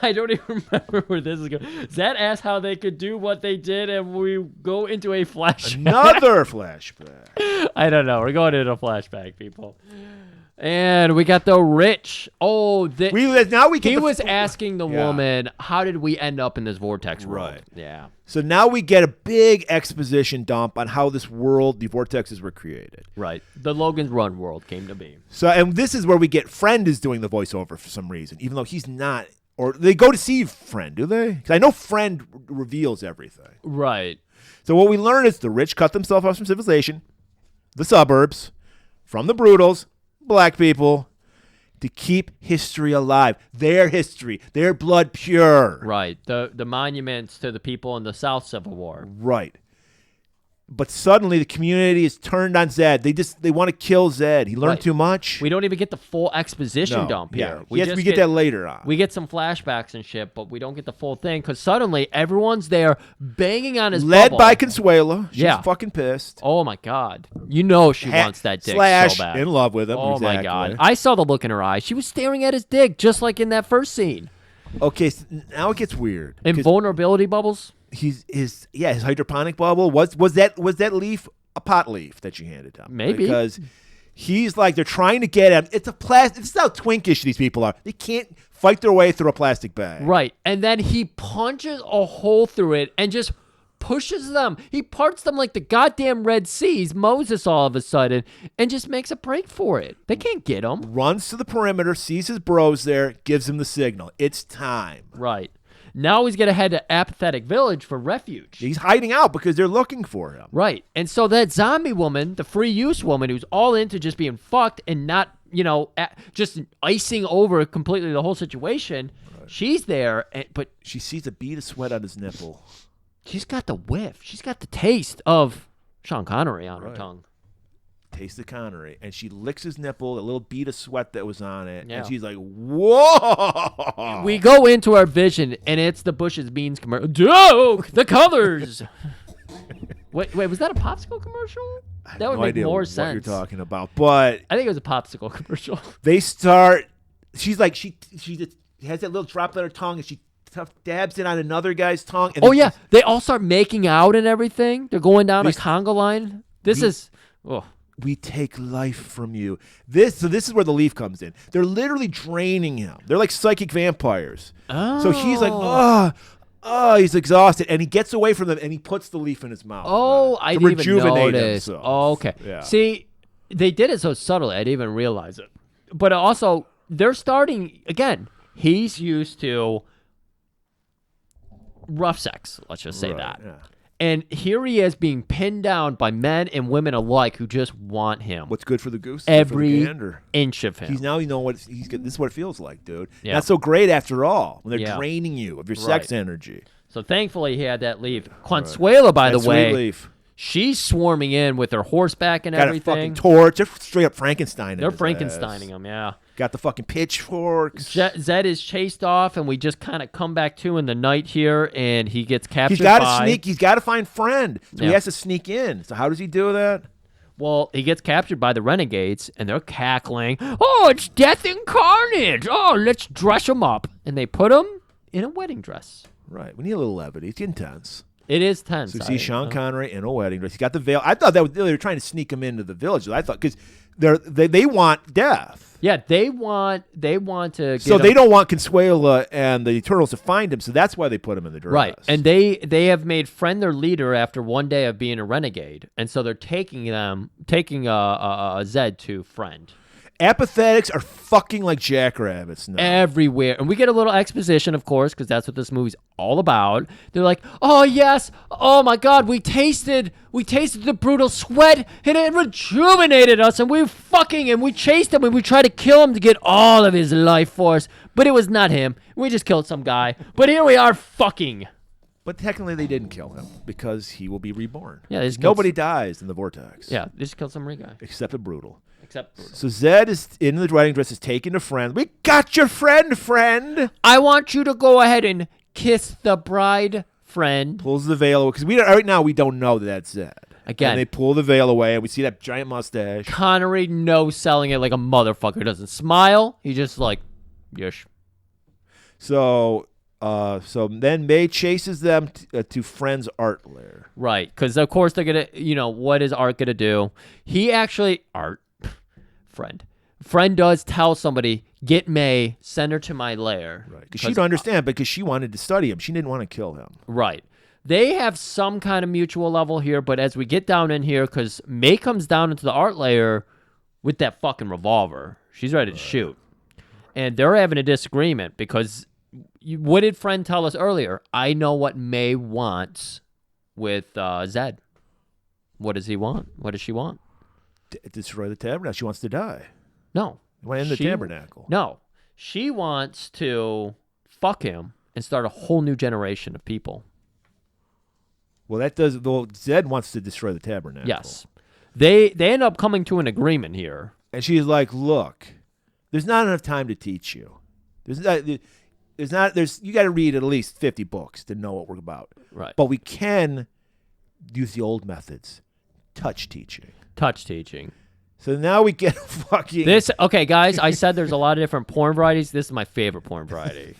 I don't even remember where this is going. Zed asked how they could do what they did, and we go into a flashback. Another flashback. I don't know. We're going into a flashback, people. And we got the rich. Oh, Now we get he the was asking the Yeah. woman, how did we end up in this vortex world? Right. Yeah. So now we get a big exposition dump on how this world, the vortexes, were created. Right. The Logan's Run world came to be. So, and this is where we get Friend is doing the voiceover for some reason, even though he's not. Or they go to see Friend, do they? Because I know Friend reveals everything. Right. So what we learn is the rich cut themselves off from civilization, the suburbs, from the brutals, black people, to keep history alive. Their history, their blood pure. Right. The monuments to the people in the South Civil War. Right. But suddenly the community is turned on Zed. They want to kill Zed. He learned Right. too much. We don't even get the full exposition No. dump Yeah. here. Yes, just we get that later on. We get some flashbacks and shit, but we don't get the full thing because suddenly everyone's there banging on his Led bubble. by Consuela. She's Yeah. fucking pissed. Oh my god! You know she wants that dick Slash so bad. in love with him. Oh my exactly. god! I saw the look in her eye. She was staring at his dick just like in that first scene. Okay, so now it gets weird. And 'Cause vulnerability bubbles. his hydroponic bubble was that leaf a pot leaf that you handed him? Maybe. Because he's like they're trying to get him. It's a plastic. This is how twinkish these people are. They can't fight their way through a plastic bag. Right, and then he punches a hole through it and just pushes them. He parts them like the goddamn Red Seas, Moses all of a sudden, and just makes a break for it. They can't get him. Runs to the perimeter, sees his bros there, gives him the signal. It's time. Right. Now he's going to head to Apathetic Village for refuge. He's hiding out because they're looking for him. Right. And so that zombie woman, the free use woman who's all into just being fucked and not, just icing over completely the whole situation, she's there, but She sees a bead of sweat on his nipple. she's got the whiff. She's got the taste of Sean Connery on her tongue. Tastes the Connery, and she licks his nipple, a little bead of sweat that was on it, Yeah. and she's like, "Whoa!" We go into our vision, and it's the Bush's Beans commercial. Duke, the colors. wait, was that a popsicle commercial? That would no make idea more what sense. you're talking about, but I think it was a popsicle commercial. they start. She's like she just has that little droplet on her tongue, and she dabs it on another guy's tongue. And Oh yeah, they all start making out and everything. They're going down a conga line. This is. Oh. we take life from you. This is where the leaf comes in. They're literally draining him. They're like psychic vampires. So he's like, he's exhausted, and he gets away from them, and he puts the leaf in his mouth. Oh, I to didn't even rejuvenate notice. himself. Oh, okay. Yeah. See, they did it so subtly, I didn't even realize it. But also, they're starting again. He's used to rough sex. Let's just say that. Yeah. And here he is being pinned down by men and women alike who just want him. What's good for the goose? is good for the Every gander. inch of him. He's now you know what he's. This is what it feels like, dude. Yeah. Not so great after all when they're Yeah. draining you of your sex Right. energy. So thankfully he had that leaf. Consuela, by That the sweet way, leaf. she's swarming in with her horseback and Got a everything. fucking torch. They're straight up Frankenstein. They're Frankensteining him, yeah. Got the fucking pitchforks. Zed is chased off, and we just kind of come back to in the night here, and he gets captured. He's got to by- sneak. He's got to find Friend. So he Yeah. has to sneak in. So how does he do that? Well, he gets captured by the renegades, and they're cackling. Oh, it's death incarnate! Oh, let's dress him up, and they put him in a wedding dress. Right. We need a little levity. It's intense. It is tense. So you see Sean Connery in a wedding dress. He got the veil. I thought that they were trying to sneak him into the village. I thought because they want death. Yeah, they want to. Get So they him- don't want Consuela and the Eternals to find him. So that's why they put him in the dress. Right, and they have made Friend their leader after one day of being a renegade, and so they're taking Zed to Friend. Apathetics are fucking like jackrabbits now. Everywhere. And we get a little exposition, of course, because that's what this movie's all about. They're like, oh, yes. Oh, my God. We tasted the brutal sweat, and it rejuvenated us, and we chased him, and we tried to kill him to get all of his life force. But it was not him. We just killed some guy. But here we are fucking. But technically, they didn't kill him because he will be reborn. Yeah, they just killed Nobody dies in the vortex. Yeah, they just killed some guy. Except the brutal. Except brutal. So Zed is in the wedding dress, is taken to Friend. We got your friend. I want you to go ahead and kiss the bride, Friend. Pulls the veil away because right now we don't know that that's Zed. Again. And they pull the veil away, and we see that giant mustache. Connery no selling it like a motherfucker. Doesn't smile. He just like, yes. So then May chases them to Friend's art lair. Right, because of course they're gonna, what is Art gonna do? He actually, Friend does tell somebody, get May, send her to my lair. Right, because she don't understand, because she wanted to study him. She didn't want to kill him. Right. They have some kind of mutual level here, but as we get down in here, because May comes down into the art layer with that fucking revolver. She's ready to shoot. And they're having a disagreement because what did Friend tell us earlier? I know what May wants with Zed. What does he want? What does she want? Destroy the tabernacle. She wants to die. No. Why in the tabernacle? No. She wants to fuck him and start a whole new generation of people. Well, that does. Well, Zed wants to destroy the tabernacle. Yes. They end up coming to an agreement here. And she's like, look, there's not enough time to teach you. You got to read at least 50 books to know what we're about. Right. But we can use the old methods. Touch teaching. So now we get fucking... Okay, guys, I said there's a lot of different porn varieties. This is my favorite porn variety.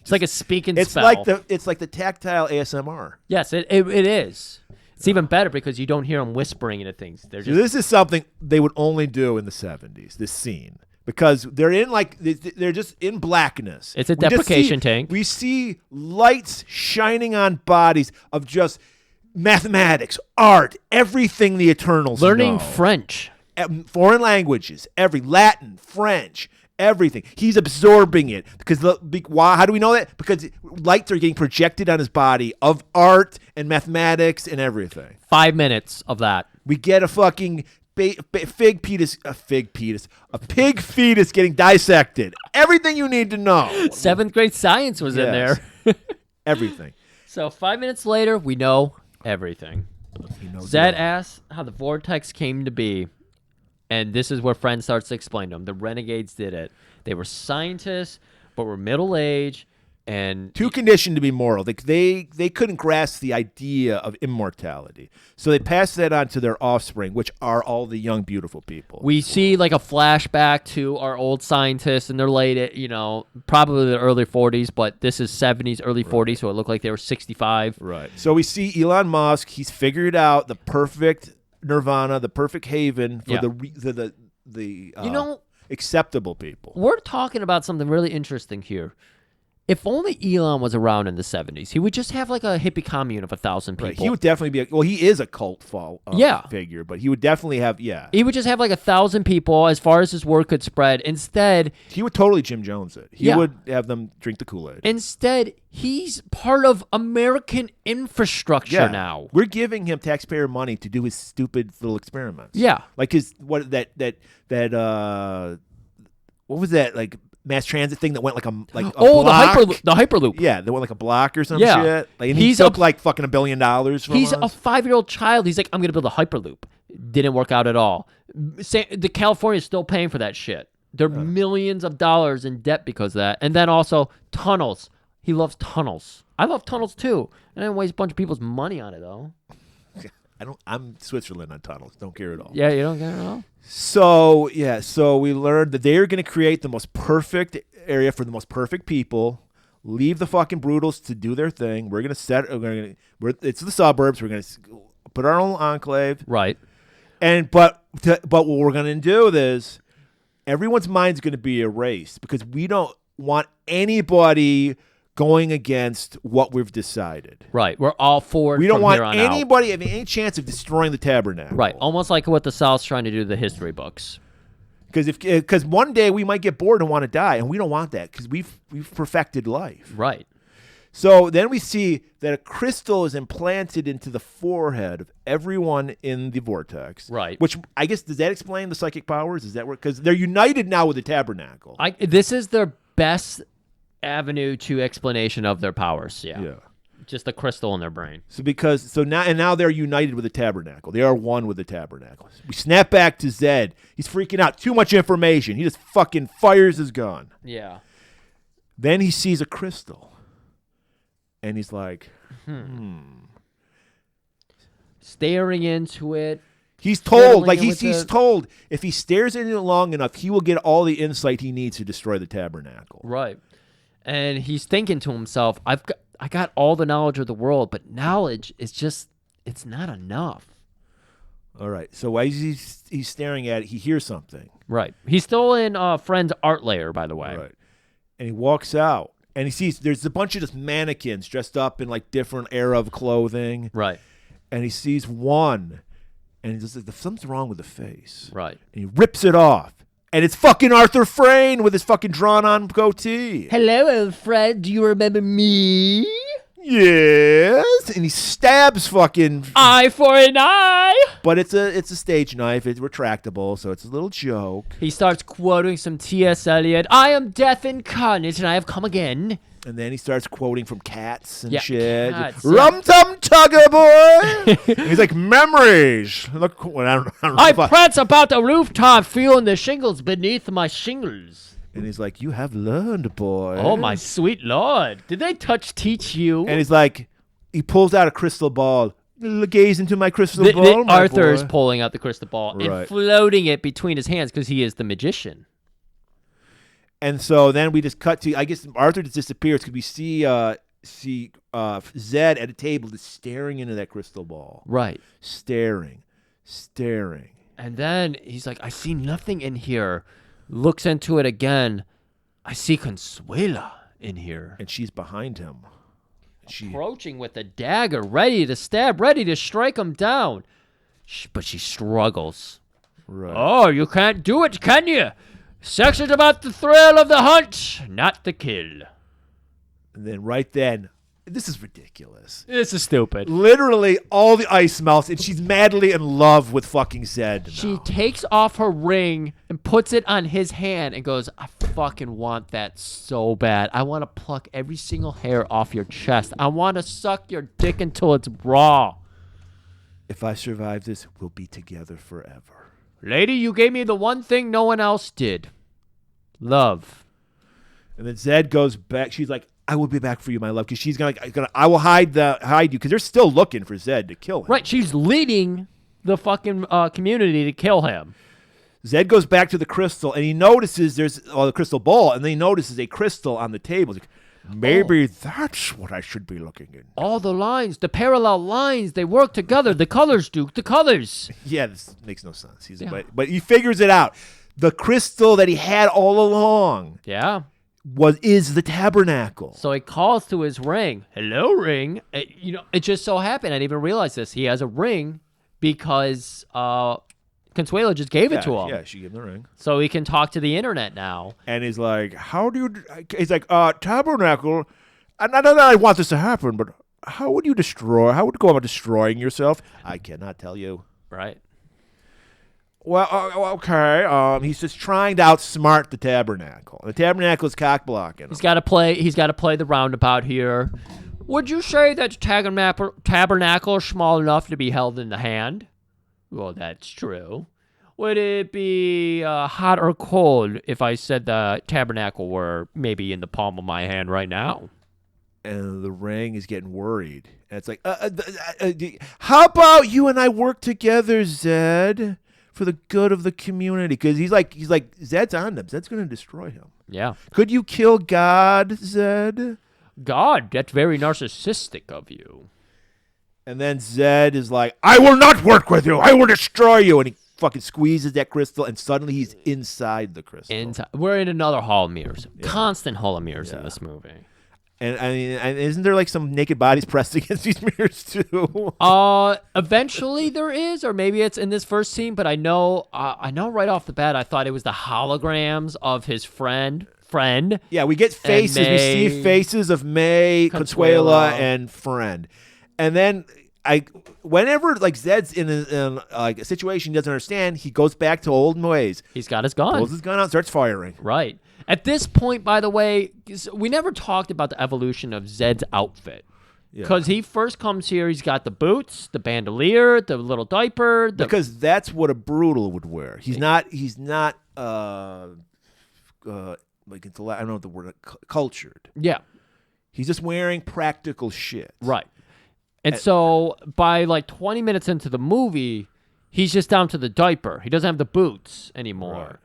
It's like a speak and spell. It's like the tactile ASMR. Yes, it is. It's even better because you don't hear them whispering into things. They're just... This is something they would only do in the 70s, this scene. Because they're just in blackness. It's a deprecation tank. We see lights shining on bodies of just mathematics, art, everything the Eternals learning know. French. Foreign languages, Latin, French, everything. He's absorbing it because why? How do we know that? Because lights are getting projected on his body of art and mathematics and everything. 5 minutes of that. We get a fucking pig fetus getting dissected. Everything you need to know. 7th grade science was in there. Everything. So 5 minutes later, we know everything. Zed asks how the vortex came to be. And this is where Friend starts to explain to him. The Renegades did it. They were scientists, but were middle-aged. And too conditioned to be moral. They couldn't grasp the idea of immortality. So they passed that on to their offspring, which are all the young, beautiful people. We see like a flashback to our old scientists, and they're late, probably the early 40s, but this is 70s, early 40s, so it looked like they were 65. Right. So we see Elon Musk. He's figured out the perfect nirvana, the perfect haven for the acceptable people. We're talking about something really interesting here. If only Elon was around in the 70s, he would just have like a hippie commune of 1,000 people. Right. He would definitely be he is a cult figure, but he would definitely have, He would just have like 1,000 people as far as his word could spread. Instead... He would totally Jim Jones it. He would have them drink the Kool-Aid. Instead, he's part of American infrastructure now. We're giving him taxpayer money to do his stupid little experiments. Yeah. Like what was that, like, mass transit thing that went like a block. the Hyperloop. Yeah, that went like a block or some shit. Like, and he took like fucking $1 billion from us. He's a 5-year-old child. He's like, I'm going to build a Hyperloop. Didn't work out at all. The California is still paying for that shit. They're millions of dollars in debt because of that. And then also tunnels. He loves tunnels. I love tunnels too. And I didn't waste a bunch of people's money on it though. I'm Switzerland on tunnels. Don't care at all. Yeah, you don't care at all? So we learned that they are going to create the most perfect area for the most perfect people. Leave the fucking brutals to do their thing. We're going to it's the suburbs. We're going to put our own enclave. Right. And but what we're going to do is everyone's mind's going to be erased because we don't want anybody going against what we've decided. Right. We're all for it. We don't want anybody having any chance of destroying the tabernacle. Right. Almost like what the South's trying to do to the history books. Because one day we might get bored and want to die, and we don't want that because we've perfected life. Right. So then we see that a crystal is implanted into the forehead of everyone in the vortex. Right. Which I guess, does that explain the psychic powers? Is that where, because they're united now with the tabernacle. This is their best avenue to explanation of their powers. Yeah. Just the crystal in their brain. So now they're united with the tabernacle. They are one with the tabernacle. We snap back to Zed. He's freaking out. Too much information. He just fucking fires his gun. Yeah. Then he sees a crystal. And he's like, Staring into it. He's told, told if he stares into it long enough, he will get all the insight he needs to destroy the tabernacle. Right. And he's thinking to himself, I got all the knowledge of the world, but knowledge is just, it's not enough. All right. So while he's staring at it, he hears something. Right. He's still in friend's art layer, by the way. Right. And he walks out, and he sees there's a bunch of just mannequins dressed up in like different era of clothing. Right. And he sees one, and he just like, something's wrong with the face. Right. And he rips it off. And it's fucking Arthur Frayne with his fucking drawn-on goatee. Hello, old friend. Do you remember me? Yes. And he stabs fucking... Eye for an eye. But it's a stage knife. It's retractable, so it's a little joke. He starts quoting some T.S. Eliot. I am death incarnate, and I have come again. And then he starts quoting from Cats and Yeah, shit. Cats, Rum tum tugger boy. And he's like, memories. Look, well, I don't know I if I- prance about the rooftop, feeling the shingles beneath my shingles. And he's like, you have learned, boy. Oh, my sweet lord. Did they teach you? And he's like, he pulls out a crystal ball. Gaze into my crystal ball, my Arthur is boy. pulling out the crystal ball and Right. floating it between his hands because he is the magician. And so then we just cut to, I guess Arthur just disappears because we see Zed at a table just staring into that crystal ball. Right. Staring. And then he's like, I see nothing in here. Looks into it again. I see Consuela in here. And she's behind him. Approaching with a dagger, ready to stab, ready to strike him down. But she struggles. Right. Oh, you can't do it, can you? Sex is about the thrill of the hunt, not the kill. And then right then, this is ridiculous. This is stupid. Literally, all the ice melts, and she's madly in love with fucking Zed. She now. takes off her ring and puts it on his hand and goes, I fucking want that so bad. I want to pluck every single hair off your chest. I want to suck your dick until it's raw. If I survive this, we'll be together forever. Lady, you gave me the one thing no one else did. Love. And then Zed goes back. She's like, I will be back for you, my love, because she's gonna. I will hide you, because they're still looking for Zed to kill him. Right, she's leading the fucking community to kill him. Zed goes back to the crystal, and he notices there's the crystal ball, and then he notices a crystal on the table. He's like, maybe that's what I should be looking in. All the lines, the parallel lines, they work together. The colors, Duke, the colors. Yeah, this makes no sense. But he figures it out. The crystal that he had all along Yeah. is the tabernacle. So he calls to his ring. Hello, ring. It just so happened. I didn't even realize this. He has a ring because Consuelo just gave it to him. Yeah, she gave him the ring. So he can talk to the internet now. And he's like, he's like, tabernacle, not that I want this to happen, but how would you go about destroying yourself? I cannot tell you. Right. Well, okay. He's just trying to outsmart the tabernacle. The tabernacle is cock blocking him. He's got to play the roundabout here. Would you say that tabernacle is small enough to be held in the hand? Well, that's true. Would it be hot or cold if I said the tabernacle were maybe in the palm of my hand right now? And the ring is getting worried. And it's like, how about you and I work together, Zed, for the good of the community? Because he's like, Zed's on him. Zed's going to destroy him. Yeah. Could you kill God, Zed? God, that's very narcissistic of you. And then Zed is like, I will not work with you. I will destroy you. And he fucking squeezes that crystal, and suddenly he's inside the crystal. We're in another hall of mirrors. Constant hall of mirrors in this movie. And I mean, isn't there like some naked bodies pressed against these mirrors too? Eventually there is, or maybe it's in this first scene. But I know right off the bat, I thought it was the holograms of his friend. Yeah, we get faces. We see faces of May, Consuela, and friend. And then whenever like Zed's in a situation he doesn't understand, he goes back to old ways. He's got his gun. Pulls his gun out, starts firing. Right. At this point, by the way, we never talked about the evolution of Zed's outfit. Because he first comes here, he's got the boots, the bandolier, the little diaper. Because that's what a brutal would wear. He's not like I don't know the word, cultured. Yeah. He's just wearing practical shit. Right. And so by like 20 minutes into the movie, he's just down to the diaper. He doesn't have the boots anymore. Right.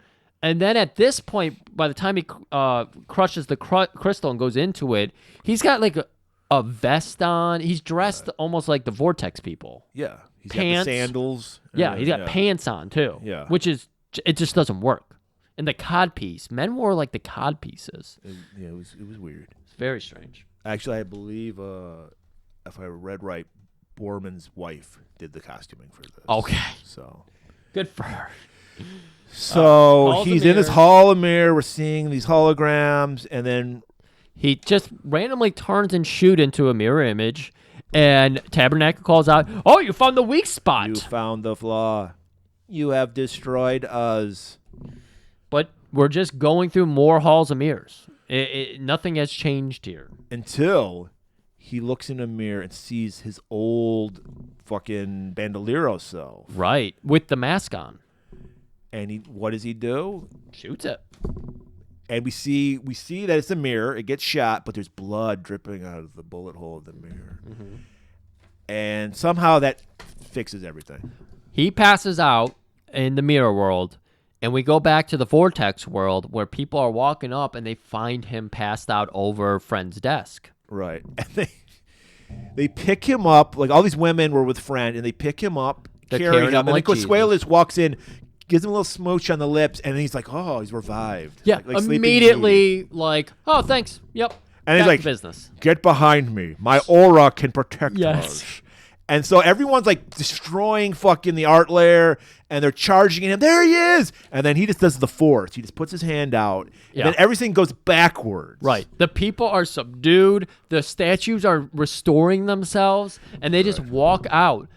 And then at this point, by the time he crushes the crystal and goes into it, he's got like a vest on. He's dressed almost like the Vortex people. Yeah. He's Pants. got the sandals. Yeah, he's got pants on too. Yeah. Which is, it just doesn't work. And the cod piece. Men wore like the cod pieces. It was weird. It's very strange. Actually, I believe, if I read right, Borman's wife did the costuming for this. Okay. So Good for her. So he's in his mirrors. hall of mirror. We're seeing these holograms, and then He just randomly turns and shoot into a mirror image, and Tabernacle calls out, "Oh, you found the weak spot!" you found the flaw. You have destroyed us. But we're just going through more halls of mirrors. Nothing has changed here. Until he looks in a mirror and sees his old fucking Bandolero self. Right, with the mask on. And what does he do? Shoots it. And we see that it's a mirror. It gets shot, but there's blood dripping out of the bullet hole of the mirror. Mm-hmm. And somehow that fixes everything. He passes out in the mirror world, and we go back to the Vortex world where people are walking up and they find him passed out over Friend's desk. Right. And they pick him up. Like, all these women were with Friend, and they pick him up, carry him. And like then Consuelo just walks in, gives him a little smooch on the lips, and then he's like, oh, he's revived. Yeah, like Sleeping immediately Beauty. like, oh, thanks. Yep. And he's Back like, to business. Get behind me. My aura can protect Yes. us. And so everyone's like destroying fucking the art layer, and they're charging him. There he is. And then he just does the force. He just puts his hand out, Yeah. and then everything goes backwards. Right. The people are subdued. The statues are restoring themselves, and they just walk out.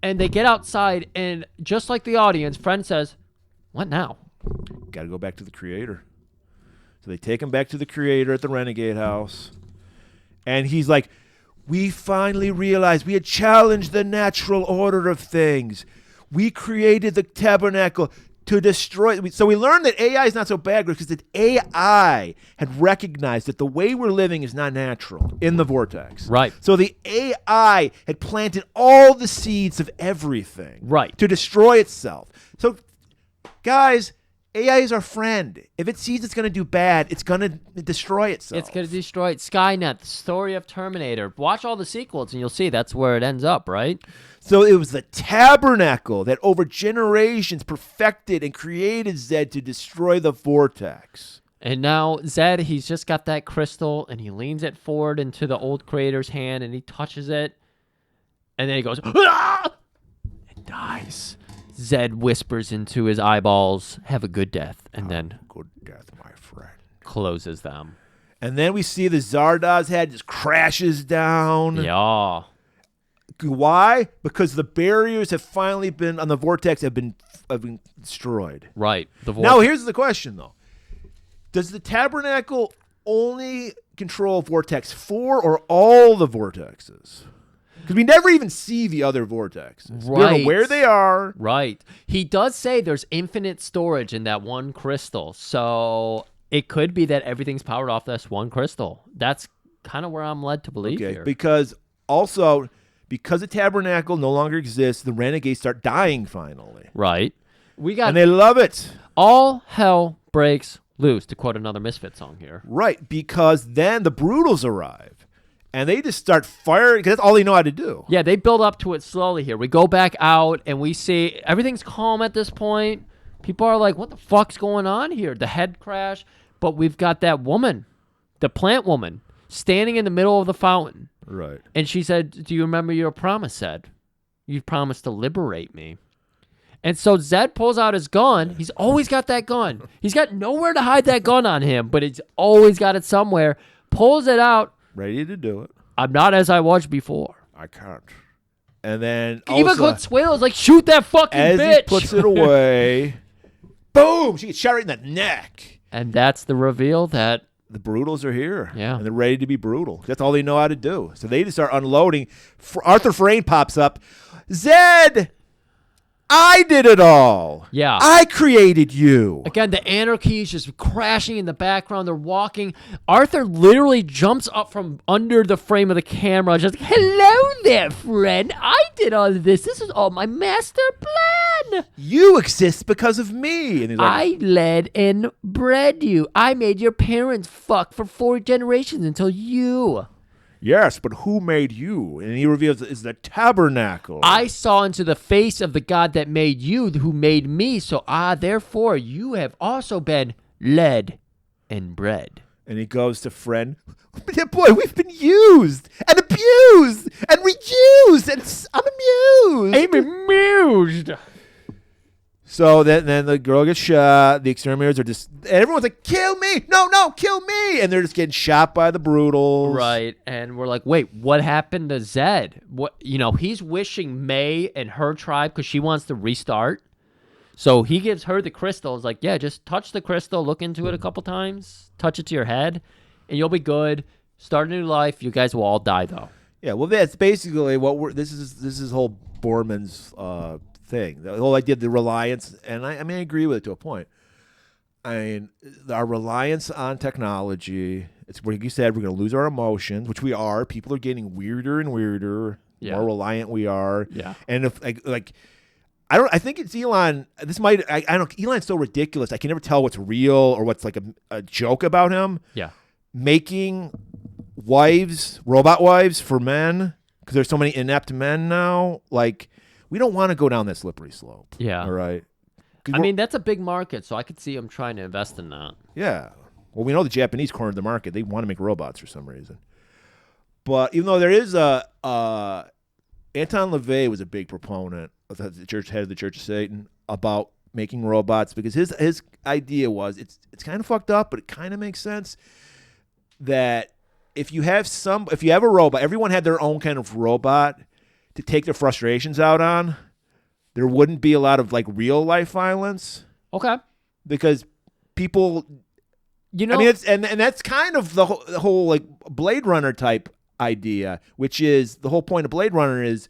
And they get outside, and just like the audience, Friend says, "What now?" Got to go back to the creator. So they take him back to the creator at the Renegade House. And he's like, we finally realized we had challenged the natural order of things. We created the tabernacle to destroy. So we learned that AI is not so bad because the AI had recognized that the way we're living is not natural in the vortex. Right. So the AI had planted all the seeds of everything. Right. To destroy itself. So, guys, AI is our friend. If it sees it's going to do bad, it's going to destroy itself. It's going to destroy it. Skynet, the story of Terminator. Watch all the sequels, and you'll see that's where it ends up, right? So it was the tabernacle that over generations perfected and created Zed to destroy the vortex. And now Zed, he's just got that crystal, and he leans it forward into the old creator's hand, and he touches it, and then he goes, "Ah!" and dies. Zed whispers into his eyeballs, "Have a good death," and then Good death, my friend. closes them. And then we see the Zardoz head just crashes down. Yeah. Why? Because the barriers have finally been on the vortex have been destroyed. Right. Now here's the question though: does the tabernacle only control Vortex 4 or all the vortexes? Because we never even see the other vortexes. We don't know where they are. Right. He does say there's infinite storage in that one crystal. So it could be that everything's powered off this one crystal. That's kind of where I'm led to believe here. Because the tabernacle no longer exists, the renegades start dying finally. Right. And they love it. All hell breaks loose, to quote another Misfit song here. Right, because then the Brutals arrive. And they just start firing, because that's all they know how to do. Yeah, they build up to it slowly here. We go back out, and we see everything's calm at this point. People are like, what the fuck's going on here? The head crash. But we've got that woman, the plant woman, standing in the middle of the fountain. Right. And she said, do you remember your promise, Zed? You promised to liberate me. And so Zed pulls out his gun. He's always got that gun. He's got nowhere to hide that gun on him, but he's always got it somewhere. Pulls it out. Ready to do it. I'm not as I was before. I can't. And then Even Consuelo's like, shoot that fucking as bitch. He puts it away, boom! She gets shot right in the neck. And that's the reveal that the Brutals are here. Yeah. And they're ready to be brutal. That's all they know how to do. So they just start unloading. Arthur Frayne pops up. Zed! I did it all. Yeah. I created you. Again, the anarchy is just crashing in the background. They're walking. Arthur literally jumps up from under the frame of the camera, just, hello there, friend. I did all of this. This is all my master plan. You exist because of me. And he's like, I led and bred you. I made your parents fuck for 4 generations until you. yes, but who made you? And he reveals it's the tabernacle. I saw into the face of the God that made you, who made me. So therefore you have also been led and bred. And he goes to friend, boy, we've been used and abused and reused, and I'm amused. I'm amused. So then the girl gets shot. The exterminators are just, and everyone's like, kill me. No, kill me. And they're just getting shot by the brutals. Right. And we're like, wait, what happened to Zed? What, he's wishing May and her tribe because she wants to restart. So he gives her the crystal. It's like, yeah, just touch the crystal, look into it a couple times, touch it to your head, and you'll be good. Start a new life. You guys will all die, though. Yeah, well, that's basically what this is whole Borman's thing. The whole idea of the reliance, and I agree with it to a point. I mean, our reliance on technology, it's like you said, we're going to lose our emotions, which we are. People are getting weirder and weirder, more reliant we are. Yeah. And if I think it's Elon. This might, I don't, Elon's so ridiculous. I can never tell what's real or what's like a joke about him. Yeah. Making robot wives for men, because there's so many inept men now. Like, we don't want to go down that slippery slope. Yeah. All right. I mean, that's a big market, so I could see him trying to invest in that. Yeah. Well, we know the Japanese cornered the market. They want to make robots for some reason. But even though there is Anton LaVey was a big proponent of the church, head of the Church of Satan, about making robots, because his idea was it's kind of fucked up, but it kind of makes sense that if you have a robot, everyone had their own kind of robot to take their frustrations out on, there wouldn't be a lot of like real life violence. Okay. Because people, I mean, it's and that's kind of the whole like Blade Runner type idea, which is the whole point of Blade Runner is,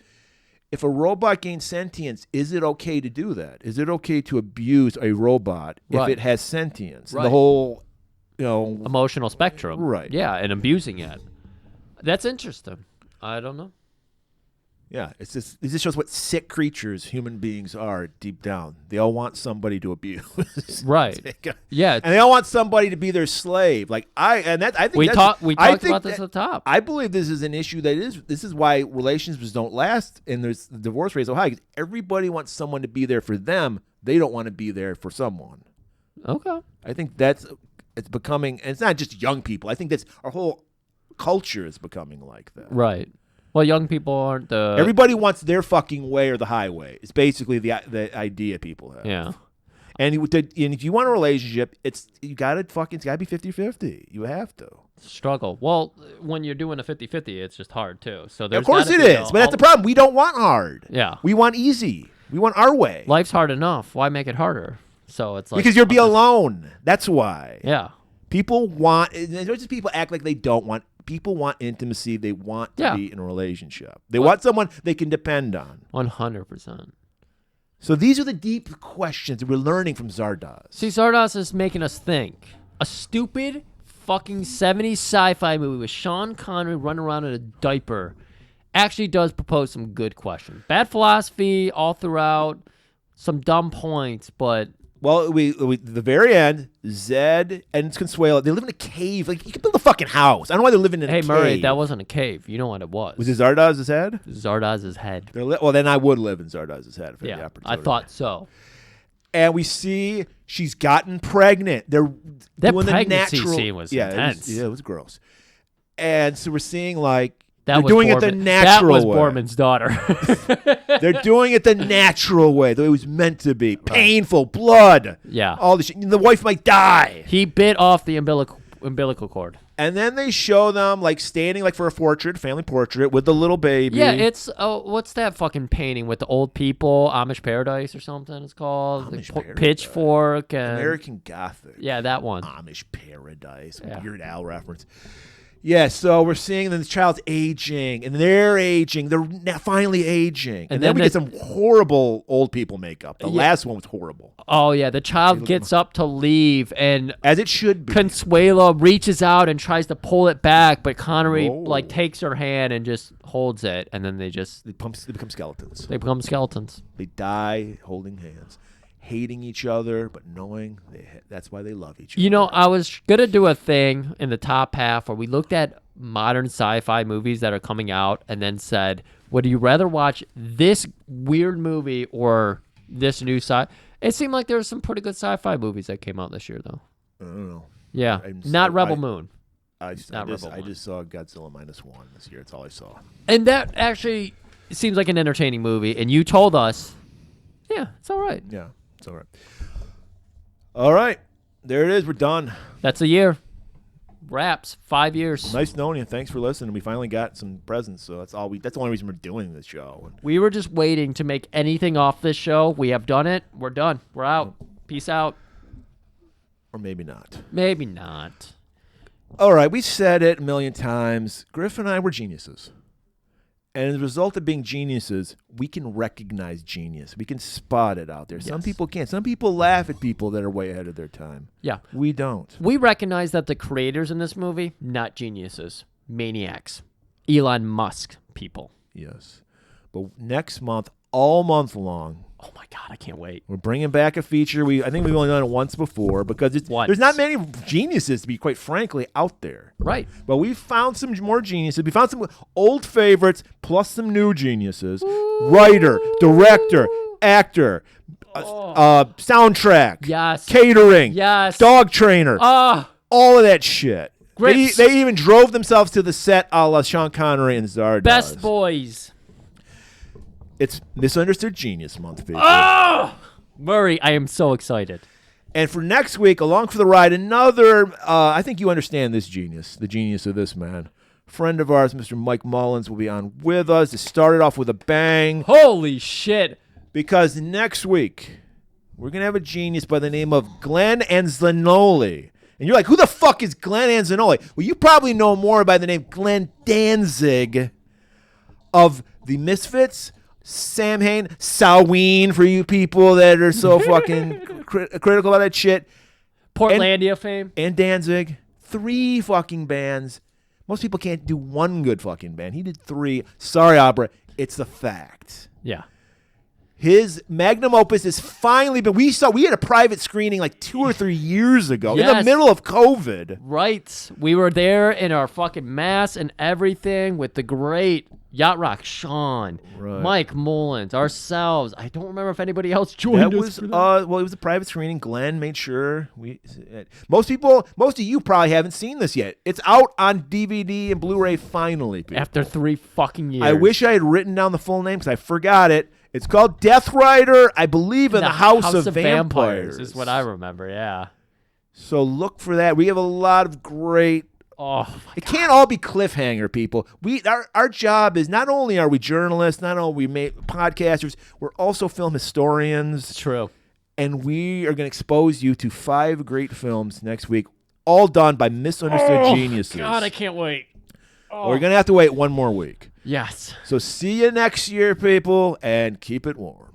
if a robot gains sentience, is it okay to do that? Is it okay to abuse a robot if it has sentience? Right. The whole, emotional spectrum. Right. Yeah, and abusing it. That's interesting. I don't know. Yeah, it just shows what sick creatures human beings are deep down. They all want somebody to abuse. Right. Yeah. And they all want somebody to be their slave. I think we talked about this at the top. I believe this is an issue this is why relationships don't last and there's the divorce rate is so high, because everybody wants someone to be there for them. They don't want to be there for someone. Okay. I think it's becoming, and it's not just young people. I think that's our whole culture is becoming like that. Right. Well, young people aren't the... Everybody wants their fucking way or the highway. It's basically the idea people have. Yeah. And if you want a relationship, it's got to be 50-50. You have to. Struggle. Well, when you're doing a 50-50, it's just hard, too. So Of course it is. But that's the problem. We don't want hard. Yeah. We want easy. We want our way. Life's hard enough. Why make it harder? So it's like... Because you'll be alone. That's why. Yeah. People want... It's not just people act like they don't want... People want intimacy. They want to be in a relationship. They want someone they can depend on. 100%. So these are the deep questions that we're learning from Zardoz. See, Zardoz is making us think. A stupid fucking 70s sci-fi movie with Sean Connery running around in a diaper actually does propose some good questions. Bad philosophy all throughout, some dumb points, but... Well, the very end, Zed and Consuelo, they live in a cave. Like, you can build a fucking house. I don't know why they're living in a cave. Hey, Murray, that wasn't a cave. You know what it was. Was it Zardoz's head? Zardoz's head. Well, then I would live in Zardoz's head if I had the Yeah, opportunity. I thought so. And we see she's gotten pregnant. They're That doing the pregnancy natural scene was It intense. was gross. And so we're seeing, like, That they're was doing Borman. it the natural That was way. Borman's daughter. They're doing it the natural way, the way it was meant to be. Painful, blood. Yeah. All the shit. The wife might die. He bit off the umbilical cord. And then they show them, like, standing, like, for a family portrait with the little baby. Yeah, it's what's that fucking painting with the old people? Amish Paradise or something it's called. Amish The Paradise. Pitchfork and American Gothic. yeah, that one. Amish Paradise. Yeah. Weird Al reference. Yeah, so we're seeing the child's aging, and they're aging. They're finally aging. And then we get some horrible old people makeup. The last one was horrible. Oh, yeah. The child gets up to leave, and as it should be. Consuelo reaches out and tries to pull it back, but Connery takes her hand and just holds it, and then they become skeletons. They become skeletons. They die holding hands, hating each other, but knowing that's why they love each other. You know, I was going to do a thing in the top half where we looked at modern sci-fi movies that are coming out and then said, would you rather watch this weird movie or this new It seemed like there were some pretty good sci-fi movies that came out this year, though. I don't know. Yeah, not Rebel Moon. I just saw Godzilla -1 this year. That's all I saw. And that actually seems like an entertaining movie, and you told us, yeah, it's all right. Yeah. It's all right. All right. There it is. We're done. That's a year. Wraps. 5 years. Nice knowing you. Thanks for listening. We finally got some presents, so that's the only reason we're doing this show. We were just waiting to make anything off this show. We have done it. We're done. We're out. Peace out. Or maybe not. Maybe not. All right. We said it a million times. Griff and I were geniuses. And as a result of being geniuses, we can recognize genius. We can spot it out there. Yes. Some people can't. Some people laugh at people that are way ahead of their time. Yeah. We don't. We recognize that the creators in this movie, not geniuses, maniacs, Elon Musk people. Yes. But next month, all month long, oh my God, I can't wait. We're bringing back a feature. I think we've only done it once before because there's not many geniuses, to be quite frankly, out there. Right. But we found some more geniuses. We found some old favorites plus some new geniuses. Writer, director, actor, soundtrack, yes, catering, yes, dog trainer, all of that shit. They even drove themselves to the set a la Sean Connery and Zardoz. Best boys. It's Misunderstood Genius Month, people. Oh! Murray, I am so excited. And for next week, along for the ride, another, I think you understand this genius, the genius of this man. Friend of ours, Mr. Mike Mullins, will be on with us to start it off with a bang. Holy shit. Because next week, we're going to have a genius by the name of Glenn Anzanoli. And you're like, who the fuck is Glenn Anzanoli? Well, you probably know more by the name Glenn Danzig of The Misfits, Sam Hain, Samhain for you people that are so fucking critical about that shit. Portlandia fame. And Danzig. 3 fucking bands. Most people can't do 1 good fucking band. He did 3. Sorry, Opera. It's the fact. Yeah. His magnum opus has finally been. We had a private screening like 2 or 3 years ago in the middle of COVID. Right. We were there in our fucking mask and everything with the great Yacht Rock Sean, Mike Mullins, ourselves. I don't remember if anybody else joined us. For that. Well, it was a private screening. Glenn made sure most of you probably haven't seen this yet. It's out on DVD and Blu-ray finally. People. After 3 fucking years. I wish I had written down the full name because I forgot it. It's called Death Rider, I believe, in the House of Vampires. Is what I remember, yeah. So look for that. We have a lot of great... it can't all be cliffhanger, people. Our job is not only are we journalists, not only are we podcasters, we're also film historians. True. And we are going to expose you to 5 great films next week, all done by misunderstood geniuses. God, I can't wait. We're going to have to wait 1 more week. Yes. So see you next year, people, and keep it warm.